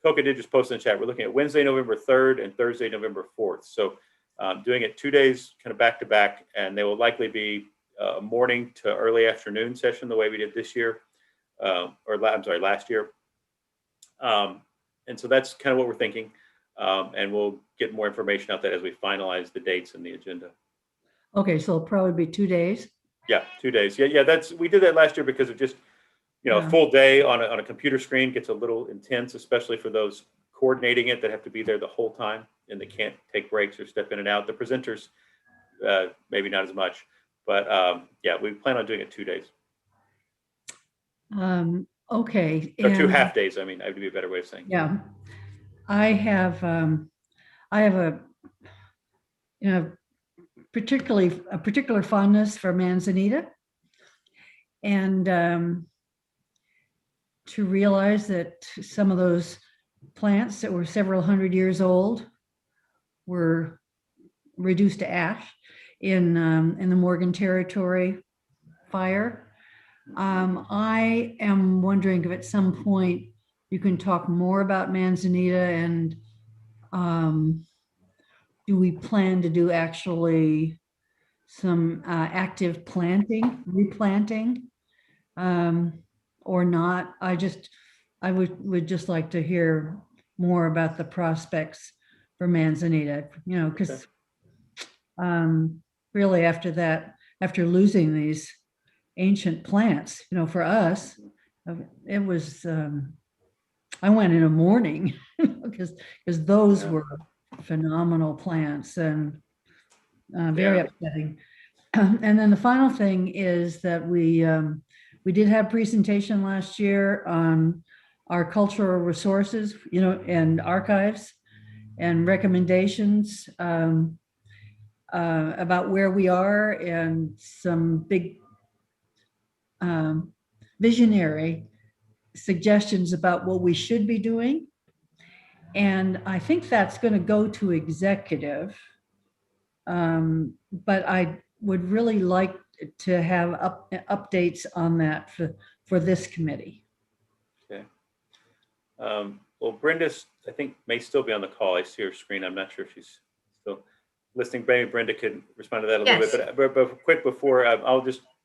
Coca did just post in the chat, we're looking at Wednesday, November 3rd and Thursday, November 4th. So doing it 2 days kind of back to back, and they will likely be a morning to early afternoon session the way we did this year, last year. And so that's kind of what we're thinking. And we'll get more information out that as we finalize the dates and the agenda. Okay, so it'll probably be 2 days. Yeah, 2 days. Yeah, we did that last year because of just, a full day on a computer screen gets a little intense, especially for those coordinating it that have to be there the whole time and they can't take breaks or step in and out. The presenters, maybe not as much, but yeah, we plan on doing it 2 days. Okay. Or 2 half days. I mean, that would be a better way of saying. Yeah, I have a particular fondness for manzanita, and to realize that some of those plants that were several hundred years old were reduced to ash in the Morgan Territory fire. I am wondering if at some point you can talk more about manzanita, and do we plan to do actually some active planting, replanting, or not? I would just like to hear more about the prospects for manzanita, because really after losing these ancient plants, for us, it was, I went in a mourning because those were phenomenal plants and very upsetting. And then the final thing is that we did have presentation last year on our cultural resources, and archives and recommendations about where we are, and some big visionary suggestions about what we should be doing. And I think that's going to go to executive. But I would really like to have updates on that for this committee. Okay. Well, Brenda, I think, may still be on the call. I see her screen. I'm not sure if she's still listening. Maybe Brenda could respond to that a little bit. But quick before,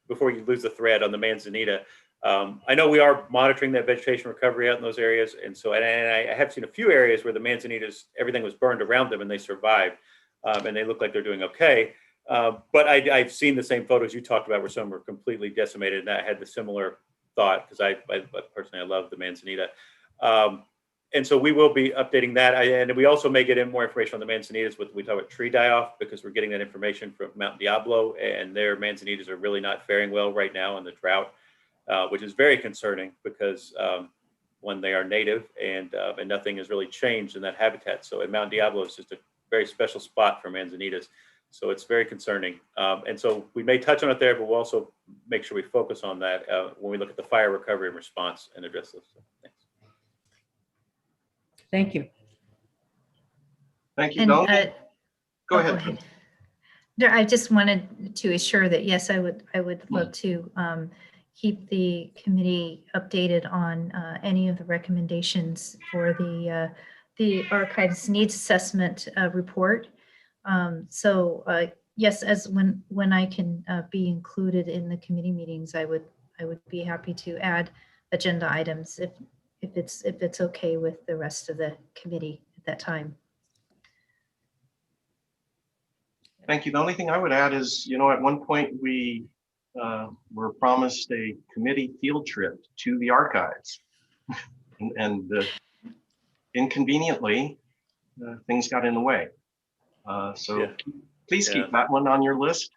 before you lose the thread on the manzanita, I know we are monitoring that vegetation recovery out in those areas. And so, and I have seen a few areas where the manzanitas, everything was burned around them and they survived. And they look like they're doing okay. But I've seen the same photos you talked about where some were completely decimated, and I had the similar thought because I personally, I love the manzanita. And so we will be updating that. And we also may get in more information on the manzanitas with, we talk about tree die-off, because we're getting that information from Mount Diablo, and their manzanitas are really not faring well right now in the drought, which is very concerning because when they are native and nothing has really changed in that habitat. So at Mount Diablo, it's just a very special spot for manzanitas. So it's very concerning. And so we may touch on it there, but we'll also make sure we focus on that when we look at the fire recovery and response and address those. So, thanks. Thank you. Thank you, And, Duncan. Go ahead. No, I just wanted to assure that, yes, I would love to keep the committee updated on any of the recommendations for the archives needs assessment report. So yes, as when I can be included in the committee meetings, I would be happy to add agenda items if it's okay with the rest of the committee at that time. Thank you. The only thing I would add is, at one point we were promised a committee field trip to the archives, and inconveniently, things got in the way. So please keep that one on your list.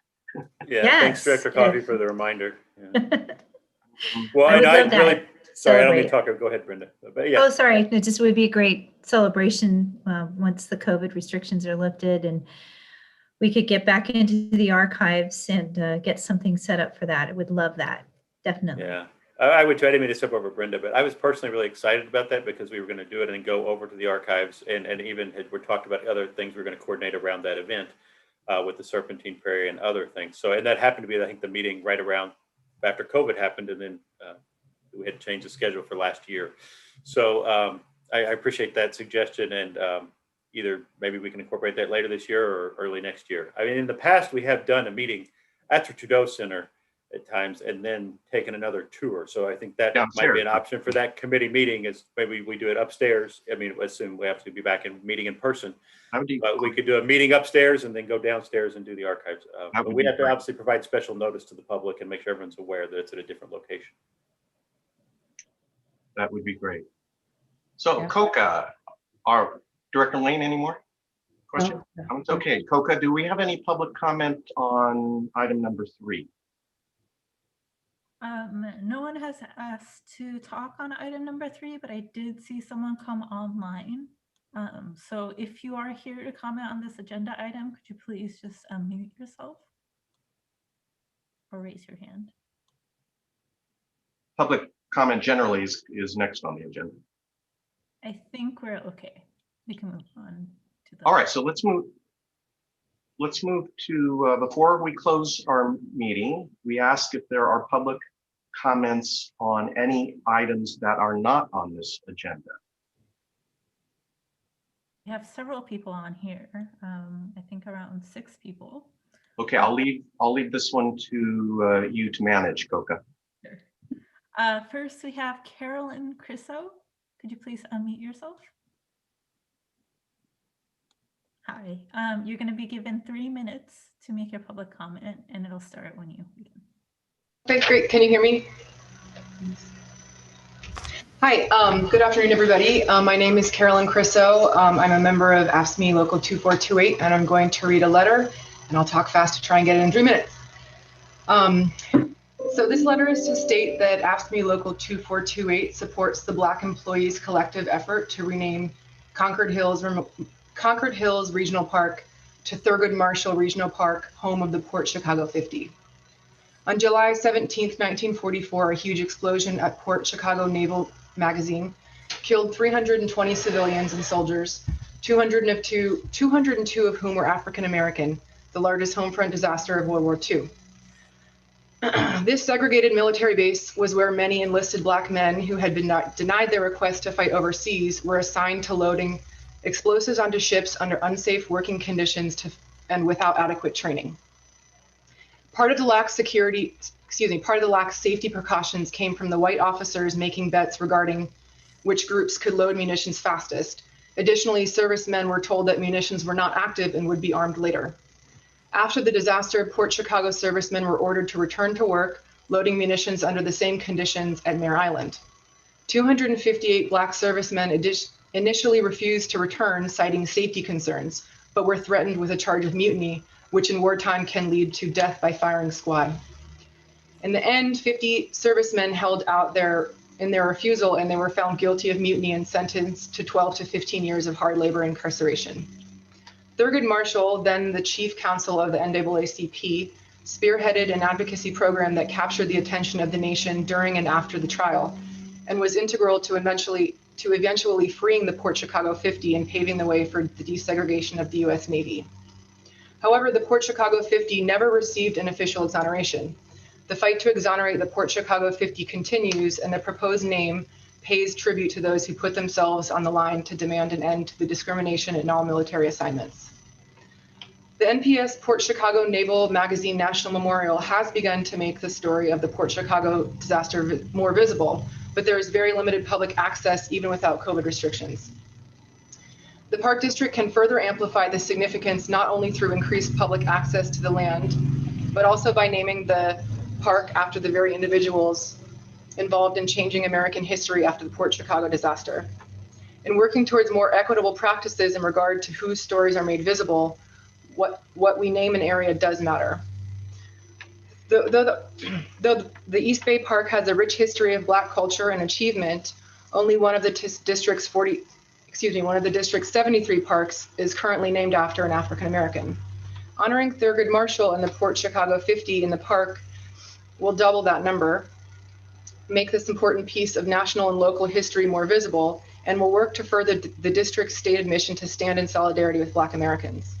Yeah, yes, thanks, Director Coffey, for the reminder. Yeah. Well, I really, sorry, I don't mean to talk. Go ahead, Brenda. But yeah. Oh, sorry. It just would be a great celebration once the COVID restrictions are lifted and we could get back into the archives and get something set up for that. I would love that. Definitely. Yeah. I would try, I didn't mean to step over Brenda, but I was personally really excited about that because we were going to do it and go over to the archives and even we talked about other things we are going to coordinate around that event with the Serpentine Prairie and other things. So, and that happened to be, I think, the meeting right around after COVID happened, and then we had to change the schedule for last year. So I appreciate that suggestion, and either maybe we can incorporate that later this year or early next year. I mean, in the past, we have done a meeting at the Trudeau Center at times and then taken another tour. So I think that might be an option for that committee meeting, is maybe we do it upstairs. I mean, assume we have to be back in meeting in person. But we could do a meeting upstairs and then go downstairs and do the archives. But we have to obviously provide special notice to the public and make sure everyone's aware that it's at a different location. That would be great. So COCA, our Director Lane, any more questions? No. Okay, COCA, do we have any public comment on item number 3? No one has asked to talk on item number 3, but I did see someone come online. So if you are here to comment on this agenda item, could you please just unmute yourself or raise your hand? Public comment generally is next on the agenda. I think we're okay. We can move on to the. All right, so let's move to, before we close our meeting, we ask if there are public comments on any items that are not on this agenda. We have several people on here. I think around 6 people. Okay, I'll leave this one to you to manage, COCA. Sure. First, we have Carolyn Crisso. Could you please unmute yourself? Hi. You're going to be given 3 minutes to make your public comment, and it'll start when you begin. Okay, great. Can you hear me? Hi, good afternoon, everybody. My name is Carolyn Crisso. I'm a member of AFSCME Local 2428, and I'm going to read a letter, and I'll talk fast to try and get it in 3 minutes. So this letter is to state that AFSCME Local 2428 supports the Black employees' collective effort to rename Concord Hills Regional Park to Thurgood Marshall Regional Park, home of the Port Chicago 50. On July 17, 1944, a huge explosion at Port Chicago Naval Magazine killed 320 civilians and soldiers, 202 of whom were African American, the largest home front disaster of World War II. This segregated military base was where many enlisted Black men who had been denied their request to fight overseas were assigned to loading explosives onto ships under unsafe working conditions and without adequate training. Part of the lax safety precautions came from the white officers making bets regarding which groups could load munitions fastest. Additionally, servicemen were told that munitions were not active and would be armed later. After the disaster, Port Chicago servicemen were ordered to return to work, loading munitions under the same conditions at Mare Island. 258 Black servicemen initially refused to return, citing safety concerns, but were threatened with a charge of mutiny, which in wartime can lead to death by firing squad. In the end, 50 servicemen held out in their refusal, and they were found guilty of mutiny and sentenced to 12 to 15 years of hard labor incarceration. Thurgood Marshall, then the chief counsel of the NAACP, spearheaded an advocacy program that captured the attention of the nation during and after the trial, and was integral to eventually freeing the Port Chicago 50 and paving the way for the desegregation of the U.S. Navy. However, the Port Chicago 50 never received an official exoneration. The fight to exonerate the Port Chicago 50 continues, and the proposed name pays tribute to those who put themselves on the line to demand an end to the discrimination in all military assignments. The NPS Port Chicago Naval Magazine National Memorial has begun to make the story of the Port Chicago disaster more visible, but there is very limited public access even without COVID restrictions. The Park District can further amplify the significance not only through increased public access to the land, but also by naming the park after the very individuals involved in changing American history after the Port Chicago disaster. In working towards more equitable practices in regard to whose stories are made visible, what we name an area does matter. Though the East Bay Park has a rich history of Black culture and achievement, only one of the district's 73 parks is currently named after an African American. Honoring Thurgood Marshall and the Port Chicago 50 in the park will double that number. make this important piece of national and local history more visible, and will work to further the district's stated mission to stand in solidarity with Black Americans.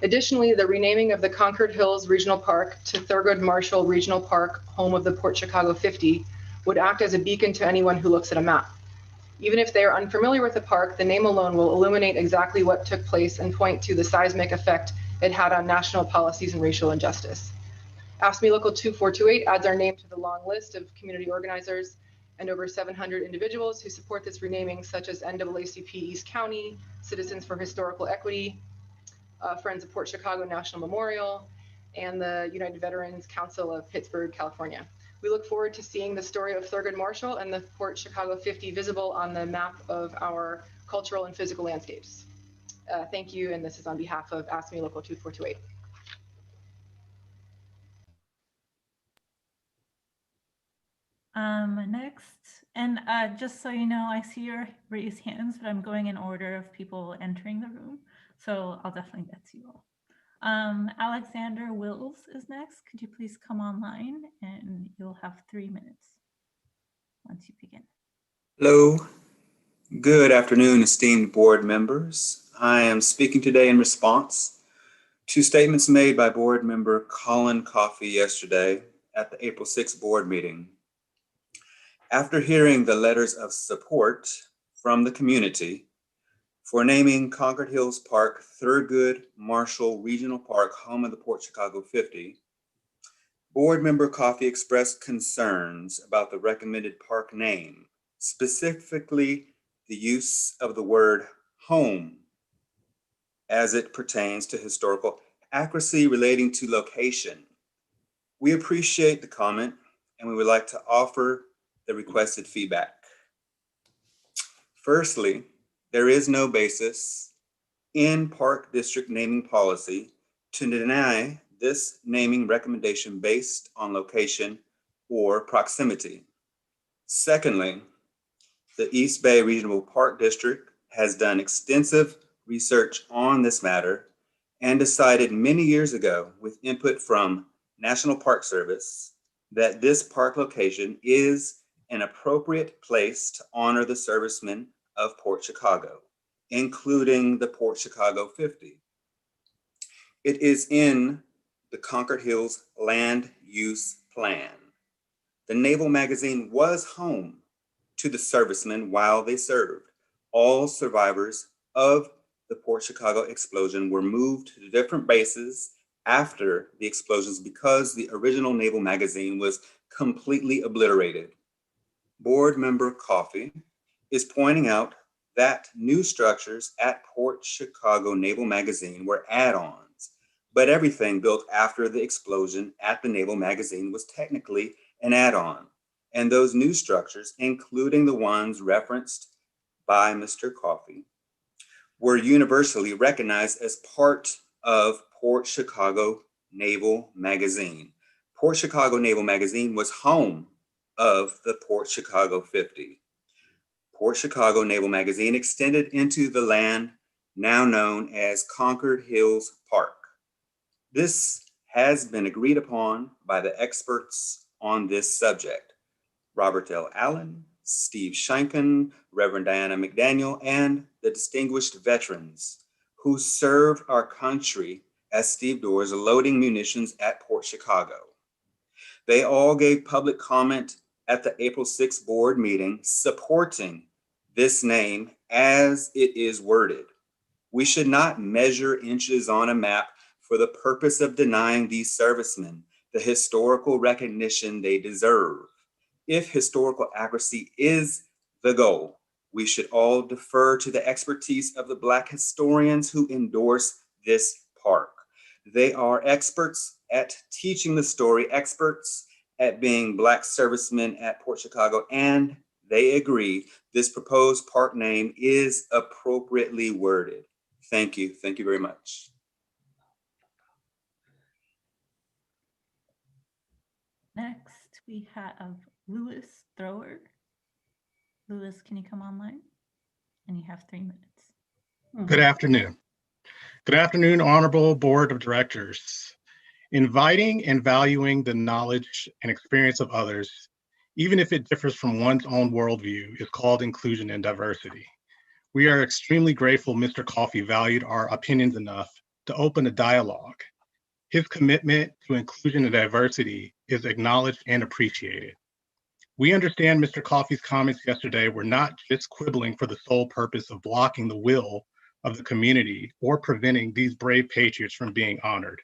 Additionally, the renaming of the Concord Hills Regional Park to Thurgood Marshall Regional Park, home of the Port Chicago 50, would act as a beacon to anyone who looks at a map. Even if they are unfamiliar with the park, the name alone will illuminate exactly what took place and point to the seismic effect it had on national policies and racial injustice. Ask Me Local 2428 adds our name to the long list of community organizers and over 700 individuals who support this renaming, such as NAACP East County, Citizens for Historical Equity, Friends of Port Chicago National Memorial, and the United Veterans Council of Pittsburgh, California. We look forward to seeing the story of Thurgood Marshall and the Port Chicago 50 visible on the map of our cultural and physical landscapes. Thank you, and this is on behalf of Ask Me Local 2428. Next, and just so you know, I see your raised hands, but I'm going in order of people entering the room, so I'll definitely get to you all. Alexander Wills is next. Could you please come online, and you'll have 3 minutes once you begin. Hello. Good afternoon, esteemed board members. I am speaking today in response to statements made by board member Colin Coffey yesterday at the April 6th board meeting. After hearing the letters of support from the community for naming Concord Hills Park Thurgood Marshall Regional Park, home of the Port Chicago 50, board member Coffey expressed concerns about the recommended park name, specifically the use of the word home as it pertains to historical accuracy relating to location. We appreciate the comment, and we would like to offer the requested feedback. Firstly, there is no basis in park district naming policy to deny this naming recommendation based on location or proximity. Secondly, the East Bay Regional Park District has done extensive research on this matter and decided many years ago, with input from National Park Service, that this park location is an appropriate place to honor the servicemen of Port Chicago, including the Port Chicago 50. It is in the Concord Hills Land Use Plan. The Naval Magazine was home to the servicemen while they served. All survivors of the Port Chicago explosion were moved to different bases after the explosions because the original Naval Magazine was completely obliterated. Board member Coffey is pointing out that new structures at Port Chicago Naval Magazine were add-ons, but everything built after the explosion at the Naval Magazine was technically an add-on. And those new structures, including the ones referenced by Mr. Coffey, were universally recognized as part of Port Chicago Naval Magazine. Port Chicago Naval Magazine was home of the Port Chicago 50. Port Chicago Naval Magazine extended into the land now known as Concord Hills Park. This has been agreed upon by the experts on this subject: Robert L. Allen, Steve Shanken, Reverend Diana McDaniel, and the distinguished veterans who served our country as stevedores loading munitions at Port Chicago. They all gave public comment at the April 6th board meeting supporting this name as it is worded. We should not measure inches on a map for the purpose of denying these servicemen the historical recognition they deserve. If historical accuracy is the goal, we should all defer to the expertise of the Black historians who endorse this park. They are experts at teaching the story, experts at being Black servicemen at Port Chicago, and they agree this proposed park name is appropriately worded. Thank you. Thank you very much. Next, we have Louis Thrower. Louis, can you come online? And you have 3 minutes. Good afternoon. Good afternoon, Honorable Board of Directors. Inviting and valuing the knowledge and experience of others, even if it differs from one's own worldview, is called inclusion and diversity. We are extremely grateful Mr. Coffey valued our opinions enough to open a dialogue. His commitment to inclusion and diversity is acknowledged and appreciated. We understand Mr. Coffey's comments yesterday were not just quibbling for the sole purpose of blocking the will of the community or preventing these brave patriots from being honored.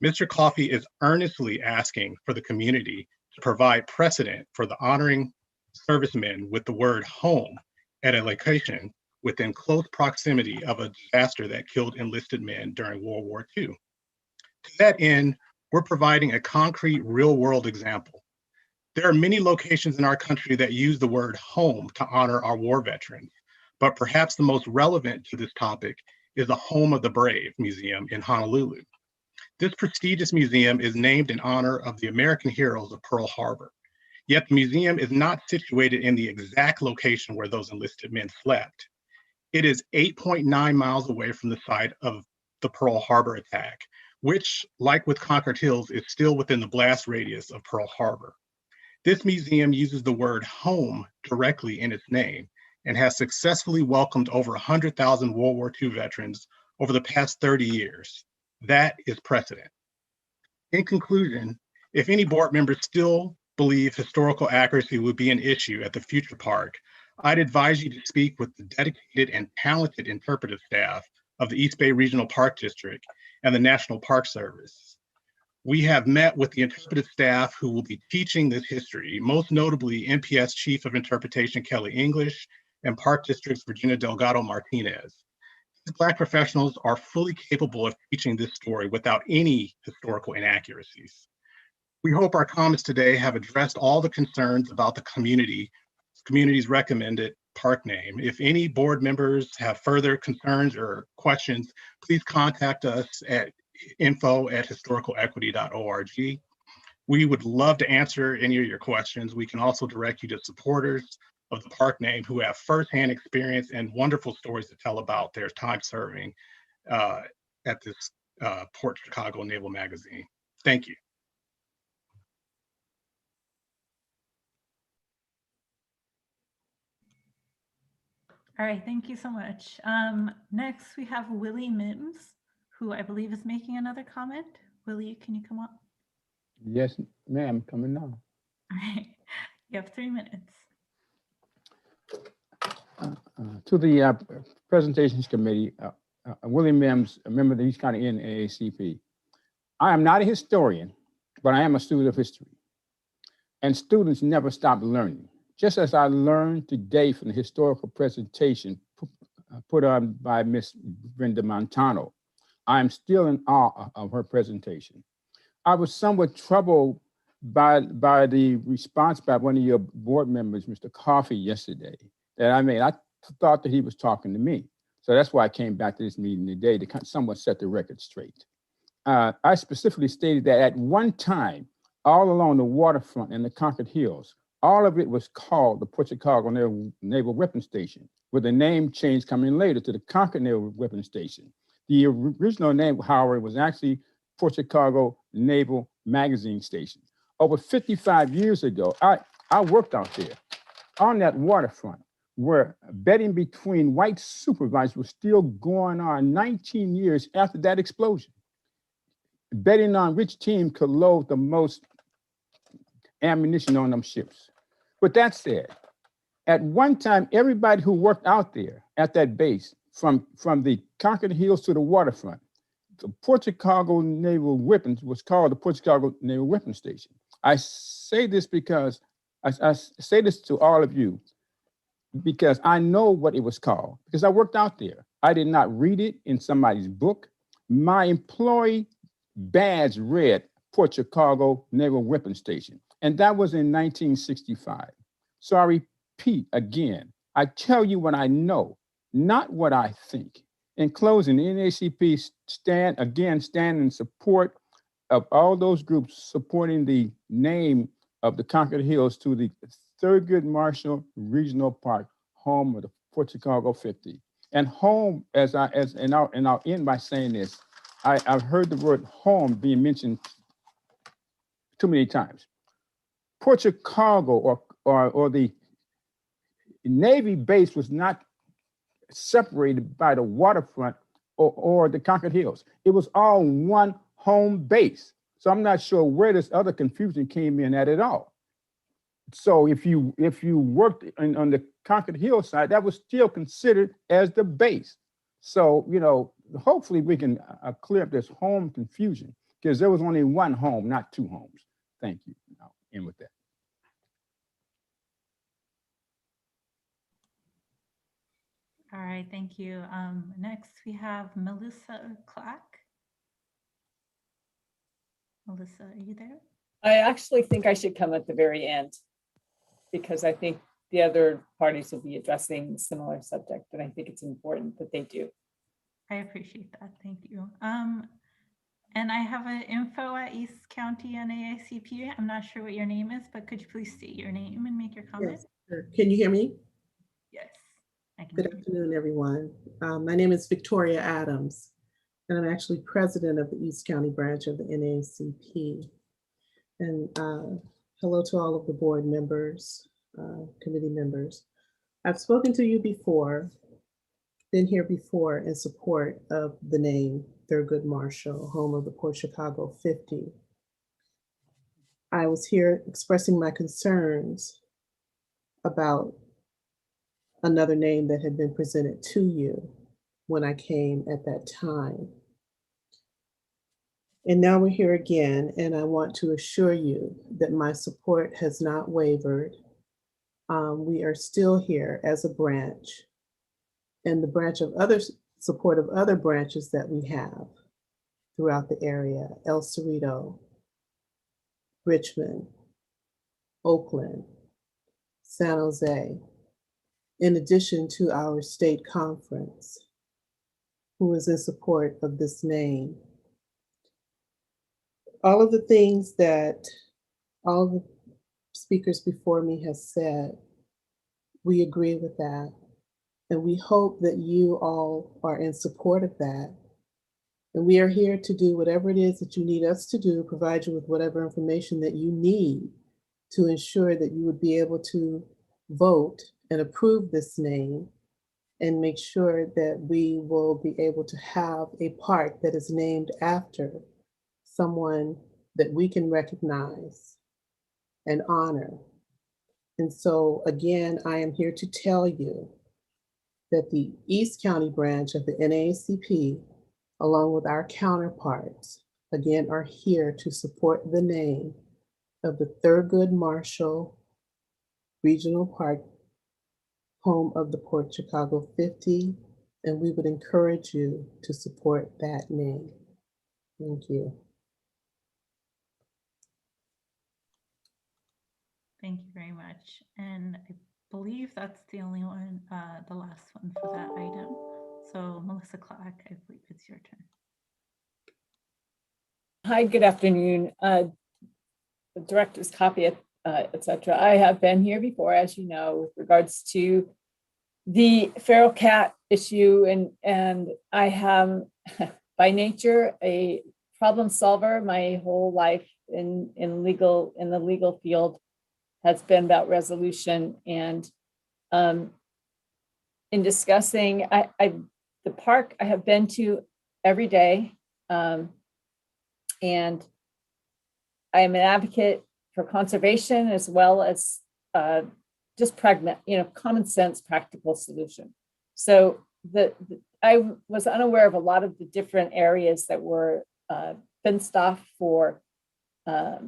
Mr. Coffey is earnestly asking for the community to provide precedent for the honoring servicemen with the word home at a location within close proximity of a disaster that killed enlisted men during World War II. To that end, we're providing a concrete real-world example. There are many locations in our country that use the word home to honor our war veterans, but perhaps the most relevant to this topic is the Home of the Brave Museum in Honolulu. This prestigious museum is named in honor of the American heroes of Pearl Harbor, yet the museum is not situated in the exact location where those enlisted men slept. It is 8.9 miles away from the site of the Pearl Harbor attack, which, like with Concord Hills, is still within the blast radius of Pearl Harbor. This museum uses the word home directly in its name and has successfully welcomed over 100,000 World War II veterans over the past 30 years. That is precedent. In conclusion, if any board members still believe historical accuracy would be an issue at the future park, I'd advise you to speak with the dedicated and talented interpretive staff of the East Bay Regional Park District and the National Park Service. We have met with the interpretive staff who will be teaching this history, most notably NPS Chief of Interpretation Kelly English and Park District's Virginia Delgado Martinez. These Black professionals are fully capable of teaching this story without any historical inaccuracies. We hope our comments today have addressed all the concerns about the community's recommended park name. If any board members have further concerns or questions, please contact us at info@historicalequity.org. We would love to answer any of your questions. We can also direct you to supporters of the park name who have firsthand experience and wonderful stories to tell about their time serving at this Port Chicago Naval Magazine. Thank you. All right, thank you so much. Next, we have Willie Mims, who I believe is making another comment. Willie, can you come up? Yes, ma'am, coming now. All right, you have 3 minutes. To the presentations committee, Willie Mims, a member of the East County NAACP. I am not a historian, but I am a student of history. And students never stop learning. Just as I learned today from the historical presentation put on by Miss Brenda Montano, I am still in awe of her presentation. I was somewhat troubled by the response by one of your board members, Mr. Coffey, yesterday that I made. I thought that he was talking to me. So that's why I came back to this meeting today to somewhat set the record straight. I specifically stated that at one time, all along the waterfront in the Concord Hills, all of it was called the Port Chicago Naval Weapons Station, with the name change coming later to the Concord Naval Weapons Station. The original name, however, was actually Port Chicago Naval Magazine Station. Over 55 years ago, I worked out there on that waterfront where betting between white supervisors was still going on 19 years after that explosion. Betting on which team could load the most ammunition on them ships. With that said, at one time, everybody who worked out there at that base, from the Concord Hills to the waterfront, the Port Chicago Naval Weapons was called the Port Chicago Naval Weapons Station. I say this because, I say this to all of you, because I know what it was called, because I worked out there. I did not read it in somebody's book. My employee badge read Port Chicago Naval Weapons Station, and that was in 1965. So I repeat again, I tell you what I know, not what I think. In closing, the NAACP stand in support of all those groups supporting the name of the Concord Hills to the Thurgood Marshall Regional Park, home of the Port Chicago 50. And home, and I'll end by saying this, I've heard the word home being mentioned too many times. Port Chicago or the Navy base was not separated by the waterfront or the Concord Hills. It was all one home base. So I'm not sure where this other confusion came in at all. So if you worked on the Concord Hill side, that was still considered as the base. So, you know, hopefully we can clear up this home confusion, because there was only one home, not two homes. Thank you. I'll end with that. All right, thank you. Next, we have Melissa Clack. Melissa, are you there? I actually think I should come at the very end, because I think the other parties will be addressing a similar subject, and I think it's important that they do. I appreciate that. Thank you. And I have an info at East County NAACP. I'm not sure what your name is, but could you please state your name and make your comment? Yes, sure. Can you hear me? Yes. I can Good afternoon, everyone. My name is Victoria Adams, and I'm actually president of the East County branch of the NAACP. And hello to all of the board members, committee members. I've spoken to you before, been here before in support of the name Thurgood Marshall, home of the Port Chicago 50. I was here expressing my concerns about another name that had been presented to you when I came at that time. And now we're here again, and I want to assure you that my support has not wavered. We are still here as a branch, and the branch of support of other branches that we have throughout the area: El Cerrito, Richmond, Oakland, San Jose, in addition to our state conference, who is in support of this name. All of the things that all the speakers before me have said, we agree with that. And we hope that you all are in support of that. And we are here to do whatever it is that you need us to do, provide you with whatever information that you need to ensure that you would be able to vote and approve this name, and make sure that we will be able to have a park that is named after someone that we can recognize and honor. And so again, I am here to tell you that the East County branch of the NAACP, along with our counterparts, again, are here to support the name of the Thurgood Marshall Regional Park, home of the Port Chicago 50, and we would encourage you to support that name. Thank you. Thank you very much. And I believe that's the only one, the last one for that item. So Melissa Clack, I believe it's your turn. Hi, good afternoon. The director's copy, etc. I have been here before, as you know, with regards to the feral cat issue, and I am by nature a problem solver. My whole life in the legal field has been about resolution, and in discussing the park I have been to every day, and I am an advocate for conservation as well as just common sense, practical solution. So I was unaware of a lot of the different areas that were fenced off for the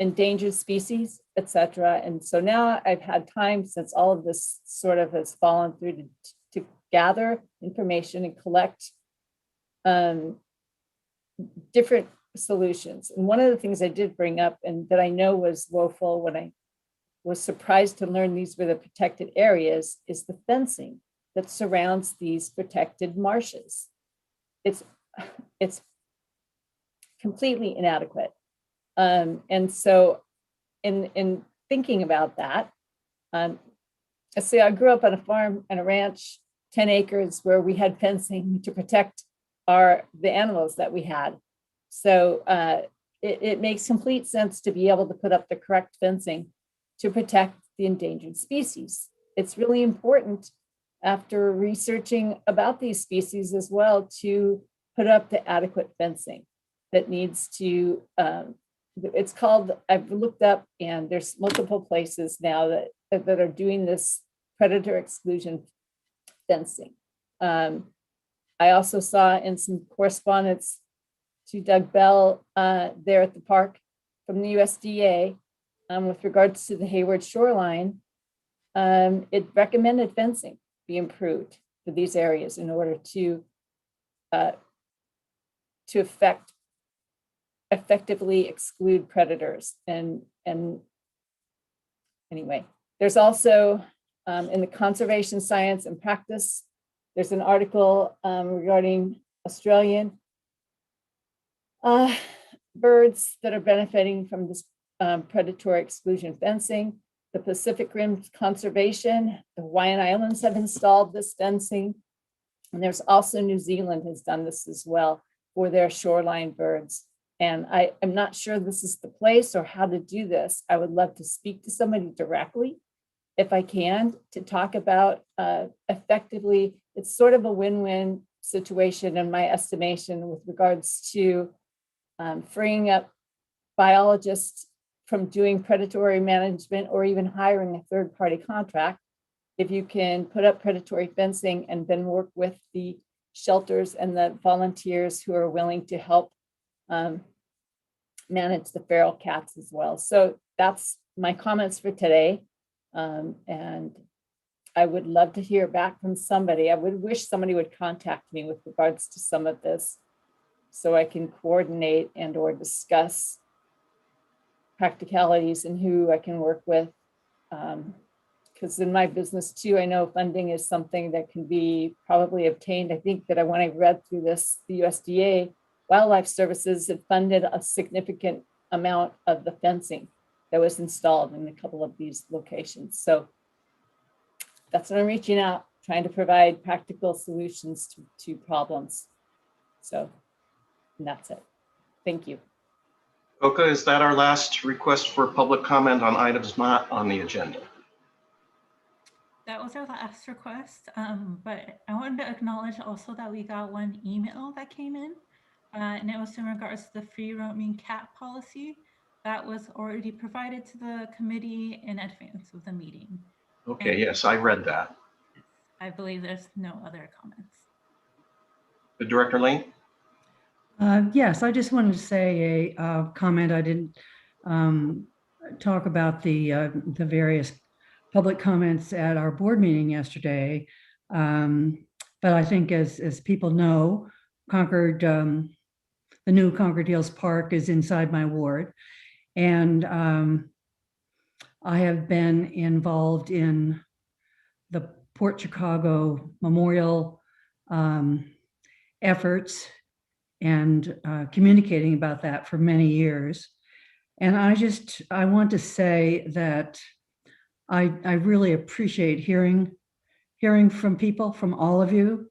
endangered species, etc. And so now I've had time, since all of this sort of has fallen through, to gather information and collect different solutions. And one of the things I did bring up, and that I know was woeful when I was surprised to learn these were the protected areas, is the fencing that surrounds these protected marshes. It's completely inadequate. And so in thinking about that, so I grew up on a farm and a ranch, 10 acres, where we had fencing to protect the animals that we had. So it makes complete sense to be able to put up the correct fencing to protect the endangered species. It's really important, after researching about these species as well, to put up the adequate fencing that needs to, it's called, I've looked up, and there's multiple places now that are doing this predator exclusion fencing. I also saw in some correspondence to Doug Bell there at the park from the USDA with regards to the Hayward shoreline. It recommended fencing be improved for these areas in order to effectively exclude predators. And anyway, there's also in the Conservation Science and Practice, there's an article regarding Australian birds that are benefiting from this predatory exclusion fencing. The Pacific Rim Conservation, the Hawaiian Islands have installed this fencing. And there's also New Zealand has done this as well for their shoreline birds. And I am not sure this is the place or how to do this. I would love to speak to somebody directly, if I can, to talk about effectively, it's sort of a win-win situation in my estimation with regards to freeing up biologists from doing predatory management or even hiring a third-party contract. If you can put up predatory fencing and then work with the shelters and the volunteers who are willing to help manage the feral cats as well. So that's my comments for today. And I would love to hear back from somebody. I would wish somebody would contact me with regards to some of this so I can coordinate and or discuss practicalities and who I can work with. Because in my business too, I know funding is something that can be probably obtained. I think that when I read through this, the USDA Wildlife Services had funded a significant amount of the fencing that was installed in a couple of these locations. So that's what I'm reaching out, trying to provide practical solutions to problems. So, and that's it. Thank you. Oka, is that our last request for public comment on items not on the agenda? That was our last request, but I wanted to acknowledge also that we got one email that came in, and it was in regards to the free roaming cat policy that was already provided to the committee in advance of the meeting. Okay, and yes, I read that. I believe there's no other comments. The Director Lane? Yes, I just wanted to say a comment. I didn't talk about the various public comments at our board meeting yesterday, but I think as people know, Concord, the new Concord Hills Park is inside my ward, and I have been involved in the Port Chicago Memorial efforts and communicating about that for many years. And I want to say that I really appreciate hearing from people, from all of you,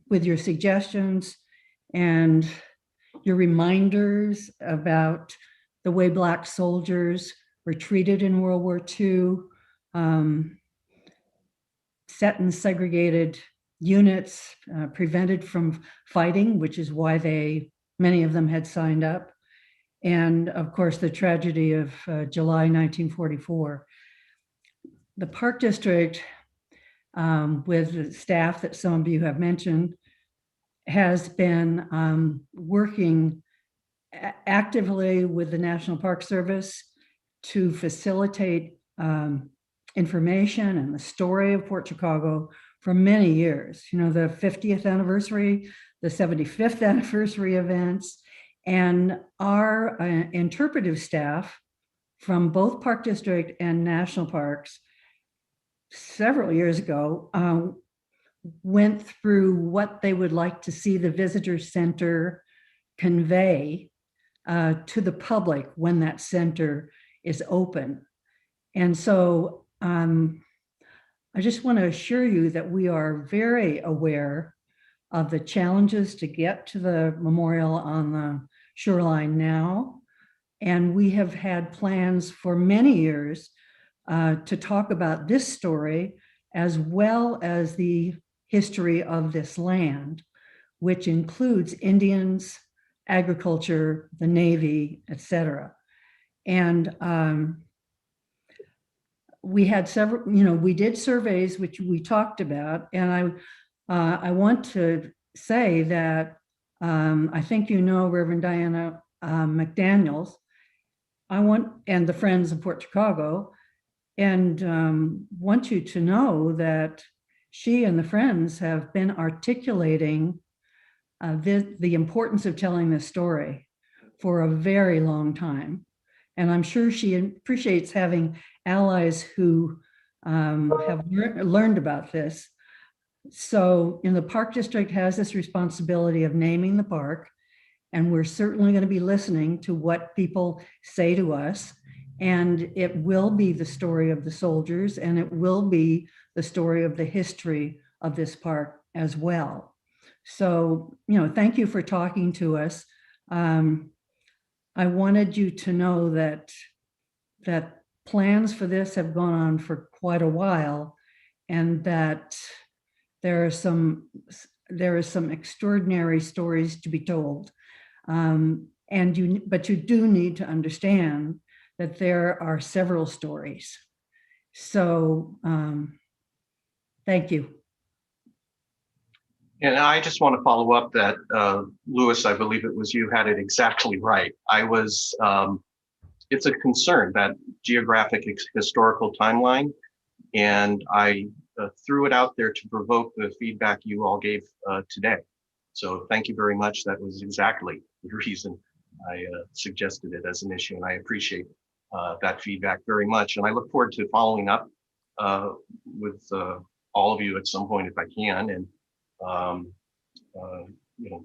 with your suggestions and your reminders about the way Black soldiers were treated in World War II, set in segregated units, prevented from fighting, which is why many of them had signed up. And of course, the tragedy of July 1944. The Park District, with the staff that some of you have mentioned, has been working actively with the National Park Service to facilitate information and the story of Port Chicago for many years. You know, the 50th anniversary, the 75th anniversary events, and our interpretive staff from both Park District and National Parks several years ago went through what they would like to see the visitor center convey to the public when that center is open. And so I just want to assure you that we are very aware of the challenges to get to the memorial on the shoreline now. And we have had plans for many years to talk about this story as well as the history of this land, which includes Indians, agriculture, the Navy, etc. And we had several, we did surveys, which we talked about. And I want to say that I think Reverend Diana McDaniels, and the Friends of Port Chicago, and want you to know that she and the Friends have been articulating the importance of telling this story for a very long time. And I'm sure she appreciates having allies who have learned about this. So the Park District has this responsibility of naming the park, and we're certainly going to be listening to what people say to us. And it will be the story of the soldiers, and it will be the story of the history of this park as well. So, thank you for talking to us. I wanted you to know that plans for this have gone on for quite a while, and that there are some extraordinary stories to be told. But you do need to understand that there are several stories. So thank you. And I just want to follow up that Louis, I believe it was you, had it exactly right. It's a concern, that geographic historical timeline, and I threw it out there to provoke the feedback you all gave today. So thank you very much. That was exactly the reason I suggested it as an issue, and I appreciate that feedback very much. And I look forward to following up with all of you at some point if I can, and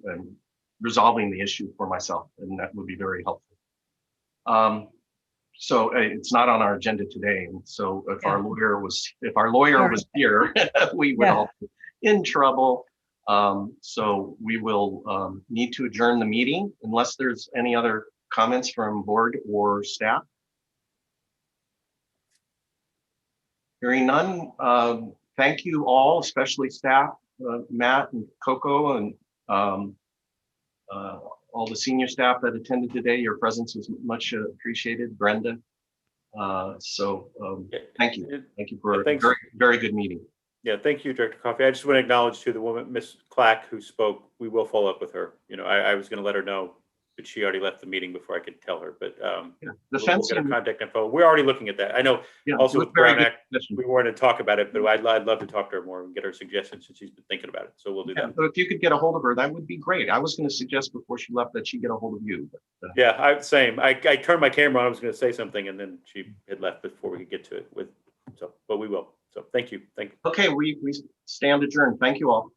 and resolving the issue for myself, and that would be very helpful. So it's not on our agenda today, and so if our lawyer was here, we would all be in trouble. So we will need to adjourn the meeting unless there's any other comments from board or staff. Hearing none, thank you all, especially staff, Matt and Coco, and all the senior staff that attended today. Your presence was much appreciated, Brenda. Thank you. Thank you for a very, very good meeting. Yeah, thank you, Director Coffey. I just want to acknowledge to the woman, Miss Clack, who spoke. We will follow up with her. I was going to let her know, but she already left the meeting before I could tell her. But we'll get her contact info. We're already looking at that. I know. Also with Brown Act, we wanted to talk about it, but I'd love to talk to her more and get her suggestions since she's been thinking about it. So we'll do that. So if you could get a hold of her, that would be great. I was going to suggest before she left that she get a hold of you. But, yeah, same. I turned my camera on. I was going to say something, and then she had left before we could get to it. But we will. So thank you. Thank you. Okay, we stand adjourned. Thank you all.